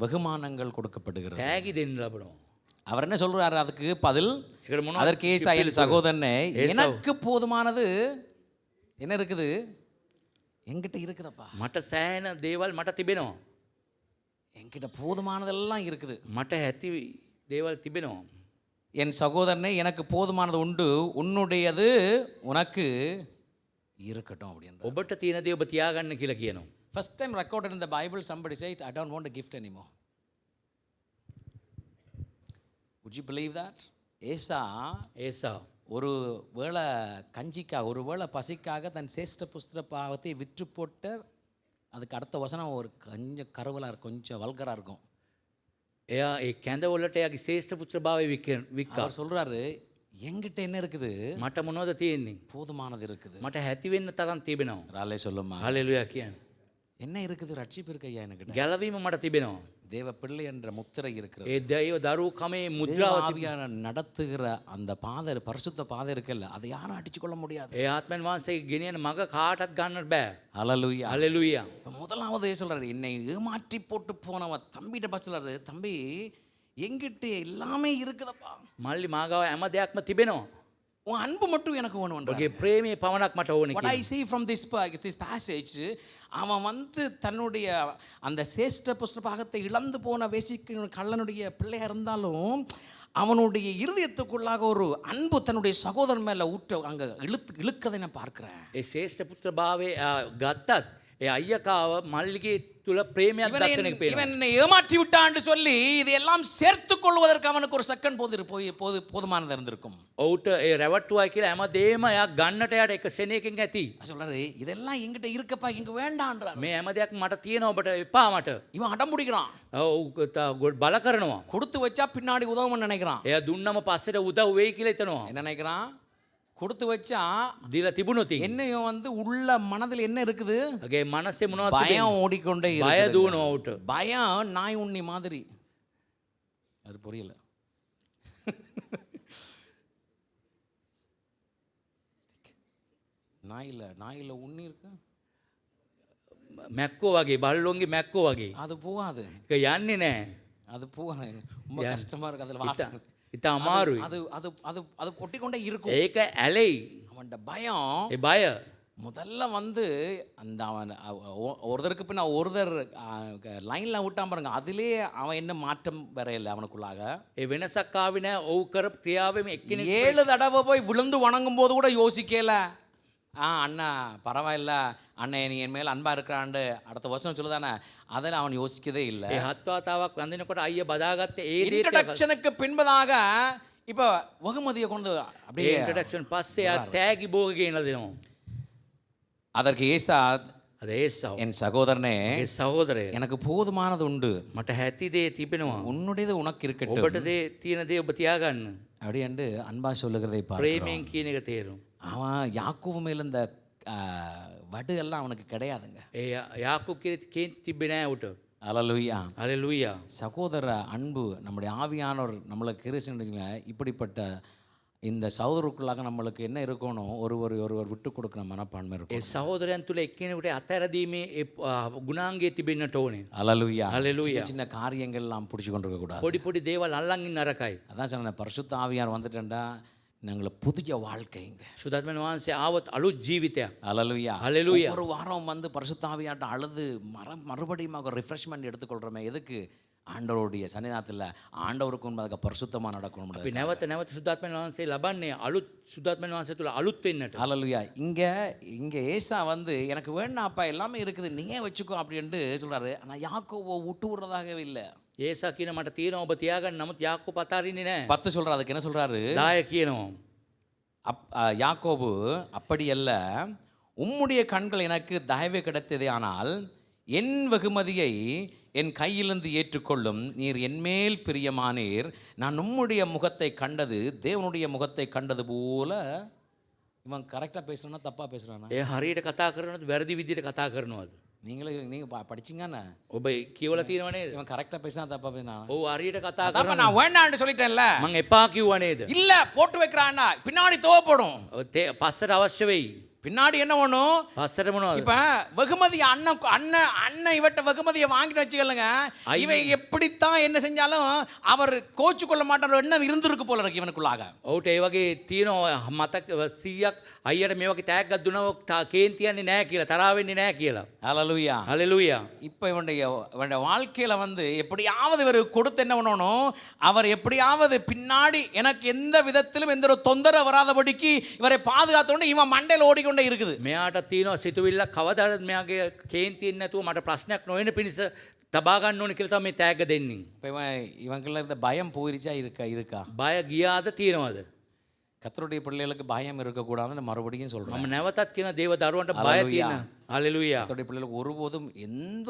வெகுமானங்கள் கொடுக்கப்படுகிறது. ටැගි දෙන්න ලබනවා. அவர் என்ன சொல்றாரு அதுக்கு பதில்? ඒකට මොනවද? அதற்கு ஏசாயா, என் சகோதரனே, எனக்கு போதுமானது என்ன இருக்குது? என்கிட்ட இருக்குதப்பா. මට සෑහෙන දේවල් මට තිබෙනවා. என்கிட்ட போதுமானதெல்லாம் இருக்குது. මට ඇති දේවල් තිබෙනවා. என் சகோதரனே, எனக்கு போதுமானது உண்டு, உன்னுடையது உனக்கு இருக்கட்டும் அப்படின்ற. ඔබට තියෙන දේ ඔබ තියාගන්න කියලා කියනවා. First time recorded in the Bible, somebody said, I don't want a gift anymore. Would you believe that? ඒසා ஒரு வேளை கஞ்சிக்காக, ஒரு வேளை பசிக்காக தன் சேஷ்ட புஸ்தக பாவத்தை விற்று போட்ட, அதுக்கு அடுத்த வசனம் ஒரு கொஞ்சம் கருவலாக இருக்கும், கொஞ்சம் வல்கராக இருக்கும். එයා ඒ කැඳවලට එයාගේ ශ්‍රේෂ්ඨ පුත්‍රභාවය වික්කා. அவர் சொல்றாரு, என்கிட்ட என்ன இருக்குது? මට මොනවද තියෙන්නේ? போதுமானது இருக்குது. මට ඇති වෙන්න තරම් තිබෙනවා. ராலே சொல்லுமா. හalleluya කියන්නේ. என்ன இருக்குது? ரட்சிப்பு இருக்கு ஐயா என்கிட்ட. ගැලවීම මට තිබෙනවා. தேவ பிள்ளை என்ற முத்திரை இருக்கிறது. ඒ දෛව දරුව කමේ මුද්‍රාව ஆவியான நடத்துகிற அந்த பாதை, பரிசுத்த பாதை இருக்குல்ல, அதை யாரும் அடிச்சு கொள்ள முடியாது. ඒ ආත්මයන් වහන්සේ ගෙනියන මග කාටවත් ගන්නට බෑ. ஹல்லேலூயா. හalleluya. முதலாவது சொல்றாரு, என்னை ஏமாற்றி போட்டு போனவன் தம்பிட்ட பஸ்லாரு, தம்பி எங்கிட்ட எல்லாமே இருக்குதப்பா. මල්ලි මාගාව හැම දෙයක්ම තිබෙනවා. உன் அன்பு மட்டும் எனக்கு வேணும்ன்றார். ඔගේ ප්‍රේමයේ පමණක් මට ඕනේ What I කියලා. see from this passage, அவன் வந்து தன்னுடைய அந்த சேஷ்ட புஸ்தகத்தை இழந்து போன வேசிக்கு கள்ளனுடைய பிள்ளையா இருந்தாலும் அவனுடைய இருதயத்துக்குள்ளாக ஒரு அன்பு தன்னுடைய சகோதரன் மேல ஊற்ற அங்க இழுக்கதை நான் பார்க்கிறேன். ඒ ශ්‍රේෂ්ඨ පුත්‍රභාවය ගත්තත් ඒ අයියකාව මල්ලිගේ තුල ප්‍රේමයක් දක්වන එක පේනවා. இவன் என்னை ஏமாற்றி விட்டான்னு சொல்லி இதையெல்லாம் சேர்த்து கொள்வதற்கு அவனுக்கு ஒரு செகண்ட் போதுமானது இருந்திருக்கும். ඔවුට ඒ රැවට්ටුවයි කියලා හැමදේම එයා ගන්නට යාට එක සෙනෙකින් ඇති. சொல்றாரு, இதெல்லாம் என்கிட்ட இருக்கப்பா, இங்க வேண்டான்றார். මේ හැම දෙයක් මට තියෙනවා ඔබට එපා මට. இவன் அடம் பிடிக்கிறான். බල කරනවා. கொடுத்து வச்சா பின்னாடி உதவும்னு நினைக்கிறான். එයා දුන්නම පස්සට උදව් වෙයි කියලා හිතනවා. என்ன நினைக்கிறான்? கொடுத்து வச்சா දීලා තිබුණොත් என்னையும் வந்து உள்ள மனதில் என்ன இருக்குது? අගේ මනසේ මොනවද பயம் ஓடிக்கொண்டே බය இருக்குது. දුවනවා ඔවුට. பயம் நாய் உண்ணி மாதிரி. அது புரியல. நாயில உண்ணி இருக்கு. මැක්කෝ වගේ බල්ලොන්ගේ මැක්කෝ වගේ. அது போகாது. ඒක යන්නේ නැහැ. அது போகாது. ரொம்ப கஷ்டமா இருக்கு அதுல வார்த்தை. ඉතා අමාරුයි. அது அது அது அது ஒட்டிக்கொண்டே இருக்கும். ඒක ඇලෙයි. அவன்ட பயம் ඒ බය முதல்ல வந்து அந்த அவன் ஒருத்தருக்கு பின்ன ஒருத்தர் லைன்ல விட்டான் பாருங்க, அதிலே அவன் என்ன மாற்றம் வரையில அவனுக்குள்ளாக. ඒ වෙනසක් ආවේ නැහැ. ඔව් කරපු ක්‍රියාවෙම එක්කෙනෙක් 7 தடவை போய் விழுந்து வணங்கும் போது கூட யோசிக்கல. அண்ணா பரவாயில்ல, அண்ணன் நீ என் மேல் அன்பா இருக்கிறாண்டு அடுத்த வருஷம் சொல்லுதானே, அதில் அவன் யோசிக்கதே இல்லை. ඒ හත් වතාවක් වඳිනකොට අයියා බදාගත්තේ ඒ දේට. இன்ட்ரடக்ஷனுக்கு பின்பதாக இப்போ வெகுமதியை கொண்டு அப்படியே ඉන්ට්‍රොඩක්ෂන් පස්සේ ආ තෑගි භෝග ගෙනලා දෙනවා. அதற்கு ஏசா, අද ඒසාව என் சகோதரனே, ඒ සහෝදරය எனக்கு போதுமானது உண்டு, මට ඇති දේ තිබෙනවා. உன்னுடையது உனக்கு இருக்கட்டும் ඔබට දේ තියෙන දේ ඔබ තියාගන්න. அப்படி என்று அன்பா சொல்லுகிறதை பார்க்கிறோம். ප්‍රේමයෙන් කියන එක තේරුම්. அவன் யாக்கோபு மேல இந்த வடு எல்லாம் அவனுக்கு கிடையாதுங்க. ඒ යාකෝබ් කියන තිබ්බේ නෑ උට. அல்லேலூயா. හalleluya. சகோதர அன்பு நம்முடைய ஆவியானவர் நம்மளுக்கு கிறிஸ்தவங்க இப்படிப்பட்ட இந்த சகோதரருக்குள்ளாக நம்மளுக்கு என்ன இருக்கணும், ஒருவர் விட்டு கொடுக்குற மனப்பான்மை ඒ இருக்கும். සහෝදරයන් තුළ එක්කෙනෙකුට අත්හැරදීමේ ගුණාංගය තිබෙන්නට ඕනේ. அல்லேலூயா. அல்லேலூயா. சின்ன சின்ன காரியங்கள் எல்லாம் பிடிச்சு கொண்டு இருக்க கூடாது. පොඩි පොඩි දේවල් අල්ලන් ඉන්න නරකයි. அதான் சொன்னேன், பரிசுத்த ஆவியார் வந்துட்டேன்டா நாங்கள புதிய வாழ்க்கைங்க. සුදත්මන් වහන්සේ ආවොත් අලුත් ජීවිතයක්. அல்லேலூயா. அல்லேலூயா. ஒரு வாரம் வந்து பரிசுத்த ஆவியார்ட்ட அழுது மறுபடியும் ஒரு ரிஃப்ரெஷ்மெண்ட் எடுத்துக்கொள்றோமே, எதுக்கு? ஆண்டவருடைய சன்னிதானத்தில் ஆண்டவருக்கு முன்பாக பரிசுத்தமாக நடக்கணும். අපි නැවත නැවත සුදත්මන් වහන්සේ ලබන්නේ අලුත් සුදත්මන් වහන්සේ තුළ අලුත් වෙන්නට. அல்லேலூயா. இங்க ஏசா வந்து எனக்கு வேண்டாப்பா எல்லாமே இருக்குது நீயே வச்சுக்கோ அப்படின்ட்டு சொல்றாரு. ஆனால் யாக்கோபோ விட்டு விடுறதாகவே இல்லை. ඒසා කියන මට තියෙනවා ඔබ තියාගන්න, නමුත් යාකෝබ අතාරින්නේ නැහැ. 10 சொல்றாரு. அதுக்கு என்ன சொல்றாரு? 10 කියනවා. யாக்கோபு அப்படி அல்ல, உம்முடைய கண்கள் எனக்கு தயவு கிடைத்ததே, ஆனால் என் வெகுமதியை என் கையிலிருந்து ஏற்றுக்கொள்ளும். நீர் என்மேல் பிரியமானீர். நான் உம்முடைய முகத்தை கண்டது தேவனுடைய முகத்தை கண்டது போல. இவன் கரெக்டாக பேசுறானா தப்பாக பேசுறானா? ඒ හරියට කතා කරනවද වැරදි විදිහට කතා කරනවද? நீங்கள் படிச்சிங்கண்ணா. ඔබ කියවලා තියෙනව නේද? இவன் கரெக்டாக பேசினா தப்பாக பேசினா? ඔව් හරියට කතා அப்ப කරනවා. நான் வேண்டான்னு சொல்லிட்டேன்ல. මං එපා කිව්වා නේද? இல்ல போட்டு வைக்கிறான்னா பின்னாடி தோவப்படும். පස්සට අවශ්‍ය වෙයි. பின்னாடி என்ன பண்ணும்? පස්සට මොනවද? இப்ப வெகுமதி அண்ணன் இவட்ட வெகுமதியை வாங்கிட்டு வச்சுக்கலங்க, இவன் எப்படித்தான் என்ன செஞ்சாலும் அவர் கோச்சு கொள்ள மாட்டார் எண்ணம் இருந்திருக்கு போல இருக்கு இவனுக்குள்ளாக. ඔවුට ඒ වගේ තියෙනවා මතක 100ක් අයියට මේ වගේ තෑග්ගක් දුන්නා කේන්තියන්නේ නැහැ කියලා, තරහ වෙන්නේ නැහැ කියලා. ஹalleluya. ஹalleluya. இப்ப இவனுடைய வாழ்க்கையில வந்து எப்படியாவது இவர் கொடுத்து என்ன பண்ணணும், அவர் எப்படியாவது பின்னாடி எனக்கு எந்த விதத்திலும் எந்த ஒரு தொந்தரவு வராதபடிக்கு இவரை பாதுகாத்தோன்னு இவன் மண்டையில் ஓடிக்கொண்டே இருக்குது. මෙයාට තියෙනවා සිතුවිල්ල කවදාද මෙයාගේ කේන්තියෙන් නැතුව මට ප්‍රශ්නයක් නොවෙන පිණිස තබා ගන්න ඕනේ කියලා තමයි මේ තෑග්ග දෙන්නේ. இப்ப இவங்களுக்குள்ள இருந்த பயம் போயிருச்சா? இருக்கா? බය ගියාද තියෙනවද? கர்த்தருடைய பிள்ளைகளுக்கு பயம் இருக்கக்கூடாதுன்னு மறுபடியும் சொல்றேன். මම නැවතත් කියන දේව දරුවන්ට බය තියෙන. ஹalleluya. கர்த்தருடைய பிள்ளைகளுக்கு ஒருபோதும் எந்த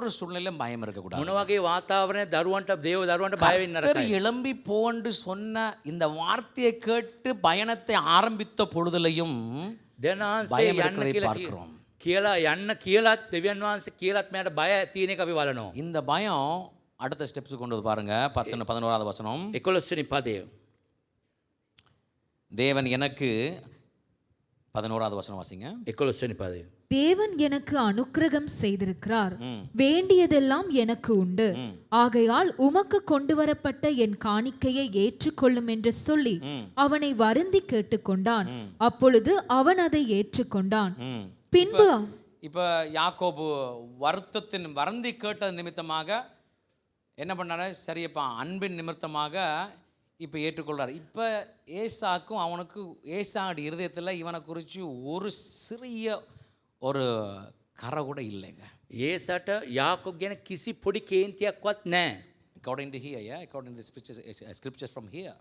ஒரு சூழ்நிலையிலும் பயம் இருக்கக்கூடாது. මොන වගේ වාතාවරණය දරුවන්ට දේව දරුවන්ට බය වෙන්න கர்த்தர் නරකයි. எழும்பி போன்னு சொன்ன இந்த வார்த்தையை கேட்டு பயணத்தை ஆரம்பித்த பொழுதுலையும் දෙනාන්සේ பயம் යන්න இருக்கிறதை කියලා பார்க்கிறோம். කියලා යන්න කියලාත් දෙවියන් වහන්සේ කියලාත් මෙයාට බය තියෙන එක අපි බලනවා. இந்த பயம் அடுத்த ஸ்டெப்ஸ் கொண்டு வந்து பாருங்க. 11வது வசனம். 11 වෙනි පදය. தேவன் எனக்கு 11வது வசனம் வாசிங்க. 11 වෙනි පදය. தேவன் எனக்கு அனுக்கிரகம் செய்திருக்கிறார், வேண்டியதெல்லாம் எனக்கு உண்டு. ஆகையால் உமக்கு கொண்டு வரப்பட்ட என் காணிக்கையை ஏற்றுக்கொள்ளும் என்று சொல்லி அவனை வருந்தி கேட்டுக்கொண்டான். அப்பொழுது அவன் அதை ஏற்றுக்கொண்டான். பின்பு இப்ப யாக்கோபு வருந்தி கேட்டது நிமித்தமாக என்ன பண்ணாரு? சரியப்பா, அன்பின் நிமித்தமாக இப்போ ஏற்றுக்கொள்றார். இப்போ ஏசாக்கும் அவனுக்கு ஏசாவுடைய இருதயத்தில் இவனை குறித்து ஒரு சிறிய ஒரு கரை கூட இல்லைங்க. ඒසට යාකෝබ් ගැන කිසි පොඩි කේන්තියක්වත් නැහැ. According to here, yeah, according to the scriptures from here.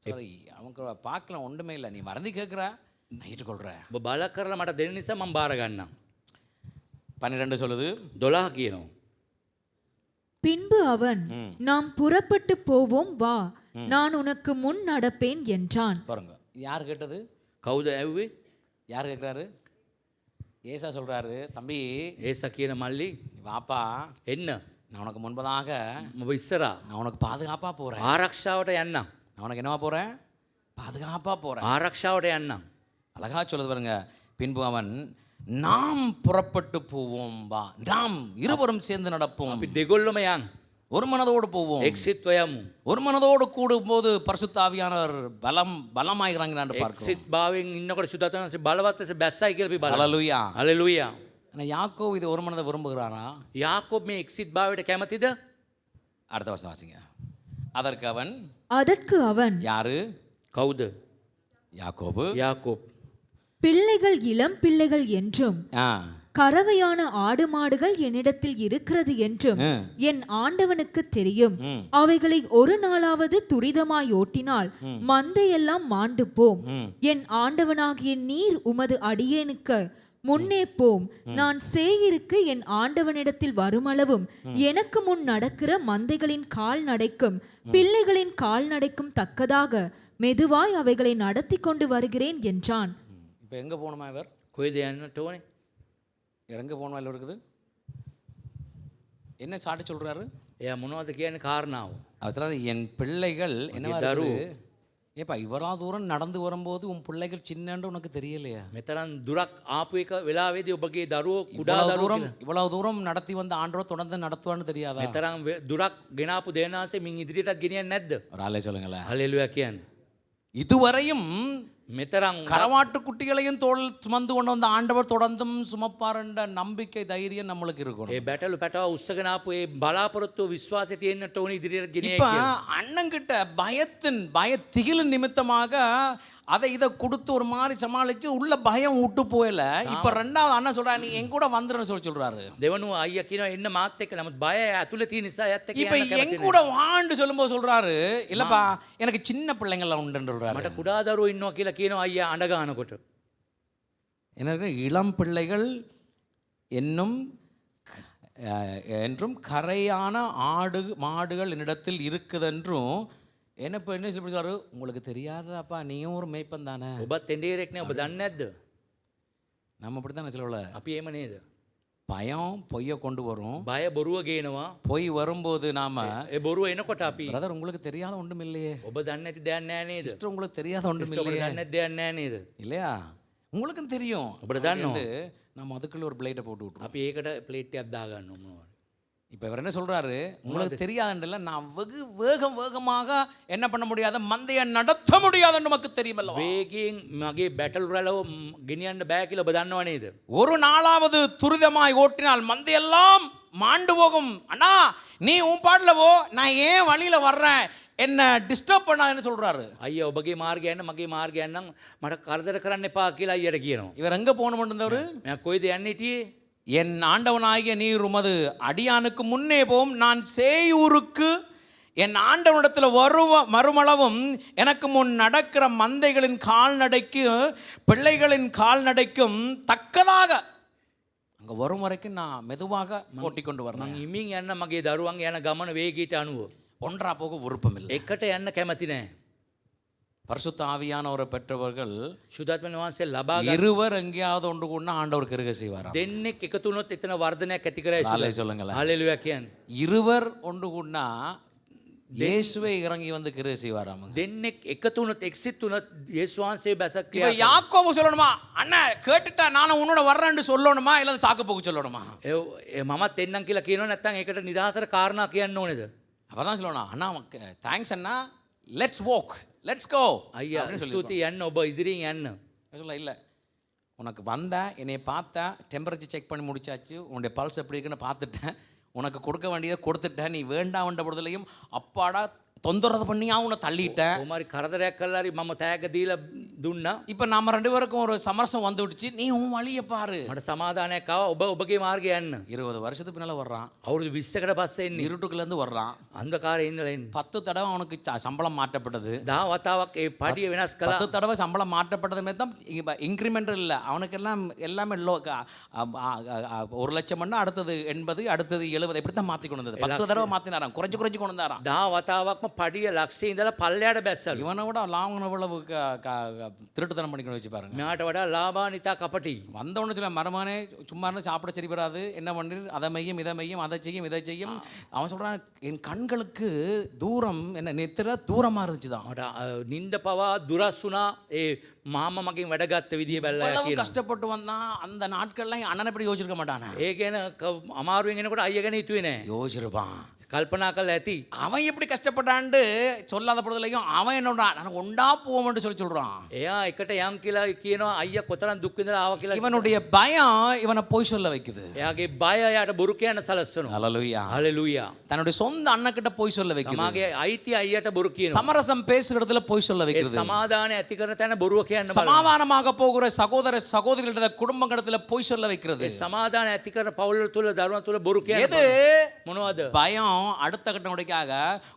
சரி, அவங்க பார்க்கலாம் ஒன்றுமே இல்லை. நீ மறந்து கேட்குற, நான் ஏற்றுக்கொள்கிறேன். ඔබ බල කරලා මට දෙන්න නිසා මම බාර ගන්නම්. 12 சொல்லுது. 12 කියනවා. பின்பு அவன், நாம் புறப்பட்டு போவோம் வா, நான் உனக்கு முன் நடப்பேன் என்றான். பாருங்க, யார் கேட்டது? කවුද ඇව්වේ? யார் கேட்குறாரு? ஏசா சொல்றாரு, தம்பி ඒසා කියන මල්ලි வாப்பா, එන්න. நான் உனக்கு முன்பதாக ඔබ ඉස්සරහා நான் உனக்கு பாதுகாப்பாக போகிறேன். ආරක්ෂාවට යන්නම්. நான் உனக்கு என்னவா போகிறேன்? பாதுகாப்பாக போகிறேன். ආරක්ෂාවට යන්නම්. அழகா சொல்லுது பாருங்க. பின்பு அவன், நாம் புறப்பட்டு போவோம் வா, நாம் இருவரும் சேர்ந்து நடப்போம், අපි දෙගොල්ලම යන්. ஒரு மனதோடு போவோம். එක්සිට්ව යමු. ஒரு மனதோடு கூடும்போது பரிசுத்த ஆவியானவர் பலமாயிறாங்கன்னு பார்க்கிறோம். එක්සිට් භාවයෙන් ඉන්නකොට සුදතනසේ බලවත් ලෙස බැස්සයි කියලා අපි බලනවා. ஹalleluya. හalleluya. ஆனா யாக்கோபு இது ஒரு மனதை விரும்புகிறாரா? යාකෝබ් මේ එක්සිට් භාවයට කැමතිද? அடுத்த வசனம் வாசிங்க. அதற்கு அவன் யாரு? කවුද? யாக்கோபு. යාකෝබ්. பிள்ளைகள் இளம் பிள்ளைகள் என்றும் கறவையான ஆடு மாடுகள் என்னிடத்தில் இருக்கிறது என்றும் என் ஆண்டவனுக்கு தெரியும். அவைகளை ஒரு நாளாவது துரிதமாய் ஓட்டினால் மந்தையெல்லாம் மாண்டு போம். என் ஆண்டவனாகிய நீர் உமது அடியேனுக்கு முன்னே போம். நான் சேயிருக்கு என் ஆண்டவனிடத்தில் வருமளவும் எனக்கு முன் நடக்கிற மந்தைகளின் கால்நடைக்கும் பிள்ளைகளின் கால்நடைக்கும் தக்கதாக மெதுவாய் அவைகளை நடத்தி கொண்டு வருகிறேன் என்றான். இப்போ எங்க போகணுமா இவர்? කොයිද යන්නට ඕනේ? எங்க போகணுமா இல்லை இருக்குது? என்ன சாட்டு சொல்றாரு? එයා මොනවද කියන්නේ කාරණාව? அவர் சொல்றாரு, என் பிள்ளைகள் என்ன ஏப்பா இவ்வளோ தூரம் நடந்து வரும்போது உன் பிள்ளைகள் சின்னன்னு உனக்கு தெரியலையா? මෙතරම් දුරක් ආපු එක වෙලාවේදී ඔබගේ දරුවෝ කුඩා දරුවෝ කියලා. இவ்வளவு தூரம் நடத்தி வந்த ஆண்டவர் தொடர்ந்து நடத்துவான்னு தெரியாதா? මෙතරම් දුරක් ගෙනාපු දේනාසේ මින් ඉදිරියටත් ගෙනියන්නේ නැද්ද? ஒரு ஆளே சொல்லுங்களேன். හලෙලුයා කියන්නේ. இதுவரையும் මෙතරම් கரவாட்டு குட்டிகளையும் தோல் சுமந்து கொண்டு வந்த ஆண்டவர் தொடர்ந்தும் சுமப்பாருன்ற நம்பிக்கை தைரியம் நம்மளுக்கு இருக்கணும். ඒ බැටළු පැටව උස්සගෙන ආපු ඒ බලාපොරොත්තු විශ්වාසය තියෙන්නට ඕනේ ඉදිරියට ගෙනියයි இப்ப කියලා. அண்ணங்கிட்ட திகில் நிமித்தமாக அதை இதை கொடுத்து ஒரு மாதிரி சமாளிச்சு உள்ள பயம் விட்டு போயல. இப்ப ரெண்டாவது அண்ணன் சொல்றா நீ என் கூட வந்துருன்னு சொல்றாரு. දෙවනුව අයියා කියනවා එන්න මාත් එක්ක. නමුත් බය ඇතුලේ තියෙන නිසා යත් එක්ක இப்ப යන්න என் කැමති கூட வான்னு சொல்லும்போது சொல்றாரு இல்லப்பா எனக்கு சின்ன பிள்ளைங்கள்லாம் உண்டுன்னு சொல்றாரு. මට කුඩා දරුවෝ ඉන්නවා කියලා කියනවා අයියා අඬ ගන්නකොට. எனக்கு இளம் பிள்ளைகள் என்றும் கரையான மாடுகள் என்னிடத்தில் இருக்குதென்றும் என்ன இப்போ என்ன சொல்லி சொல்றாரு, உங்களுக்கு தெரியாதப்பா நீயும் ஒரு மேய்ப்பன் தானே. ඔබත් තෙන්ඩේරෙක් නේ ඔබ දන්නේ නැද්ද? நம்ம அப்படி தானே சொல்லல. අපි එහෙම නේද? பயம் பொய்யை கொண்டு வரும். බය බොරුව ගේනවා. பொய் வரும்போது நாம ඒ බොරුව එනකොට අපි பிரதர் உங்களுக்கு தெரியாத ஒன்றும் இல்லையே, ඔබ දන්නේ නැති දෙයක් නෑ නේද? சிஸ்டர் உங்களுக்கு தெரியாத ஒன்றும் ඔබ இல்லையே දන්නේ නැති දෙයක් නෑ නේද? இல்லையா, உங்களுக்கும் தெரியும். ඔබට දන්නවා. நம்ம அதுக்குள்ள ஒரு பிளேட்டை போட்டு விட்டுருவோம். අපි ඒකට ප්ලේට් එකක් දාගන්න ඕන. இப்போ இவர் என்ன சொல்றாரு, உங்களுக்கு தெரியாதுன்றல நான் வேகமாக என்ன பண்ண முடியாத மந்தையை நடத்த முடியாதுன்னு நமக்கு தெரியுமல்ல. වේගයෙන් මගේ බැටල් රැලව ගෙනියන්න බෑ කියලා ඔබ දන්නව නේද? ஒரு நாளாவது துரிதமாய் ஓட்டினால் மந்தையெல்லாம் மாண்டு போகும். அண்ணா நீ உன் பாடல போ, நான் ஏன் வழியில வர்றேன், என்ன டிஸ்டர்ப் பண்ணாதுன்னு சொல்றாரு. අයියා ඔබගේ මාර්ගය යන්න මගේ මාර්ගය යන්නම් මට කරදර කරන්න එපා කියලා අයියට කියනවා. இவர் எங்க போகணும்ன்றவர், මම කොයිද යන්න හිටියේ? என் ஆண்டவனாகிய நீர் உமது அடியானுக்கு முன்னே போம், நான் சேயூருக்கு என் ஆண்டவனிடத்தில் மறுமளவும் எனக்கு முன் நடக்கிற மந்தைகளின் கால்நடைக்கு பிள்ளைகளின் கால்நடைக்கும் தக்கதாக அங்கே வரும் வரைக்கும் நான் மெதுவாக ஓட்டி கொண்டு வரேன். මං ඉමින් යන්න මගේ දරුවන් යන ගමන වේගීට අනුව. ஒன்றா போக விருப்பம் இல்லை. එකට යන්න කැමති නැහැ. பரிசுத்த ஆவியானவரை பெற்றவர்கள் සුදාත්මන් වහන්සේ ලබා ගන්න இருவர் எங்கேயாவது ஒன்று கூட ஆண்டவர் கிருபை செய்வாராம். දෙන්නෙක් එකතු වුණොත් එතන වර්ධනයක් ඇති කරයි. ஹalleluya சொல்லுங்களேன். හalleluya කියන්නේ. இருவர் ஒன்று கூடனா இயேசுவே இறங்கி வந்து கிருபை செய்வாராம். දෙන්නෙක් එකතු වුණොත් එක්සිත් වුණොත් යේසුස් වහන්සේ බැසක් இப்ப யாக்கோபு சொல்லணுமா, அண்ணா கேட்டுட்டா நானும் உன்னோட வர்றேன்னு சொல்லணுமா இல்ல சாக்கு போக்கு சொல்லணுமா? මමත් එන්නම් කියලා කියනවා නැත්නම් ඒකට නිදහසට කාරණා කියන්න ඕනේද? அப்பதான் சொல்லணும், அண்ணா தேங்க்ஸ் அண்ணா, லெட்ஸ் வாக், லெட்ஸ் கோ. අයියා ස්තුතියි යන්න ඔබ ඉදිරියෙන් යන්න. சொல்ல இல்லை, உனக்கு வந்த என்னை பார்த்தா டெம்பரேச்சர் செக் பண்ணி முடிச்சாச்சு, உன்னுடைய பல்ஸ் எப்படி இருக்குன்னு பார்த்துட்டேன், உனக்கு கொடுக்க வேண்டியதை கொடுத்துட்டேன், நீ வேண்டாம்ன்ற பொழுதுலையும் அப்பாடா தொந்தரவு பண்ணியா உன்னை தள்ளிட்டேன். කොහොමරි කරදරයක් කළා හරි මම තෑග්ග දීලා දුන්නා. இப்போ நம்ம ரெண்டு பேருக்கும் ஒரு சமரசம் வந்து விடுச்சு, நீ உன் வழியை பாரு. මට සමාදානයක් ආවා. ඔබ ඔබගේ මාර්ගය යන්න. 20 வருஷத்துக்கு பின்னால வர்றான், අවුරුදු 20කට පස්සේ එන්නේ. இருட்டுக்குள்ளேருந்து வர்றான். අන්ධකාරයේ ඉඳලා එන්නේ. 10 தடவை அவனுக்கு சம்பளம் மாற்றப்பட்டது. 10 වතාවක් ඒ පඩිය වෙනස් කළා. 10 தடவை சம்பளம் மாற்றப்பட்டது தான் இன்க்ரிமெண்ட் இல்லை அவனுக்கு, எல்லாமே லோ. 1 லட்சம் பண்ணா அடுத்தது 80, அடுத்தது 70, இப்படி தான் மாற்றி கொண்டு வந்தது. 10 தடவை மாற்றினாராம், குறைஞ்சு கொண்டு வந்தாராம். 10 වතාවක්ම පඩිය ලක්ෂයේ ඉඳලා පල්ලයට බැස්සලු. இவனை விட லாபம் எவ்வளவு திருட்டுத்தனம் பண்ணிக்கணும் வச்சு பாருங்க. මෙයාට වඩා ලාභානිතා කපටි. வந்தவொன்னு சொல்ல மருமகனே சும்மா இருந்து சாப்பிட சரி வராது, என்ன பண்ணிரு அதை மையம் இதை மையம் அதை செய்யும் இதை செய்யும். அவன் சொல்றான் என் கண்களுக்கு தூரம் என்ன நெத்திர தூரமா இருந்துச்சுதான். මට නින්ද පවා දුරස් වුණා ඒ මාම මගෙන් වැඩගත්ත විදිය බැලලා எவ்வளவு කියනවා. கஷ்டப்பட்டு வந்தான் அந்த நாட்கள்லாம் என் அண்ணனை இப்படி யோசிச்சிருக்க மாட்டானே. ඒ ගැන අමාරුවෙන් එනකොට අයියා ගැන හිතුවේ නෑ. யோசிச்சிருப்பான். කල්පනා කළා ඇති. அவன் எப்படி கஷ்டப்பட்டான்னு சொல்லாத பொழுதுலையும் அவன் என்னோட நான் ஒண்டா போவோம்னு சொல்றான். එයා එකට යම් කියලා කියනවා අයියා කොතරම් දුක් විඳලා ආවා කියලා. இவனுடைய பயம் இவனை போய் சொல்ல வைக்குது. එයාගේ බය එයාට බොරු කියන්න සලස්සනවා. ஹalleluya. හalleluya. தன்னுடைய சொந்த அண்ணன்கிட்ட போய் சொல்ல வைக்குது. තමාගේ අයිතිය අයියට බොරු කියනවා. சமரசம் பேசுற இடத்துல போய் சொல்ல ඒ வைக்குது. සමාදානය ඇති කරන තැන බොරුව කියන්න බලනවා. சமாதானமாக போகிற சகோதர சகோதரிகளிட குடும்பங்களிடத்துல போய் சொல்ல வைக்கிறது. ඒ සමාදානය ඇති කරන පවුල් තුල දරුවන් තුල බොරු කියන්න எது මොනවද? பயம் அடுத்த கட்டத்துக்காக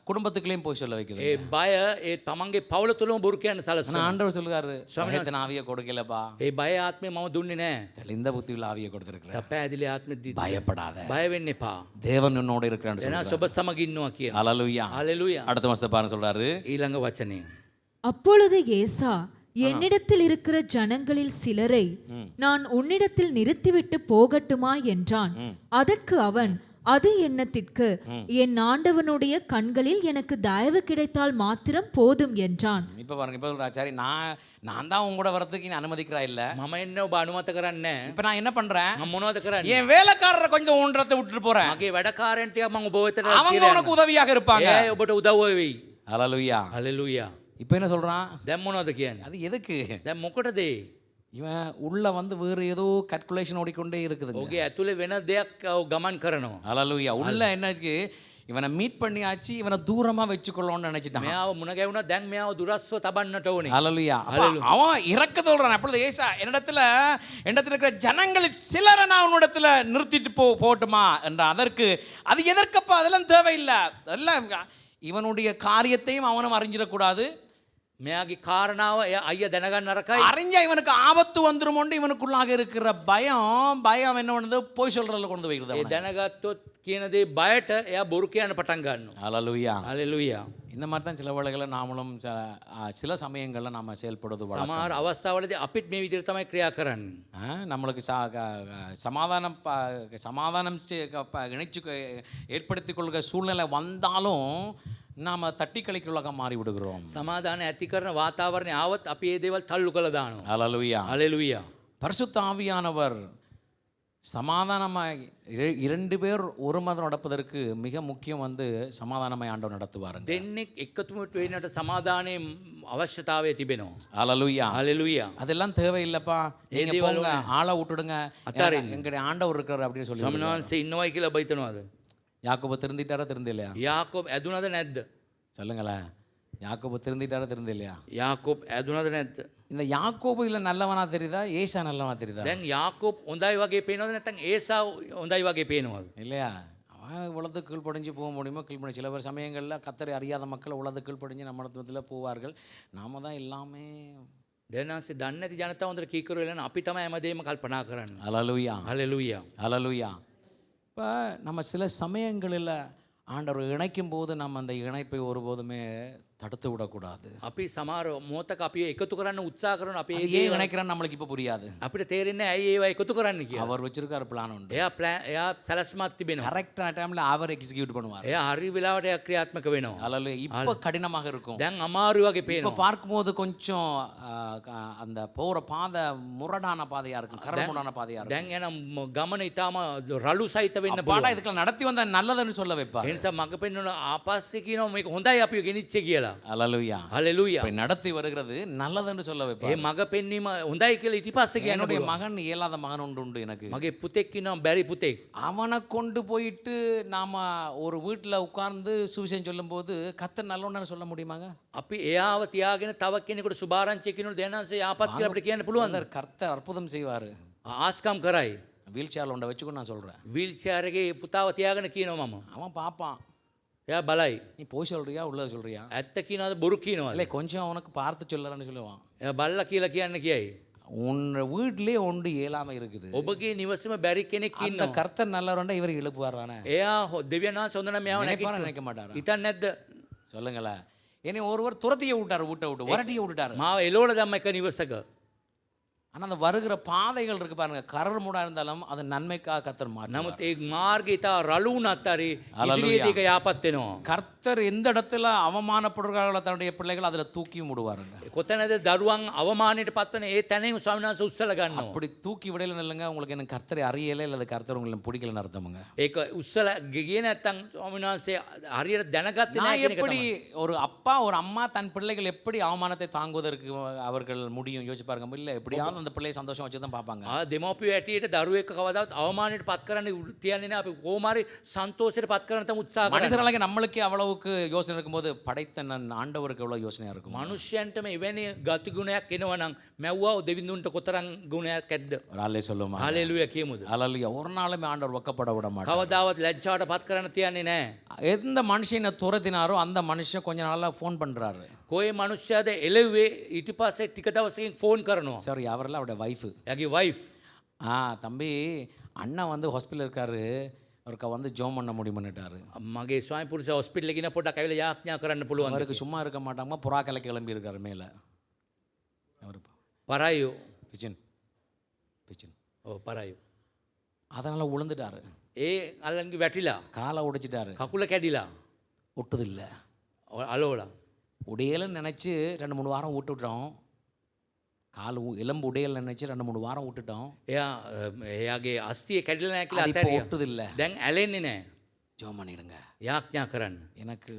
குடும்பத்துக்குள்ளேயும் போய் சொல்ல வைக்குது. ඒ බය ඒ තමන්ගේ පවුල තුලම බොරු කියන්න ஆனா සලස්සනවා. ஆண்டவர் சொல்றாரு, பயத்தின் ஆவியை கொடுக்கலப்பா, ඒ බය ආත්මය මම දුන්නේ නෑ. தெளிந்த புத்தியுள்ள ஆவியை கொடுத்திருக்கிறேன். තපෑදිලි ආත්මෙ දී பயப்படாத, බය වෙන්න එපා. தேவன் உன்னோட இருக்கிறான்னு එනවා சொல்றாரு. ඔබ සමග ඉන්නවා කියන. ஹalleluya. හalleluya. அடுத்த மாசத்தை பாருங்க சொல்றாரு, ඊළඟ වචනේ. அப்பொழுது ஏசா என்னிடத்தில் இருக்கிற ஜனங்களில் சிலரை நான் உன்னிடத்தில் நிறுத்திவிட்டு போகட்டுமா என்றான். அதற்கு அவன், அது என்னத்திற்கு? என் ஆண்டவனுடைய கண்களில் எனக்கு தயவு கிடைத்தால் மாத்திரம் போதும் என்றான். இப்ப பாருங்க, இப்ப சொல்றா, சரி நான் தான் உங்க கூட வரதுக்கு நீ அனுமதிக்கிறா இல்ல, මම එන්න ඔබ අනුමත කරන්නේ இப்ப நான் என்ன பண்றேன், මම මොනවද කරන්නේ? என் வேலைக்காரரை கொஞ்சம் ஊன்றத்தை விட்டுட்டு போறேன், මගේ වැඩකාරයන් ටික මම ඔබ වෙතට அவங்க உனக்கு உதவியாக இருப்பாங்க. ඒ ඔබට උදව් වෙයි. ஹalleluya. හලෙලූයා. இப்ப என்ன சொல்றான், දැන් මොනවද කියන්නේ? அது எதுக்கு? දැන් මොකටද? இவன் உள்ள வந்து வேறு ஏதோ கல்குலேஷன் ஓடிக்கொண்டே இருக்குதுங்க. ඔගේ ඇතුලේ වෙන දෙයක් ගමන් කරනවා. ஹalleluya. உள்ள என்னாச்சு, இவனை மீட் பண்ணியாச்சு, இவனை தூரமா வச்சுக்கொள்ளணும்னு நினைச்சிட்டான். මෙයාව මුණ ගැවුණා, දැන් මෙයාව දුරස්ව තබන්නට ඕනේ. ஹalleluya. அவன் இறக்க சொல்றான். அப்பொழுது ஏசா, என்னிடத்துல இருக்கிற ஜனங்கள் சிலரை நான் உன்னிடத்துல நிறுத்திட்டு போட்டுமா என்றான். அதற்கு அது எதற்கப்பா, அதெல்லாம் தேவையில்லை, அதெல்லாம் இவனுடைய காரியத்தையும் அவனும் அறிஞ்சிடக்கூடாது, මෙයාගේ කාරණාව අයියා දැනගන්න නරකයි. அறிஞ்சா இவனுக்கு ஆபத்து வந்துருமோன்னு இவனுக்குள்ளாக இருக்கிற பயம் என்ன பண்ணுது, போய் சொல்றதுல கொண்டு ඒ வைக்கிறது. දැනගත්තොත් කියන දේ බයට එයා බොරු කියන්න පටන් ගන්නවා. ஹalleluya. හලෙලූයා. இந்த மாதிரி தான் சில வேளைகளை நாமளும் சில சமயங்கள்ல நாம செயல்படுவது வழக்கம். සමහර අවස්ථාවලදී අපිත් මේ විදිහට තමයි ක්‍රියා කරන්නේ. நம்மளுக்கு சமாதானம் இணைச்சு ஏற்படுத்திக் கொள்கிற சூழ்நிலை வந்தாலும் நாம தட்டி கழிக்குள்ளாக மாறி விடுகிறோம். සමාදාන ඇති කරන වාතාවරණය ආවොත් අපි ඒ දේවල් තල්ලු කළා දානවා. ஹalleluya. හලෙලූයා. பரிசுத்த ஆவியானவர் சமாதானமாய் இரண்டு பேர் ஒரு மதம் நடப்பதற்கு மிக முக்கியம் வந்து சமாதானமாய் ஆண்டவர் நடத்துவாருங்க. දෙන්නෙක් එකතුමට වෙන්නට සමාදානයේ අවශ්‍යතාවය තිබෙනවා. ஹalleluya. හලෙලූයා. அதெல்லாம் தேவையில்லைப்பா, நீங்க போங்க, ஆளை விட்டுடுங்க, எங்களுடைய ஆண்டவர் இருக்கிறார் அப்படின்னு சொல்லி. ස්වාමීන් වහන්සේ ඉන්නවයි කියලා ඔබ හිතනවාද? யாக்கோபு திருந்திட்டாரா திருந்தலையா? යාකෝබ් ඇදුනද නැද්ද? சொல்லுங்களேன், யாக்கோபு திருந்திட்டாரா திருந்தலையா? යාකෝබ් ඇදුනද නැද්ද? இந்த யாக்கோபு இதுல நல்லவனா தெரியுதா, ஏசா நல்லவனா தெரியுதா? දැන් යාකෝබ් හොඳයි වගේ පේනවද නැත්නම් ඒසාව් හොඳයි වගේ පේනවද? இல்லையா? அவன் உலகத்து கீழ்ப்படிஞ்சு போக முடியுமோ கீழ்ப்படி, சில பேர் சமயங்களில் கத்தரை அறியாத மக்கள் உலகத்து கீழ்ப்படிஞ்சு நம்ம இடத்துல போவார்கள். நாம தான் எல்லாமே. දැනන්සේ දන්නේ නැති ජනතාව හොඳට කීකරු වෙලා අපි තමයි හැමදේම කල්පනා කරන්නේ. ஹalleluya. හලෙලූයා. ஹalleluya. இப்போ நம்ம சில சமயங்களில் ஆண்டவர் இணைக்கும் போது நம்ம அந்த இணைப்பை ஒருபோதுமே தடுத்து விடக்கூடாது. අපි සමහර මොහොතක අපි එකතු කරන්න උත්සාහ කරන අපි ஏன் இணைக்கிறான்னு நம்மளுக்கு இப்போ புரியாது. අපිට තේරෙන්නේ ඇයි ඒවා එකතු කරන්න කියලා. அவர் வச்சிருக்காரு பிளான் உண்டு. එයා සැලැස්මක් තිබෙනවා. கரெக்டான டைம்ல அவர் எக்ஸிக்யூட் பண்ணுவார். එයා හරි වෙලාවට එයා ක්‍රියාත්මක වෙනවා. ஹalleluya. இப்போ கடினமாக இருக்கும். දැන් අමාරු වගේ இப்போ පේනවා. பார்க்கும்போது கொஞ்சம் அந்த போற பாதை முரடான பாதையா இருக்கும், கரமுடான பாதையா இருக்கும். දැන් එනම් ගමන ඊටාම රළු සහිත වෙන්න பாடா පුළුවන්. இதுக்குள்ள நடத்தி வந்தா நல்லதுன்னு சொல்ல வைப்பார். ඒ නිසා මග පෙන්වන ආපස්සේ කියනවා මේක හොඳයි අපි ගෙනිච්චේ කියලා. ஹalleluya. හලෙලූයා. இப்படி நடத்தி வருகிறது நல்லதுன்னு சொல்ல ඒ வைப்பார். මග පෙන්වීම හොඳයි කියලා ඉතිපස්සේ කියන්න என்னுடைய පුළුවන්. மகன் இயலாத மகன் உண்டு எனக்கு. මගේ පුතෙක් ඉන්නවා බැරි පුතෙක්. அவனை கொண்டு போயிட்டு நாம ஒரு வீட்டில் உட்கார்ந்து சுவிசேஷம் சொல்லும்போது கர்த்தர் நல்லவன்னு சொல்ல முடியுமாங்க? අපි එයාව තියාගෙන තව කෙනෙකුට සුභාරංචිය කියනොත් දැනන්සේ යාපත් කියලා අපිට කියන්න පුළුවන්ද? அந்த கர்த்தர் அற்புதம் செய்வார். ආස්කම් කරයි. வீல் சேரில் ஒன்றை வச்சுக்கோ நான் சொல்கிறேன். වීල් චෙයාර් එකේ පුතාව තියාගෙන කියනවා මම. அவன் பார்ப்பான், එයා බලයි. நீ போய் சொல்றியா உள்ளத சொல்றியா, ඇත්ත කියනවාද බොරු කියනවාද? இல்லை கொஞ்சம் அவனுக்கு பார்த்து சொல்லலான்னு சொல்லுவான். එයා බල්ලා කියලා කියන්න කියයි. உன் வீட்டிலே ஒன்று இயலாம இருக்குது, ඔබගේ නිවසේම බැරි කෙනෙක් அந்த ඉන්නවා. கர்த்தர் நல்லவருண்டா இவர் எழுப்புவாரானே? එයා දෙවියන් වහන්සේ හොඳ නම් එයාව நினைப்பாரா නැගිටිනවා. நினைக்க மாட்டாரா? හිතන්නේ නැද්ද? சொல்லுங்களேன். என்னை ஒருவர் துரத்திய விட்டார், வீட்டை விட்டு வரட்டிய விட்டுட்டாரு. මාව එලෝල දැම්ම එක නිවසක. ஆனால் அந்த வருகிற பாதைகள் இருக்கு பாருங்க, கரடுமுடா இருந்தாலும் அது நன்மைக்காக கர்த்தர் மாற்றுவார். නමුත් ඒ මාර්ගය ඉතා රළු වුණත් හරි ඉදිරියේදී ඒක යාපත් වෙනවා. கர்த்தர் எந்த இடத்துல அவமானப்படுகிறார்களோ தன்னுடைய பிள்ளைகள் அதில் தூக்கி விடுவாருங்க. කොතැනද දරුවන් අවමානයට පත්වන ඒ තැනින් ස්වාමීන් වහන්සේ උස්සලා ගන්නවා. அப்படி தூக்கி விடல இல்லைங்க, உங்களுக்கு எனக்கு கர்த்தரை அறியலை அல்லது கர்த்தர் உங்களுக்கு பிடிக்கலன்னு அர்த்தமுங்க. ඒක උස්සලා ගියේ නැත්තම් ස්වාමීන් වහන්සේ හරියට දැනගත්තේ නැහැ நான் කියන එක எப்படி තමයි. ஒரு அப்பா ஒரு அம்மா தன் பிள்ளைகள் எப்படி அவமானத்தை தாங்குவதற்கு அவர்கள் முடியும் யோசிச்சு பாருங்க. இல்லை எப்படியாவது அந்த பிள்ளையை சந்தோஷம் வச்சு தான் பார்ப்பாங்க. දෙමව්පියෝ ඇටියට දරුවෙක් කවදාවත් අවමානයට පත් කරන්න තියන්නේ නැහැ. අපි කොහොම හරි සන්තෝෂයට පත් කරන්න තමයි උත්සාහ කරන්නේ. மனிதர்களாக நம்மளுக்கே அவ்வளவுக்கு யோசனை இருக்கும்போது படைத்த ஆண்டவருக்கு எவ்வளவு யோசனையா இருக்கும். මනුෂ්‍යයන්ටම එවැනි ගති ගුණයක් එනවා නම් මැව්වා දෙවිඳුන්ට කොතරම් ගුණයක් ඇද්ද? ஒரு ஆளே சொல்லுமா? හalleluya කියමුද? அல்லேலூயா. ஒரு நாளுமே ஆண்டவர் வெக்கப்பட விட மாட்டார். කවදාවත් ලැජ්ජාවට පත් කරන්න තියන්නේ නැහැ. எந்த மனுஷனை துரத்தினாரோ அந்த மனுஷன் கொஞ்ச நாளா ஃபோன் பண்றாரு. කොයි මනුෂ්‍යයාද එළව්වේ ඊට පස්සේ ටික දවසකින් ෆෝන් කරනවා. சாரி, அவரெல்லாம் அவருடைய வைஃப். එයාගේ වයිෆ් தம்பி அண்ணா வந்து ஹாஸ்பிட்டல் இருக்காரு, அவருக்கு வந்து ஜோம் பண்ண முடியும்னுட்டாரு. මගේ ස්වාමි පුරුෂ හොස්පිටල් එකේ ඉන්න පොඩක් ඇවිල්ලා යාඥා කරන්න පුළුවන්. அவருக்கு சும்மா இருக்க மாட்டாங்க, புறா கலக்கி கிளம்பி இருக்காரு மேல. அவர் පරායෝ. பிச்சின் பிச்சின் ඔව් පරායෝ. அதனால உளுந்துட்டாரு. ඒ අල්ලන්ගේ වැටිලා காலை உடைச்சிட்டாரு. කකුල කැඩිලා ஒட்டுதில்ல. අලෝලා. உடையலன்னு நினச்சி 2-3 வாரம் விட்டுட்டோம். கால் எலும்பு உடையல் நினச்சி 2-3 வாரம் விட்டுட்டோம். එයාගේ අස්තිය කැඩිලා නැහැ කියලා அது இப்போ අතහැරියා. ஒட்டுதில்ல. දැන් ඇලෙන්නේ නැහැ. ஜெபம் பண்ணிடுங்க. යාඥා කරන්න. எனக்கு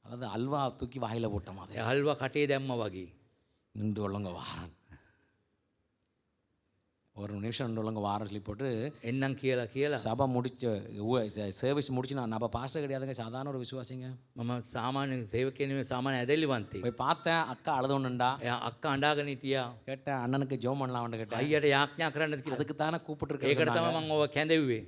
அதாவது அல்வா தூக்கி வாயில போட்ட மாதிரி හල්වා කටේ දැම්ම වගේ. நின்று ஒழுங்க வாரன். ஒரு நிமிஷம் நின்று ஒழுங்க வாரம் சொல்லி போட்டு එන්නම් කියලා சபை முடிச்சு சர்வீஸ் முடிச்சு நான் நம்ம பாஸ்டர் கிடையாதுங்க, சாதாரண ஒரு விசுவாசிங்க. මම සාමාන්‍ය සේවකයෙක් නෙමෙයි සාමාන්‍ය ඇදලිවන්තයෙක්. போய் பார்த்தேன், அக்கா அழுதுண்டுண்டா. එයා අක්කා අඬාගෙන හිටියා. கேட்டேன், அண்ணனுக்கு ஜெபம் பண்ணலாம்னு கேட்டேன். අයියට යාඥා කරන්නද කියලා. அதுக்கு தானே ඒකට கூப்பிட்டுருக்கேன். තමයි මම ඔව කැඳෙව්වේ.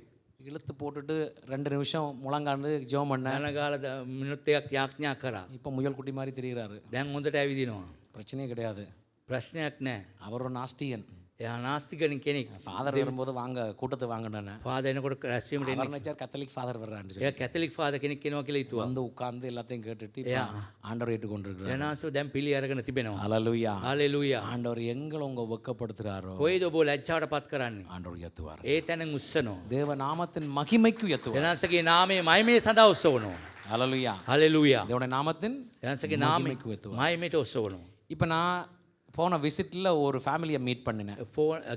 இழுத்து போட்டுட்டு 2 நிமிஷம் முழங்காண்டு ஜெபம் பண்ணேன். යනගාල මිනිත්තු එකක් යාඥා කරා. இப்போ முயல் குட்டி மாதிரி தெரியுறாரு. දැන් හොඳට ඇවිදිනවා. பிரச்சனையே கிடையாது. ප්‍රශ්නයක් නැහැ. அவர் ஒரு நாஸ்தியன். එයා නාස්තිකනින් කෙනෙක්. ஃபாதர் வரும்போது வாங்க கூட்டத்தை வாங்கினேன். ෆාදර් එනකොට රැස්වීමට එන්නේ. அவர் நினைச்சார் கத்தலிக் ஃபாதர் வர்றான்னு சொல்லி. එයා කැතලික් ෆාදර් කෙනෙක් කෙනවා කියලා හිතුවා. வந்து உட்கார்ந்து எல்லாத்தையும் கேட்டுட்டு இப்ப ஆண்டவர் ஏற்றுக்கொண்டிருக்கிறார். එනාසෝ දැන් පිළි අරගෙන තිබෙනවා. ஹalleluya. හalleluya. ஆண்டவர் எங்களை உங்க வெட்கப்படுத்துறாரோ කොයිද ඔබ ලැජ්ජාවටපත් කරන්නේ? ஆண்டவர் ஏத்துவார். ඒ තැනින් උස්සනවා. தேவ நாமத்தின் மகிமைக்கு ஏத்துவார். එනාසගේ නාමයේ මහිමේ සඳහා උස්සවනවා. ஹalleluya. හalleluya. தேவனுடைய நாமத்தின் එනාසගේ නාමයේ மகிமைக்கு ஏத்துவார். මහිමේට උස්සවනවා. இப்போ நான் போன விசிட்ல ஒரு ஃபேமிலியை மீட் பண்ணினேன்.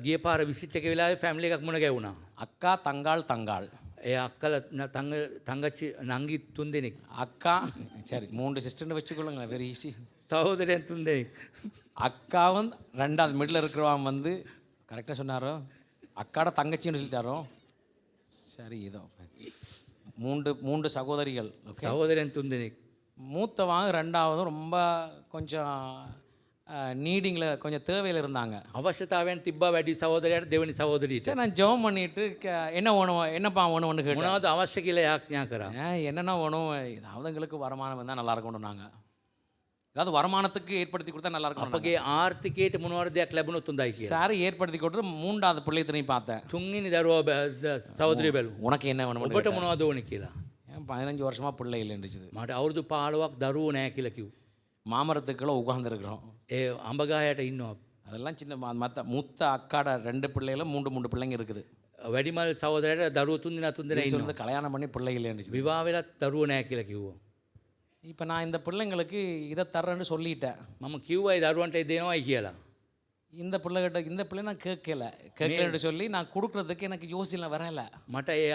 ගිය පාර විසිට් එක වෙලාවේ ෆැමිලි එකක් මුණ ගැවුණා. அக்கா தங்காள் தங்காள். ඒ අක්කල තංගච්චි නංගි 3 දෙනෙක්. அக்கா சரி 3 சிஸ்டர்னு வச்சுக்கொள்ளுங்க, வெரி ஈஸி. සහෝදරයන් 3 දෙනෙක්. அக்காவும் 2வது மிடில் இருக்கிறவன் வந்து கரெக்டாக சொன்னாரோ, அக்காட தங்கச்சின்னு சொல்லிட்டாரோ, சரி இதோ 3 சகோதரிகள். සහෝදරයන් 3 දෙනෙක්. மூத்தவன் 2வதும் ரொம்ப கொஞ்சம் நீடிங்கில் கொஞ்சம் தேவையில் இருந்தாங்க. අවශ්‍යතාවයන් තිබ්බා වැඩි සහෝදරයාට දෙවෙනි සහෝදරියට. சரி நான் ஜெபம் பண்ணிட்டு என்ன வேணும் என்னப்பா வேணும்னு கேட்டேன். මොනවද අවශ්‍ය කියලා යාඥා කරා. என்னென்ன வேணும், ஏதாவது எங்களுக்கு வருமானம் வந்தால் நல்லா இருக்கும்னு நாங்கள், ஏதாவது வருமானத்துக்கு ஏற்படுத்தி கொடுத்தா நல்லா இருக்கும். අපගේ ආර්ථිකයට මොනවාර දෙයක් ලැබුණොත් හොඳයි කියලා. சாரி ஏற்படுத்தி கொடுத்து 3வது பிள்ளையத்தையும் பார்த்தேன். 3 වෙනි දරුවා සහෝදරිය බැලුවා. உனக்கு என்ன வேணும்? ඔබට මොනවද ඕනේ කියලා. 15 வருஷமாக பிள்ளை இல்லைன்னுச்சு. මට අවුරුදු 15ක් දරුවෝ නැහැ කියලා කිව්වා. மாமரத்துக்குள்ள உட்காந்துருக்குறோம். ඒ අඹගහයට ඉන්නවා. அதெல்லாம் சின்ன மற்ற மூத்த அக்காட 2 பிள்ளைகளும் 3 பிள்ளைங்க இருக்குது. වැඩිමල් සහෝදරයාට දරුවෝ 3 දෙනා ඉන්නවා. சொல்றது கல்யாணம் பண்ணி பிள்ளை இல்லைன்னுச்சு. විවාහ වෙලත් දරුවෝ නැහැ කියලා කිව්වා. இப்போ நான் இந்த பிள்ளைங்களுக்கு இதை தர்றேன்னு சொல்லிட்டேன். මම කිව්වා ඒ දරුවන්ට දෙනවයි කියලා. இந்த பிள்ளை நான் கேட்கலன்னு சொல்லி நான் கொடுக்கறதுக்கு எனக்கு யோசனை வரல. මට ඒ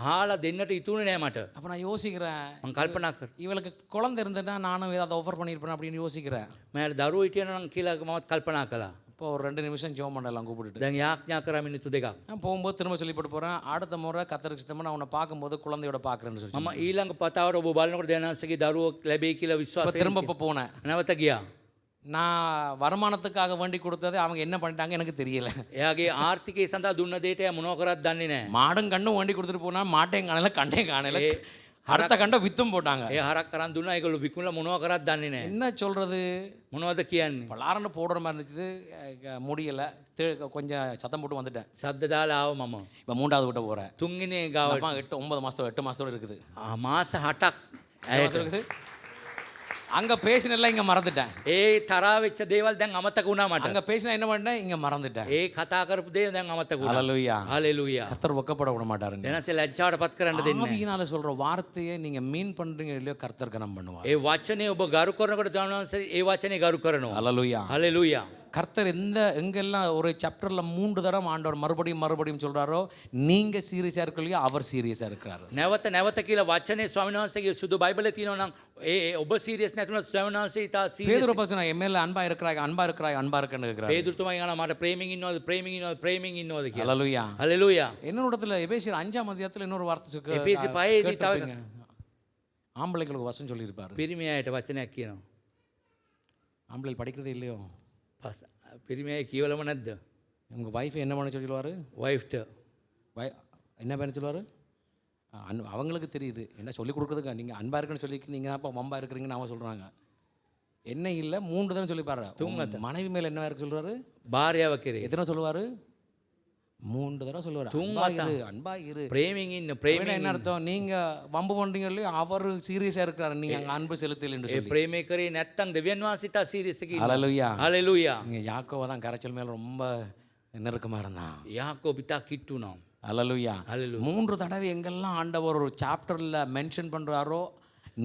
හාලා දෙන්නට ඉතුරුනේ නැහැ මට. அப்போ நான் யோசிக்கிறேன், මම කල්පනා කරා. இவளுக்கு குழந்தை இருந்ததுன்னா நானும் ஏதாவது ஆஃபர் பண்ணியிருப்பேன் அப்படின்னு யோசிக்கிறேன். මම දරුවෝ හිටියනම් කියලා මමත් කල්පනා කළා. இப்போ ஒரு 2 நிமிஷம் ஜெபம் பண்ணலாம் கூப்பிட்டுட்டு. දැන් යාඥා කරා මිනිත්තු 2ක්. நான் போகும்போது திரும்ப சொல்லி போட்டு போகிறேன், அடுத்த முறை கத்தருக்கு சித்தமாக நான் உன்னை பார்க்கும்போது குழந்தையோட பார்க்குறேன்னு சொல்லி. මම ඊළඟ පතාවට ඔබ බලනකොට දෙනාසගේ දරුවෝ ලැබෙයි කියලා විශ්වාසයෙන් திரும்ப இப்போ போனேன். නැවත ගියා. நான் வருமானத்துக்காக வேண்டி கொடுத்தது அவங்க என்ன பண்ணிட்டாங்க எனக்கு தெரியல. එයාගේ ආර්ථිකය සඳහා දුන්න දෙයට එයා මොනව කරත් දන්නේ නැහැ. மாடும் கண்ணும் வேண்டி கொடுத்துட்டு போனா மாட்டையும் காணல கண்டையும் காணல, அடுத்த கண்டை வித்தும் போட்டாங்க. ඒ හරක් කරන් දුන්නා ඒගොල්ලෝ විකුණලා මොනව කරත් දන්නේ නැහැ. என்ன சொல்றது, මොනවද කියන්නේ? பலாரன்னு போடுற மாதிரி இருந்துச்சு, முடியல, கொஞ்சம் சத்தம் போட்டு வந்துட்டேன். ශබ්ද දාලා ආව මම. இப்போ 3வது விட்ட போகிறேன். තුන්වෙනි ගාවට 8 மாசத்தோட இருக்குது. මාස 8ක් இருக்குது. அங்க பேசினெல்லாம் இங்க மறந்துட்டேன். ඒ තරහා වෙච්ච දේවල් දැන් අමතක වුණා මට. அங்க பேசினா என்ன பண்ணேன், இங்க மறந்துட்டேன். ඒ කතා කරපු දේ දැන් අමතක වුණා. ஹalleluya. හalleluya. கர்த்தர் வெக்கப்பட விட மாட்டாருங்க. එනසේ ලැජ්ජාවටපත් කරන්න දෙන්නේ නැහැ. ஆவியினால சொல்ற வார்த்தையை நீங்க மீன் பண்றீங்க இல்லையோ கர்த்தர் கனம் பண்ணுவார். ඒ වචනේ ඔබ ගරු කරනකොට දැනනවාසේ ඒ වචනේ ගරු කරනවා. ஹalleluya. හalleluya. கர்த்தர் எங்கெல்லாம் ஒரு சாப்டர்ல 3 தடவை ஆண்டவர் மறுபடியும் சொல்றாரோ, நீங்க சீரியஸா இருக்கலையோ அவர் சீரியஸா இருக்கிறாரு. නැවත කියලා වචනේ ස්වාමීන් වහන්සේගේ සුදු බයිබලේ තියෙනවා නම් ඒ ඔබ සීරියස් නැතුණත් ස්වාමීන් වහන්සේ ඉතා සීරියස්. பேதுரு பசங்க எம்எல்ஏ அன்பா இருக்கிறாய் அன்பா இருக்கன்னு கேக்குறாரு. பேதுருතුමා කියනවා මට ප්‍රේමින් ඉන්නවද කියලා. ஹalleluya. හalleluya. இன்னொரு இடத்துல எபேசியர் 5ஆம் அதிகாரத்துல இன்னொரு வார்த்தை சொல்லுங்க. එපේසි 5ේදී තව ஆம்பளைங்களுக்கு வசனம் சொல்லி இருப்பாரு. පිරිමි අයට වචනයක් කියනවා. ஆம்பளை படிக்கிறதே இல்லையோ? පිරිමි අය කියවලම නැද්ද? உங்க வைஃப் என்ன பண்ண சொல்லுவாரு? වයිෆ්ට என்ன பண்ண சொல்லுவாரு? அவங்களுக்கு தெரியுது என்ன சொல்லி கொடுக்குறதுங்க. நீங்கள் அன்பாக இருக்குன்னு சொல்லி நீங்கள் தான் இப்போ வம்பா இருக்கிறீங்கன்னு அவன் சொல்கிறாங்க. என்ன இல்லை 3 தடவை சொல்லி பாரு. மனைவி மேலே என்ன இருக்கு சொல்கிறாரு? භාර්යාව කෙරේ எத்தனை சொல்லுவார்? 3 தடவை சொல்லுவார். அன்பா இரு. ප්‍රේමයෙන් என்ன அர்த்தம்? நீங்கள் வம்பு பண்ணுறீங்க இல்லையோ அவர் சீரியஸாக இருக்கிறாரு, நீங்கள் அங்கே அன்பு செலுத்தல என்று சொல்லி. ප්‍රේමේ කරේ නැත්තම් දෙවියන් වහන්සේ ඉතා සීරියස් එකකින්. ஹalleluya. හalleluya. நீங்கள் யாக்கோவ தான் கரைச்சல் மேலே ரொம்ப நெருக்கமாக இருந்தான். යාකෝබ් ඉතා කිට්ටු වුණා. அல்லேலூயா. Hallelujah. 3 தடவை எங்கெல்லாம் ஆண்டவர் ஒரு சாப்டர்ல மென்ஷன் பண்றாரோ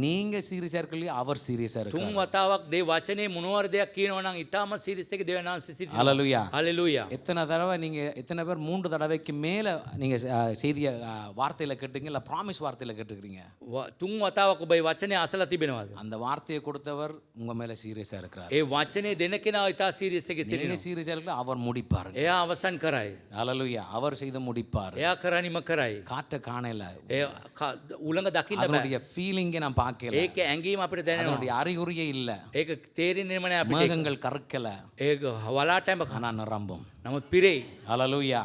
நீங்க சீரியஸா இருக்கலையோ அவர் சீரியஸா තුන් இருக்காரு. වතාවක් දේ වචනේ මොනවාර දෙයක් කියනවා නම් ඊටාම සීරියස් එකේ දෙවියන් වහන්සේ සිටිනවා. அல்லேலூயா. හalleluya. எத்தனை தடவை நீங்க எத்தனை பேர் 3 தடவைக்கு மேல நீங்க செய்திய வார்த்தையில கேட்டீங்க இல்ல ப்ராமிஸ் வார்த்தையில கேட்டுக்கிறீங்க? තුන් වතාවක් ඔබ මේ වචනේ අසලා තිබෙනවද? அந்த வார்த்தையை கொடுத்தவர் உங்க மேல சீரியஸா இருக்கிறார். ඒ වචනේ දෙන කෙනා ඊටා සීරියස් එකේ நீங்க සිටිනවා. சீரியஸா இருக்கல அவர் முடிப்பாருங்க. එයා අවසන් කරයි. அல்லேலூயா. அவர் செய்து முடிப்பார். එයා කරණිම කරයි. காற்ற காணல. ඒ උලඟ දකින්න බෑ. அதனுடைய ஃபீலிங்கை நான் பார்க்கல. ඒකේ ඇඟීම අපිට දැනෙනවා. அதனுடைய அறிகுறியே இல்ல. ඒක තේරෙන්නේම නෑ අපිට. மேகங்கள் கற்கல. ඒක වලාටම ஆனா நிரம்பும். නමුත් පිරෙයි. அல்லேலூயா.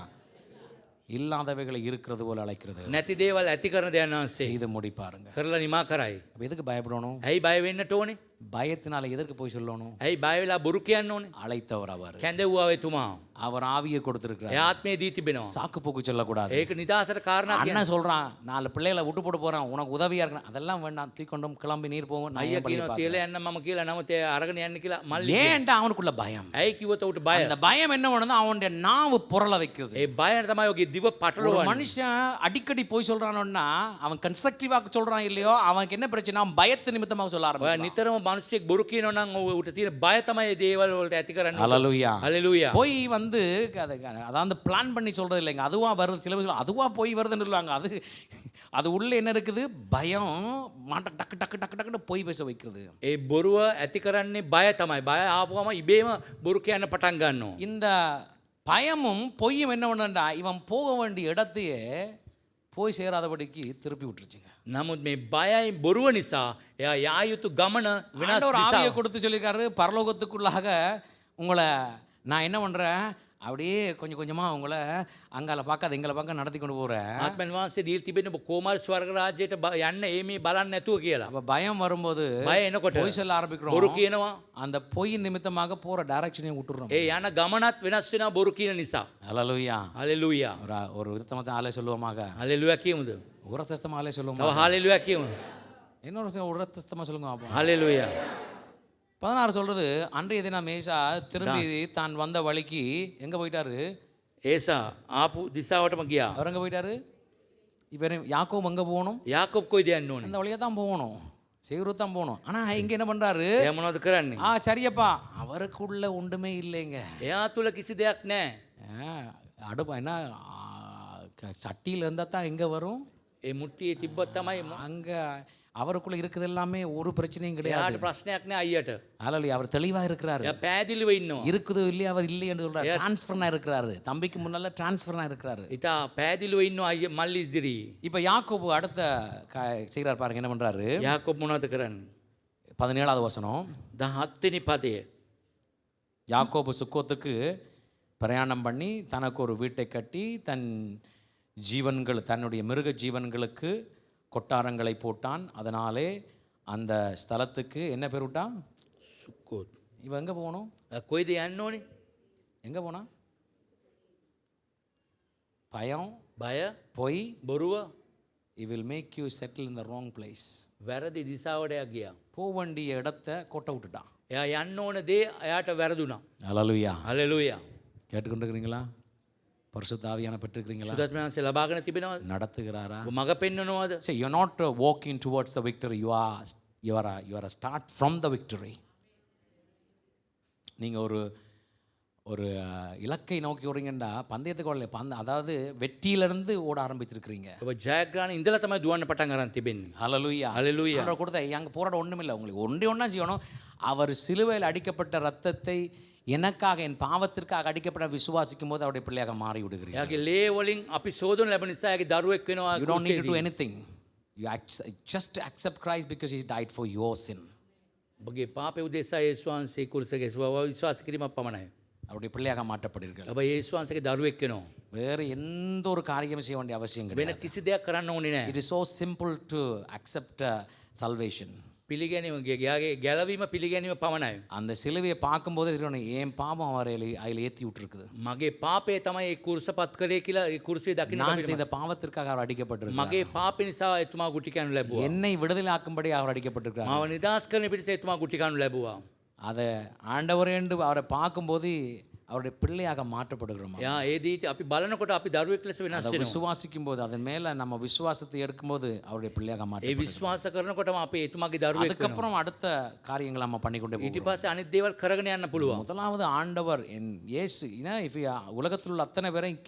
இல்லாதவைகளை இருக்கிறது போல அழைக்கிறது. නැති දේවල් ඇති කරන දෙවියන් වහන්සේ செய்து முடிப்பாருங்க. කරලා නිමා කරයි. அப்ப எதுக்கு பயப்படணும்? ඇයි බය වෙන්නට ඕනේ? பயத்தினால எதற்கு போய் சொல்லணும்? ඇයි බය වෙලා බොරු කියන්න ඕනේ? அழைத்தவர் அவர். කැඳවුවා එතුමා. அவர் ஆவியை கொடுத்திருக்கிறார். ඒ ආත්මය දී තිබෙනවා. சாக்கு போக்கு சொல்லக்கூடாது. ඒක නිදාසට කාරණා කියන්න. அண்ணன் சொல்றான் 4 பிள்ளைகளை விட்டு போட்டு போறான் உனக்கு உதவியா இருக்கணும் அதெல்லாம் வேண்டாம் தீக்கொண்டும் கிளம்பி நீர் போவோம் நான் අයියා ஏன் பள்ளி කියනවා තියලා යන්න මම කියලා නමුත් ඒ අරගෙන යන්න කියලා මල්ලි. ஏன்டா அவனுக்குள்ள பயம்? ඇයි කිව්වොත් උට බය? அந்த பயம் என்ன பண்ணுது அவனுடைய நாவு புரள வைக்குது. ඒ බයන තමයි ඔගේ දිව ஒரு පටලවන්නේ. மனுஷன் அடிக்கடி போய் சொல்றானோன்னா அவன் கன்ஸ்ட்ரக்டிவா சொல்றான் இல்லையோ அவனுக்கு என்ன பிரச்சனை? அவன் பயத்து நிமித்தமாக சொல்ல ඔය ஆரம்பிக்கிறான். නිතරම මිනිස්සෙක් බොරු කියනවා නම් උට තියෙන බය තමයි ඒ දේවල් වලට ඇති කරන්නේ. ஹalleluya. හalleluya. போய் வந்து அதாவது பிளான் பண்ணி சொல்றது இல்லைங்க. அதுவா வருது சில பேர் அதுவா போய் வருதுன்னு சொல்லுவாங்க. அது உள்ள என்ன இருக்குது? பயம் மாட்ட டக்கு டக்கு டக்கு டக்குன்னு போய் பேச வைக்கிறது. ඒ බොරුව ඇති කරන්නේ බය තමයි. බය ආපුවම ඉබේම බොරු කියන්න පටන් ගන්නවා. இந்த பயமும் பொய்யும் என்ன பண்ணுண்டா இவன் போக வேண்டிய இடத்தையே போய் சேராதபடிக்கு திருப்பி விட்டுருச்சுங்க. නමුත් මේ බයයි බොරුව නිසා එයා යා යුතු ගමන වෙනස් ஒரு ஆவியை නිසා. கொடுத்து சொல்லியிருக்காரு பரலோகத்துக்குள்ளாக உங்களை நான் என்ன பண்றேன் அப்படியே கொஞ்சம் கொஞ்சமா உங்களை அங்கால பார்க்காத எங்களை பார்க்க நடத்தி கொண்டு போறேன். ආත්මයන් වහන්සේ දීලා තිබෙන ඔබ කොමාර ස්වර්ග රාජ්‍යයට යන්න මේ බලන්න නැතුව කියලා. அப்ப பயம் வரும்போது බය එනකොට பொய் சொல்ல බොරු ஆரம்பிக்கிறோம். කියනවා. அந்த பொய் நிமித்தமாக போற டைரக்ஷனையும் விட்டுறோம். ඒ යන ගමනත් වෙනස් වෙනවා බොරු කියන නිසා. ஹalleluya. හalleluya. ஒரு விருத்தமத்த ஆளே சொல்லுவோமாக. හalleluya කියමුද? உரத்தஸ்தமா ஆளே තව சொல்லுவோமா? හalleluya කියමු. இன்னொரு உரத்தஸ்தமா சொல்லுங்க பாப்போம். හalleluya. 16 சொல்றது அன்றைய தினம் மேசா திரும்பி தான் வந்த வழிக்கு எங்க போயிட்டாரு? ඒසා ආපු දිසාවටම ගියා. அவர் எங்க போயிட்டாரு? இப்ப யாக்கோபு எங்க போகணும்? යාකොබ් කොයිද යන්න ඕනේ? அந்த வழியா தான் போகணும். சேரு தான் போகணும். ஆனா இங்க என்ன பண்றாரு? එයා මොනවද කරන්නේ? சரியப்பா அவருக்குள்ள ஒன்றுமே இல்லைங்க. එයා තුල කිසි දෙයක් නැහැ. அடுப்பா என்ன சட்டியில இருந்தா தான் எங்க வரும்? ඒ මුට්ටියේ තිබ්බත් තමයි அங்க அவருக்குள்ள இருக்குது எல்லாமே ஒரு பிரச்சனையும் கிடையாது. එයාට ප්‍රශ්නයක් නැහැ අයියට. ஹalleluya. அவர் தெளிவா இருக்கிறாரு. එයා පැහැදිලිව ඉන්නවා. இருக்குதோ இல்லையா அவர் இல்லை என்று சொல்றாரு. டிரான்ஸ்ஃபர்னா இருக்கிறாரு. தம்பிக்கு முன்னால டிரான்ஸ்ஃபர்னா இருக்கிறாரு. ඊට පැහැදිලිව ඉන්නවා අයිය මල්ලි ඉදිරි. இப்ப யாக்கோபு அடுத்த செய்கிறார் பாருங்க என்ன பண்றாரு? යාකොබ් මොනවද කරන්නේ? 17வது வசனம். 17 වෙනි පදය. யாக்கோபு சுக்கோத்துக்கு பிரயாணம் பண்ணி தனக்கு ஒரு வீட்டை கட்டி தன் ஜீவன்கள் தன்னுடைய மிருக ஜீவன்களுக்கு கொட்டாரங்களை போட்டான். அதனாலே அந்த ஸ்தலத்துக்கு என்ன பேர் விட்டான்? සුක්කෝත්. இவன் எங்க போகணும்? කොයිද යන්න ඕනේ? எங்க போனா? பயம், බය, பொய், බොරුව, it will make you settle in the wrong place. වැරදි දිසාවට එයා ගියා. போக வேண்டிய இடத்தை கொட்ட விட்டுட்டான். එයා යන්න ඕන දේ එයාට වැරදුනා. ஹalleluya. හalleluya. கேட்டுக்கொண்டிருக்கிறீங்களா? பரிசுத்த ஆவியான பெற்றிருக்கிறீங்களா? සුදත් මහන්සේ ලබාගෙන තිබෙනවද? நடத்துகிறாரா? ඔබ මඟ පෙන්වනවද? So you're not walking towards the victory. You are a start from the victory. நீங்க ஒரு இலக்கை நோக்கி ஓடுறீங்கடா பந்தயத்துக்கு ஓடல. அதாவது வெற்றியிலிருந்து ஓட ஆரம்பிச்சிருக்கீங்க. ඔබ ජයග්‍රහණ ඉඳලා තමයි දුවන්න පටන් ගන්න තිබෙන්නේ. ஹalleluya. ஹalleluya. ஆண்டவர் கொடுத்த அங்க போராட ஒண்ணுமில்லை. உங்களுக்கு ஒண்ணா செய்யணும். அவர் சிலுவையில் அடிக்கப்பட்ட ரத்தத்தை எனக்காக என் பாவத்திற்காக அடிக்கப்பட்ட விசுவாசிக்கும் போது அவருடைய பிள்ளையாக மாறி விடுகிறீர்கள். එයාගේ ලේ වලින් අපි සෝදන ලැබෙන නිසා එයාගේ දරුවෙක් වෙනවා. You don't need to do anything. You just accept Christ because he died for your sin. ඔබගේ පාපේ උදෙසා යේසුස් වහන්සේ කුරුසගේ විශ්වාස කිරීමක් පමණයි. அவருடைய பிள்ளையாக மாற்றப்படுகிறீர்கள். ඔබ යේසුස් වහන්සේගේ දරුවෙක් වෙනවා. வேற எந்த ஒரு காரியம் செய்ய வேண்டிய அவசியம் වෙන கிடையாது. කිසි දෙයක් කරන්න ඕනේ නැහැ. It is so simple to accept salvation. පිළිගැනීම එයාගේ ගැලවීම පිළිගැනීම පමණයි. அந்த சிலுவையை பார்க்கும்போது தெரியும் என் பாவம் அவரை அதில் ஏற்றி விட்டுருக்குது. මගේ පාපේ තමයි ඒ කුරුසපත් කරේ කියලා ඒ කුරුසිය දකින්න நான் செய்த பாவத்திற்காக அவர் அடிக்கப்பட்டிருக்கிறார். මගේ පාපේ නිසා එතුමා ගුටි කනු ලැබුවා. என்னை விடுதலை ஆக்கும்படி அவர் அடிக்கப்பட்டிருக்கிறார். මාව නිදහස් කරන පිටස එතුමා ගුටි කනු ලැබුවා. அதை ஆண்டவர் என்று அவரை பார்க்கும்போது அவருடைய பிள்ளையாக மாற்றப்படுகிறோமா? යා ඒ දීති අපි බලනකොට අපි දරුවෙක් ලෙස වෙනස් அதை වෙනවා. விசுவாசிக்கும் போது அதன் மேல நம்ம விசுவாசத்தை எடுக்கும்போது அவருடைய பிள்ளையாக ඒ மாற்றப்படுகிறோம். විශ්වාස කරනකොටම අපි එතුමාගේ දරුවෙක් වෙනවා. அதுக்கப்புறம் அடுத்த காரியங்களை நம்ம பண்ணிக்கொண்டே ඊට போகிறோம். පස්සේ අනිත් දේවල් කරගෙන යන්න පුළුවන්. முதலாவது ஆண்டவர் இயேசு உலகத்தில் உள்ள அத்தனை பேரும்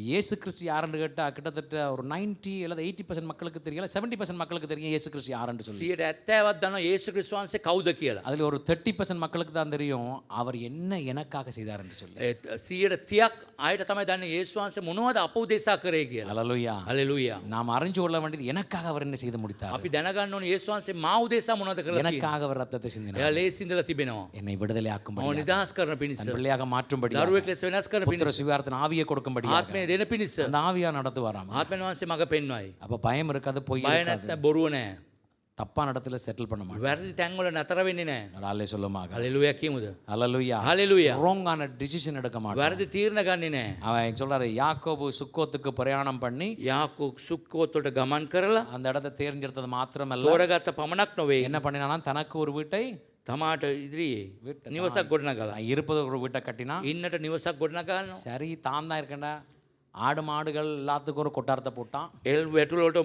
இயேசு கிறிஸ்து யாருன்னு கேட்டா கிட்டத்தட்ட ஒரு 90 அல்லது 80% மக்களுக்கு தெரியல, 70% மக்களுக்கு தெரியும் இயேசு கிறிஸ்து யாருன்னு சொல்லி. 70ක් දන්නවා යේසුස් ක්‍රිස්තුස් වහන්සේ කවුද කියලා. அதுல ஒரு 30% மக்களுக்கு தான் தெரியும் அவர் என்ன எனக்காக செய்தார் என்று சொல்லி. 130ක් ආයත තමයි දන්නේ යේසුස් වහන්සේ මොනවද අප උදෙසා කරේ කියලා. ஹல்லேலூயா. හලෙලූයා. நாம் அறிஞ்சு கொள்ள வேண்டியது எனக்காக அவர் என்ன செய்து முடித்தார். අපි දැනගන්න ඕනේ යේසුස් වහන්සේ මා උදෙසා මොනවද කරලා තියෙන්නේ. எனக்காக அவர் ரத்தத்தை சிந்தினார். එයා ලේ සිඳලා තිබෙනවා. என்னை விடுதலை ஆக்கும்படி, ඔව් නිදහස් කරන පිණිස. தன் பிள்ளையாக மாற்றும்படி, දරුවෙක් ලෙස වෙනස් කරන புத்திர පිණිස. சுவிகாரத்தின் ஆவியை கொடுக்கும்படி, ආත්මය දෙන පිණිස. அந்த ஆவியா நடத்துவாராம். ආත්මයන් වහන්සේ මඟ පෙන්වයි. அப்ப பயம் இருக்காது, பொய் බය இருக்காது, නැත්නම් බොරුව නැහැ. தப்பான இடத்துல செட்டில் பண்ண மாட்டார். වැරදි තැන්වල නතර වෙන්නේ නැහැ. ராலே சொல்லுமாங்க. හලෙලූයා කියමුද? ஹல்லேலூயா. හලෙලූයා. ராங்கான டிசிஷன் எடுக்க மாட்டார். වැරදි තීරණ ගන්නෙ නැහැ. அவன் சொல்றாரு யாக்கோபு சுக்கோத்துக்கு பிரயாணம் பண்ணி යාකෝබ් සුක්කෝත් වලට ගමන් කරලා அந்த இடத்தை தேர்ந்தெடுத்தது மாத்திரமல்ல, තෝරගත්ත පමණක් නොවේ. என்ன பண்ணினானா தனக்கு ஒரு வீட்டை තමාට ඉදිරියේ නිවසක් ගොඩනගලා. இருப்பது ஒரு வீட்டை கட்டினா. ඉන්නට නිවසක් ගොඩනගනවා. சரி தான் தான் இருக்கேன்டா, ஆடு மாடுகள் எல்லாத்துக்கும் ஒரு கொட்டாரத்தை போட்டான். එල් වැටුල වලට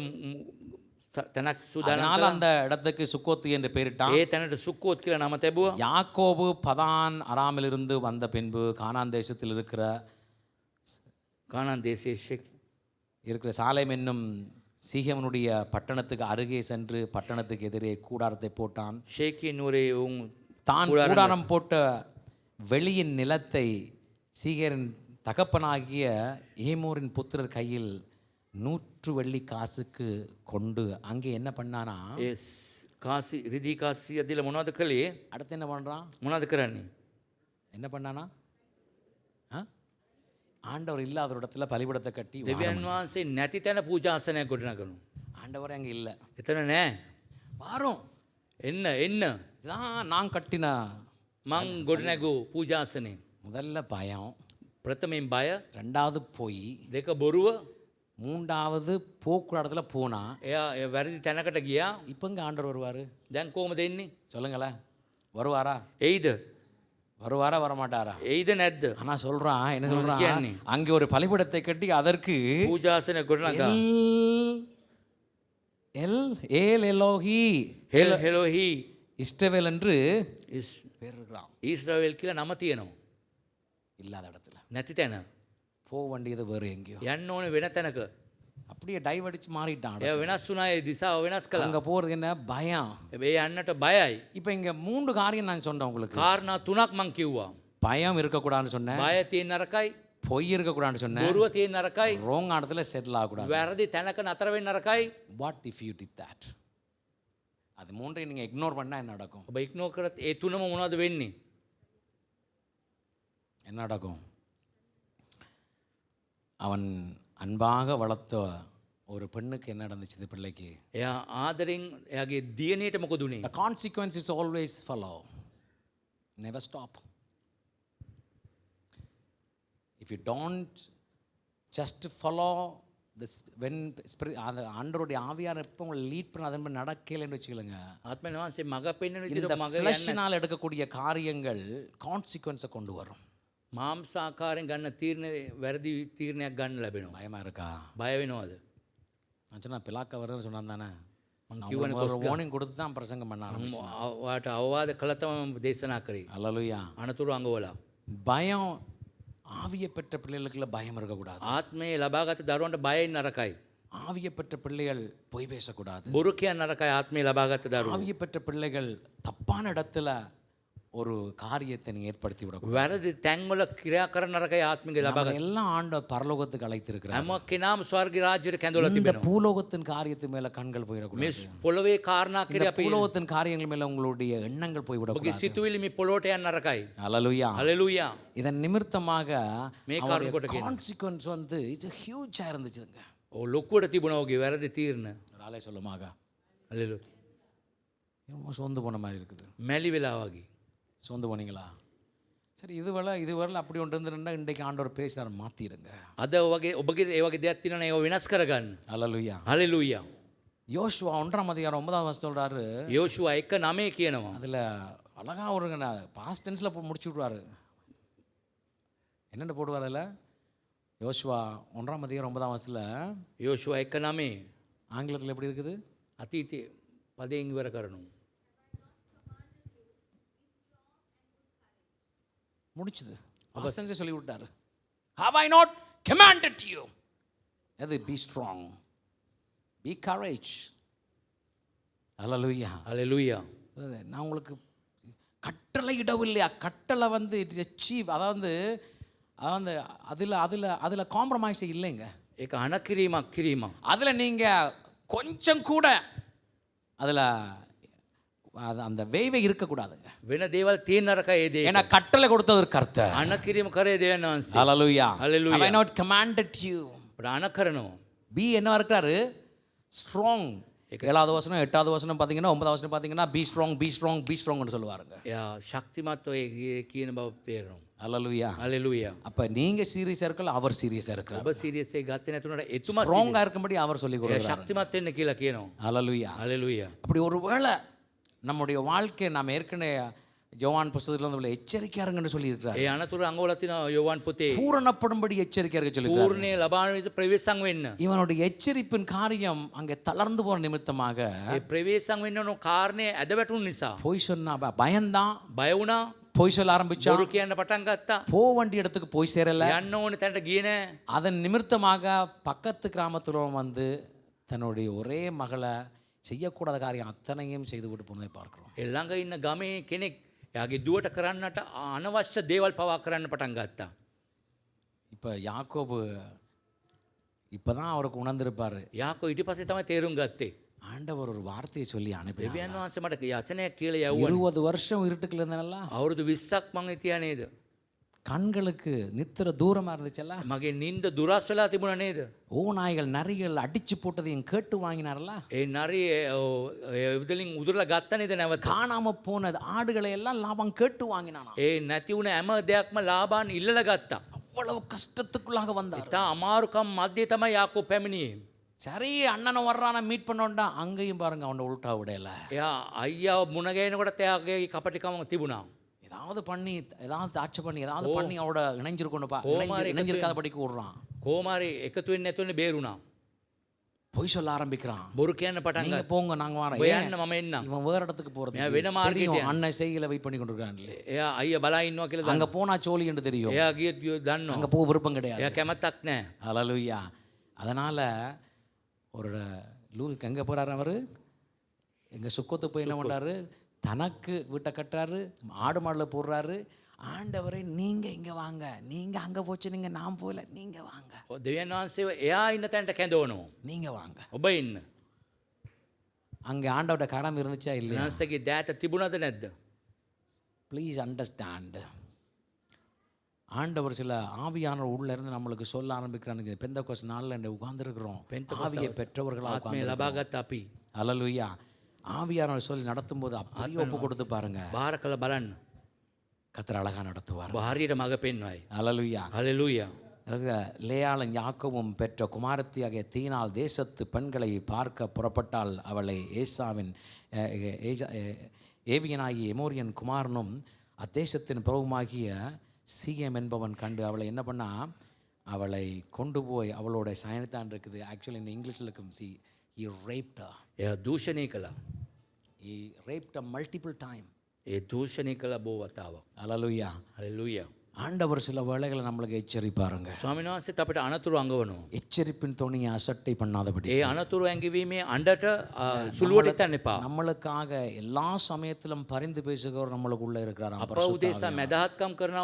තැනක් සූදානම් அதனால කළා. அந்த இடத்துக்கு சுக்கோத்து என்று பெயரிட்டான். ඒ තැනට සුක්කෝත් කියලා නම තැබුවා. யாக்கோபு பதான் அராமிலிருந்து வந்த பின்பு கானான் தேசத்தில் இருக்கிற කානාන් දේශයේ சாலேம் என்னும் சீகேமனுடைய பட்டணத்துக்கு அருகே சென்று பட்டணத்துக்கு எதிரே கூடாரத்தை போட்டான். ශේකී නුවරේ උන් தான் கூடாரம் போட்ட வெளியின் நிலத்தை சீகேரின் தகப்பனாகிய ஏமோரின் புத்திரர் கையில் 100 வெள்ளி காசுக்கு கொண்டு அங்கே என்ன பண்ணானா, ඒ කාසි රිදී කාසිය දීලා මොනවද කළේ? அடுத்து என்ன பண்றான்? මොනවද කරන්නේ? என்ன பண்ணானா? ஆண்டவர் இல்லாத ஒரு இடத்துல பலிபீடத்தை கட்டி දෙවියන් වහන්සේ නැති තැන පූජාසනයක් ගොඩනගනවා. ஆண்டவர் அங்கே இல்லை, එතන නෑ. வாரும், එන්න එන්න இதுதான் நான் கட்டின. මං ගොඩනැගූ පූජාසනේ. முதல்ல பயம், ප්‍රථමයෙන් බය, ரெண்டாவது பொய், දෙක බොරුව, மூன்றாவது போக்குற இடத்துல போனா. එයා වැරදි තැනකට ගියා. இப்போ இங்கே ஆண்டவர் வருவார். දැන් කොහොමද එන්නේ? சொல்லுங்களேன், வருவாரா? එයිද? வருவாரா வரமாட்டாரா? එයිද නැද්ද? ஆனா சொல்றான், என்ன சொல்றான், කියන්නේ? அங்கே ஒரு பலிபீடத்தை கட்டி அதற்கு පූජාසනය ගොඩනගා. ஏல் எலோஹி හෙලොහි இஸ்ரவேல் என்று பேர் இருக்கிறான். ඊශ්‍රායෙල් කියලා නම තියෙනවා. இல்லாத இடத்துல නැති තැන. போக வேண்டியது வேறு எங்கேயோ. යන්න ඕනේ වෙන තැනක. அப்படியே டைவடிச்சு மாறிட்டான். එයා වෙනස් වුණා. ඒ දිශාව වෙනස් කළා. அங்க போறது என்ன பயம். හැබැයි යන්නට බයයි. இப்போ இங்க 3 காரியம் நான் சொன்னேன் உங்களுக்கு. කාරණා 3ක් මං කිව්වා. பயம் இருக்கக்கூடாதுன்னு சொன்னேன், බය තියෙන නරකයි, பொய் இருக்கக்கூடாதுன்னு சொன்னேன், බොරුව තියෙන නරකයි, ராங் இடத்துல செட்டில் ஆகக்கூடாது. වැරදි තැනක නතර වෙන්න නරකයි. What if you did that? அது மூன்றையும் நீங்க இக்னோர் பண்ணா என்ன நடக்கும்? ඔබ ඉක්නෝ කරත් ඒ තුනම මොනවද වෙන්නේ? என்ன நடக்கும்? அவன் அன்பாக வளர்த்த ஒரு பெண்ணுக்கு என்ன நடந்துச்சு? இந்த பிள்ளைக்கு එයා ආදරෙන් එයාගේ දියණියට මොකද උනේ? the consequences always follow, never stop. if you don't just follow this, when அந்த ஆண்டவருடைய ஆவியார் எப்போ உங்களை லீட் பண்ண அதன் மாதிரி நடக்கலைன்னு வச்சுக்கலுங்க, ආත්මයන් වහන්සේ මඟ පෙන්වන இந்த විදිහට මඟ යන්න. ஃப்ளஷினால் எடுக்கக்கூடிய காரியங்கள் கான்சிக்வன்ஸை கொண்டு வரும். මාංසාකාරයෙන් ගන්න තීරණ වැරදි තීරණයක් ගන්න ලැබෙනවා. பயமா இருக்கா? බය වෙනවද? நான் பிளாக்க வருதுன்னு சொன்னான் தானே, කිව්වනේ வார்னிங் கொடுத்து தான் பிரசங்கம் பண்ண ஆரம்பிச்சேன். ඔයාට අවවාද කළ තමයි දේශනා කරේ. அல்லேலூயா. අනතුරු අඟවලා. பயம், ஆவியை பெற்ற பிள்ளைகளுக்குள்ள பயம் இருக்கக்கூடாது. ආත්මයේ ලබාගත් දරුවන්ට බයෙන් නරකයි. ஆவியை பெற்ற பிள்ளைகள் பொய் பேசக்கூடாது. බොරු කියන්න නරකයි. ආත්මයේ ලබාගත් දරුවෝ. ஆவியை பெற்ற பிள்ளைகள் தப்பான இடத்துல ஒரு காரியத்தை நீங்க ஏற்படுத்தி விடக்கூடாது. වැරදි තැන්වල ක්‍රියා කරන නරකයි ආත්මික ලබාගත්. நம்மளை எல்லாம் ஆண்டவர் பரலோகத்துக்கு அழைத்திருக்கிறார். හැම කෙනාම ස්වර්ග රාජ්‍යයට කැඳවලා இந்த තිබෙනවා. பூலோகத்தின் காரியத்து மேல கண்கள் මේ போயிடக்கூடாது. පොළවේ කාරණා இந்த කරේ අපි பூலோகத்தின் காரியங்கள் மேல உங்களுடைய எண்ணங்கள் ඔබගේ போய்விடக்கூடாது. සිතුවිලි මේ පොළොවට යන්න නරකයි. அல்லேலூயா. හලෙලූයා. இதன் நிமித்தமாக මේ කාරණා කොට කියනවා. கான்சிக்வன்ஸ் வந்து இது ஹியூஜா இருந்துச்சுங்க. ඔව් ලොකුවට තිබුණා ඔගේ වැරදි තීරණ. ராலே சொல்லுமாக හලෙලූයා. சோர்ந்து போன மாதிரி இருக்குது. මැලි වෙලා වගේ. சோர்ந்து போனீங்களா? சரி, இதுவரை அப்படி ஒன்று இருந்துருந்தா இன்றைக்கு ஆண்டவர் பேசுகிறார், மாற்றிடுங்க. අද වගේ ඔබගේ ඒ වගේ දෙයක් තියෙනවා ඒව වෙනස් කරගන්න. அல்லேலூயா. හලෙලූයා. யோசுவா 1:9 சொல்றாரு. යෝෂුවා 1:9 කියනවා. அதில் அழகா ஒரு பாஸ்ட் டென்ஸில் முடிச்சு விட்ருவாரு. என்னென்ன போடுவார் அதில்? யோசுவா 1:9 යෝෂුවා 1:9 ஆங்கிலத்தில் எப்படி இருக்குது? අතීතයේ පදයෙන් ඉවර කරනු. முடிச்சுது. அவசரஞ்சே சொல்லி விட்டாரு. Have I not commanded you? அது be strong, be courage. Hallelujah. Hallelujah. நான் உங்களுக்கு கட்டளை இடவில்லையா? கட்டளை வந்து இட் இஸ் அச்சீவ். அதாவது அதில் காம்ப்ரமைஸ் இல்லைங்க. ඒක අනකිරීමක් කිරීමක්. அதில் நீங்கள் கொஞ்சம் கூட அதில் அந்த வேய்வை இருக்கக்கூடாதுங்க. වෙන දේවල් තියෙන නරක ඒ දේ. ஏன்னா கட்டளை கொடுத்தவர் கர்த்தர். අනකිරීම කරේ දෙවියන් වහන්සේ. Hallelujah. Hallelujah. Have I not commanded you? අපට අන කරනවා. பி என்னவா இருக்கிறாரு? ஸ்ட்ராங். 7வது வசனம் 8வது வசனம் பார்த்தீங்கன்னா 9வது வசனம் பார்த்தீங்கன்னா be strong be strong be ஸ்ட்ராங்னு சொல்லுவாருங்க. එයා ශක්තිමත් ඔය කියන බව තේරෙනවා. Hallelujah. හලෙලූයා. அப்ப நீங்க சீரியஸா இருக்கல, அவர் சீரியஸா இருக்கிறார். ඔබ සීරියස් එක ගත්තේ නැතුණට එතුමා ஸ்ட்ராங்கா இருக்கும்படி அவர் சொல்லி එයා கொடுக்கிறார். ශක්තිමත් වෙන්න කියලා කියනවා. Hallelujah. හලෙලූයා. அப்படி ஒருவேளை நம்முடைய வாழ்க்கை நாம் ஏற்கனவே யோவான் புத்தகத்துல வந்து எச்சரிக்கையா இருங்கன்னு சொல்லி இருக்கிறார். ඒ අනතුරු අංගවල තියෙනවා යෝවාන් පොතේ. பூரணப்படும்படி எச்சரிக்கையா இருக்க சொல்லி இருக்கிறார். පූර්ණේ ලබාන විට ප්‍රවේශම් වෙන්න. இவனுடைய எச்சரிப்பின் காரியம் அங்கே தளர்ந்து போற நிமித்தமாக ඒ ප්‍රවේශම් වෙන්න ඕන කාරණේ ඇද වැටුණු නිසා போய் சொன்னா பயந்தான், බය වුණා. போய் சொல்ல ஆரம்பிச்சான். බොරු කියන්න පටන් ගත්තා. போக வேண்டிய இடத்துக்கு போய் சேரல. යන්න ඕනේ තැනට ගියේ නෑ. அதன் நிமித்தமாக பக்கத்து கிராமத்துல வந்து தன்னுடைய ஒரே மகளை செய்யக்கூடாத காரியம் அத்தனையும் செய்து விட்டு போனதை பார்க்கிறோம். ඒ ළඟ ඉන්න ගමේ කෙනෙක් එයාගේ දුවට කරන්නට අනවශ්‍ය දේවල් පවා කරන්න පටන් ගත්තා. இப்போ யாக்கோபு இப்பதான் அவருக்கு உணர்ந்திருப்பாரு. යාකෝ ඊට පස්සේ තමයි තේරුම් ගත්තේ. ஆண்டவர் ஒரு வார்த்தையை சொல்லி அனுப்பினார். දෙවියන් වහන්සේ මට යචනයක් කියලා යවුවා. 20 வருஷம் இருட்டுக்குள்ள இருந்தனல்ல, අවුරුදු 20ක් මං හිටියා නේද? கண்களுக்கு நித்திர தூரமா இருந்துச்சல்ல, මගේ නිින්ද දුරස් වෙලා තිබුණා නේද? ஓநாய்கள் நரிகள் அடிச்சு போட்டதையும் கேட்டு வாங்கினார்ல. ඒ නරි එවිදලින් උදුරලා ගත්ත නේද නැවත? காணாம போன ஆடுகளை எல்லாம் லாபம் கேட்டு வாங்கினானா. ඒ නැති වුණ හැම දෙයක්ම ලාබාන් ඉල්ලලා ගත්තා. அவ்வளவு கஷ்டத்துக்குள்ளாக வந்தார். ඉතා අමාරුකම් මැද්දේ තමයි යාකෝ පැමිණියේ. சரி அண்ணனை வர்றான மீட் பண்ணோண்டா, அங்கேயும் பாருங்க அவனை உள்டா விடல. එයා අයියාව මුණ ගැහෙනකොටත් එයාගේ කපටිකම තිබුණා. ஏதாவது பண்ணி ஏதாவது சாட்சி பண்ணி ஏதாவது பண்ணி அவட இணைஞ்சிருக்கணும்ப்பா. இணைஞ்சிருக்காத படிக்க விடுறான். කොහොමාරි එකතු වෙන්නේ නැතුවනේ බේරුණා. பொய் சொல்ல ஆரம்பிக்கிறான். බොරු කියන්න පටන් நீங்க ගත්තා. போங்க நாங்க வரோம். ඔය යන්න මම එන්නම්. இவன் வேற இடத்துக்கு போறது මෙයා වෙන මාර්ගයකට தெரியும். යනවා. அண்ணன் செய்கையில வெயிட் பண்ணி கொண்டிருக்கான்ல. එයා අයියා බලා ඉන්නවා කියලා அங்க දන්නවා. போனா சோலி என்று தெரியும். එයා ගියත් දන්නවා. அங்க போக விருப்பம் கிடையாது. එයා කැමැත්තක් නැහැ. ஹல்லேலூயா. அதனால ஒரு லூக்கு எங்க போறாரு அவரு? எங்க சுக்கோத்து போய் என்ன பண்றாரு? தனக்கு வீட்டை கட்டுறாரு, ஆடு மாடுல போடுறாரு. ஆண்டவரே நீங்க இங்க வாங்க, நீங்க அங்க போச்சு, நீங்க நான் போல, நீங்க வாங்க, දෙවියන් වහන්සේව එයා ඉන්න තැනට කැඳවනවා. நீங்க வாங்க. ඔබ ඉන්න. அங்க ஆண்டவரோட கரம் இருந்துச்சா இல்லையா? වහන්සේගේ දෑත තිබුණද නැද්ද? Please understand. ஆண்டவர் சில ஆவியானவர் உள்ள இருந்து நம்மளுக்கு சொல்ல ஆரம்பிக்கிறாங்க. பெந்தகோஸ்து நாள்ல உட்கார்ந்துருக்கிறோம், ஆவியை பெற்றவர்களாக ආත්මය ලබාගත් අපි ஹல்லேலூயா. ஆவியானவர் சொல்லி நடத்தும் போது அப்படியே ஒப்பு கொடுத்து பாருங்க. බාර කළ බලන්න. கர்த்தர் அழகா நடத்துவார். ඔබ හරියට මඟ පෙන්වයි. ஹல்லேலூயா. හලෙලූයා. லேயாளும் யாக்கோவும் பெற்ற குமாரத்தியாகிய தீனால் தேசத்து பெண்களை பார்க்க புறப்பட்டால் அவளை ஏசாவின் ஏவியனாகிய எமோரியன் குமாரனும் அத்தேசத்தின் பிரபுமாகிய சீகேம் என்பவன் கண்டு அவளை என்ன பண்ணா, அவளை கொண்டு போய் அவளோட சயனித்தான் இருக்குது. ஆக்சுவலி இந்த இங்கிலீஷில் இருக்கும். he raped her. එයා දූෂණය කළා. he raped her multiple time. ඒ දූෂණය කළ බොහෝ වතාවක්. ஹல்லேலூயா. හලෙලූයා. ஆண்டவர் சில வேளைகளை நம்மளுக்கு எச்சரிப்பாருங்க. ස්වාමීන් වහන්සේත් අපිට අනතුරු අඟවනවා. எச்சரிப்பின் துணியை அசட்டை பண்ணாதபடி. ඒ අනතුරු ඇඟවීමේ අඬට සුළුවට හිතන්න එපා. நம்மளுக்காக எல்லா சமயத்திலும் பரிந்து பேசுகிறவர் நம்மளுக்குள்ள இருக்கிறார். අප උදෙසා මැදහත්කම් කරන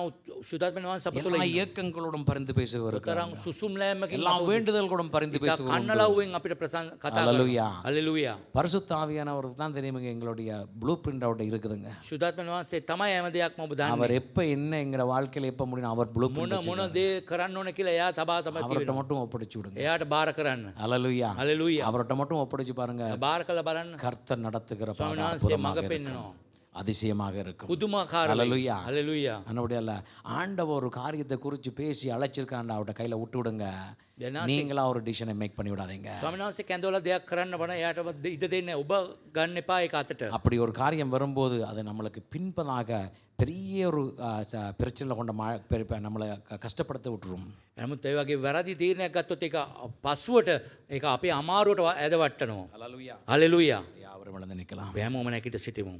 සුදාත්මන වහන්සේ අප තුළ எல்லா இயக்கங்களோடும் பரிந்து பேசுகிறவர் இருக்கிறார். තරම් සුසුම් ලෑමකින් எல்லா வேண்டுதல்களோடும் பரிந்து பேசுகிறவர். කන්නලව්වෙන් අපිට කතා ஹல்லேலூயா. කරනවා. හලෙලූයා. பரிசுத்த ஆவியானவர் தான் தெரியுங்க எங்களுடைய ப்ளூ பிரிண்ட் அவர்கிட்ட இருக்குதுங்க. සුදාත්මන වහන්සේ තමයි හැම දෙයක්ම ඔබ දන්නේ. அவர் எப்ப என்ன எங்கட வாழ்க்கையில எப்ப முடியும் அவர் ப்ளூ මොන பிரிண்ட் මොන දේ කරන්න ඕන කියලා එයා තබා තබා அவர்கிட்ட மட்டும் ஒப்படைச்சு விடுங்க. එයාට බාර කරන්න. ஹல்லேலூயா. හලෙලූයා. அவர்கிட்ட மட்டும் ஒப்படைச்சு பாருங்க. බාර කළ බලන්න. கர்த்தர் நடத்துகிற பாதை ස්වාමීන් වහන්සේ அற்புதமாக මඟ இருக்கும். පෙන්වනවා. அதிசயமாக இருக்கும். පුදුමාකාර වෙයි. ஹalleluya. හලෙලූයා. அனுடையல ஆண்டவர் ஒரு காரியத்தை குறித்து பேசி அழைச்சிருக்கான், அவட்ட கையில விட்டு விடுங்க. நீங்களா ஒரு டிசிஷனை மேக் பண்ணி விடாதீங்க. ස්වාමීන් වහන්සේ කැඳවලා දෙයක් කරන්න බණ එයාට ඉඩ දෙන්න ඔබ ගන්න එපා ඒක අතට. அப்படி ஒரு காரியம் வரும்போது அது நம்மளுக்கு பின்பதாக பெரிய ஒரு பிரச்சனையில் கொண்ட நம்மளை கஷ்டப்படுத்த விட்டுரும். නමුත් ඒ වගේ වැරදි තීරණයක් ගත්තොත් ඒක පස්සුවට ඒක අපේ අමාරුවට ඇද වට්ටනවා. ஹalleluya. හලෙලූයා. யாவரும் எழுந்து நிற்கலாம். හැමෝම නැගිට සිටිමු.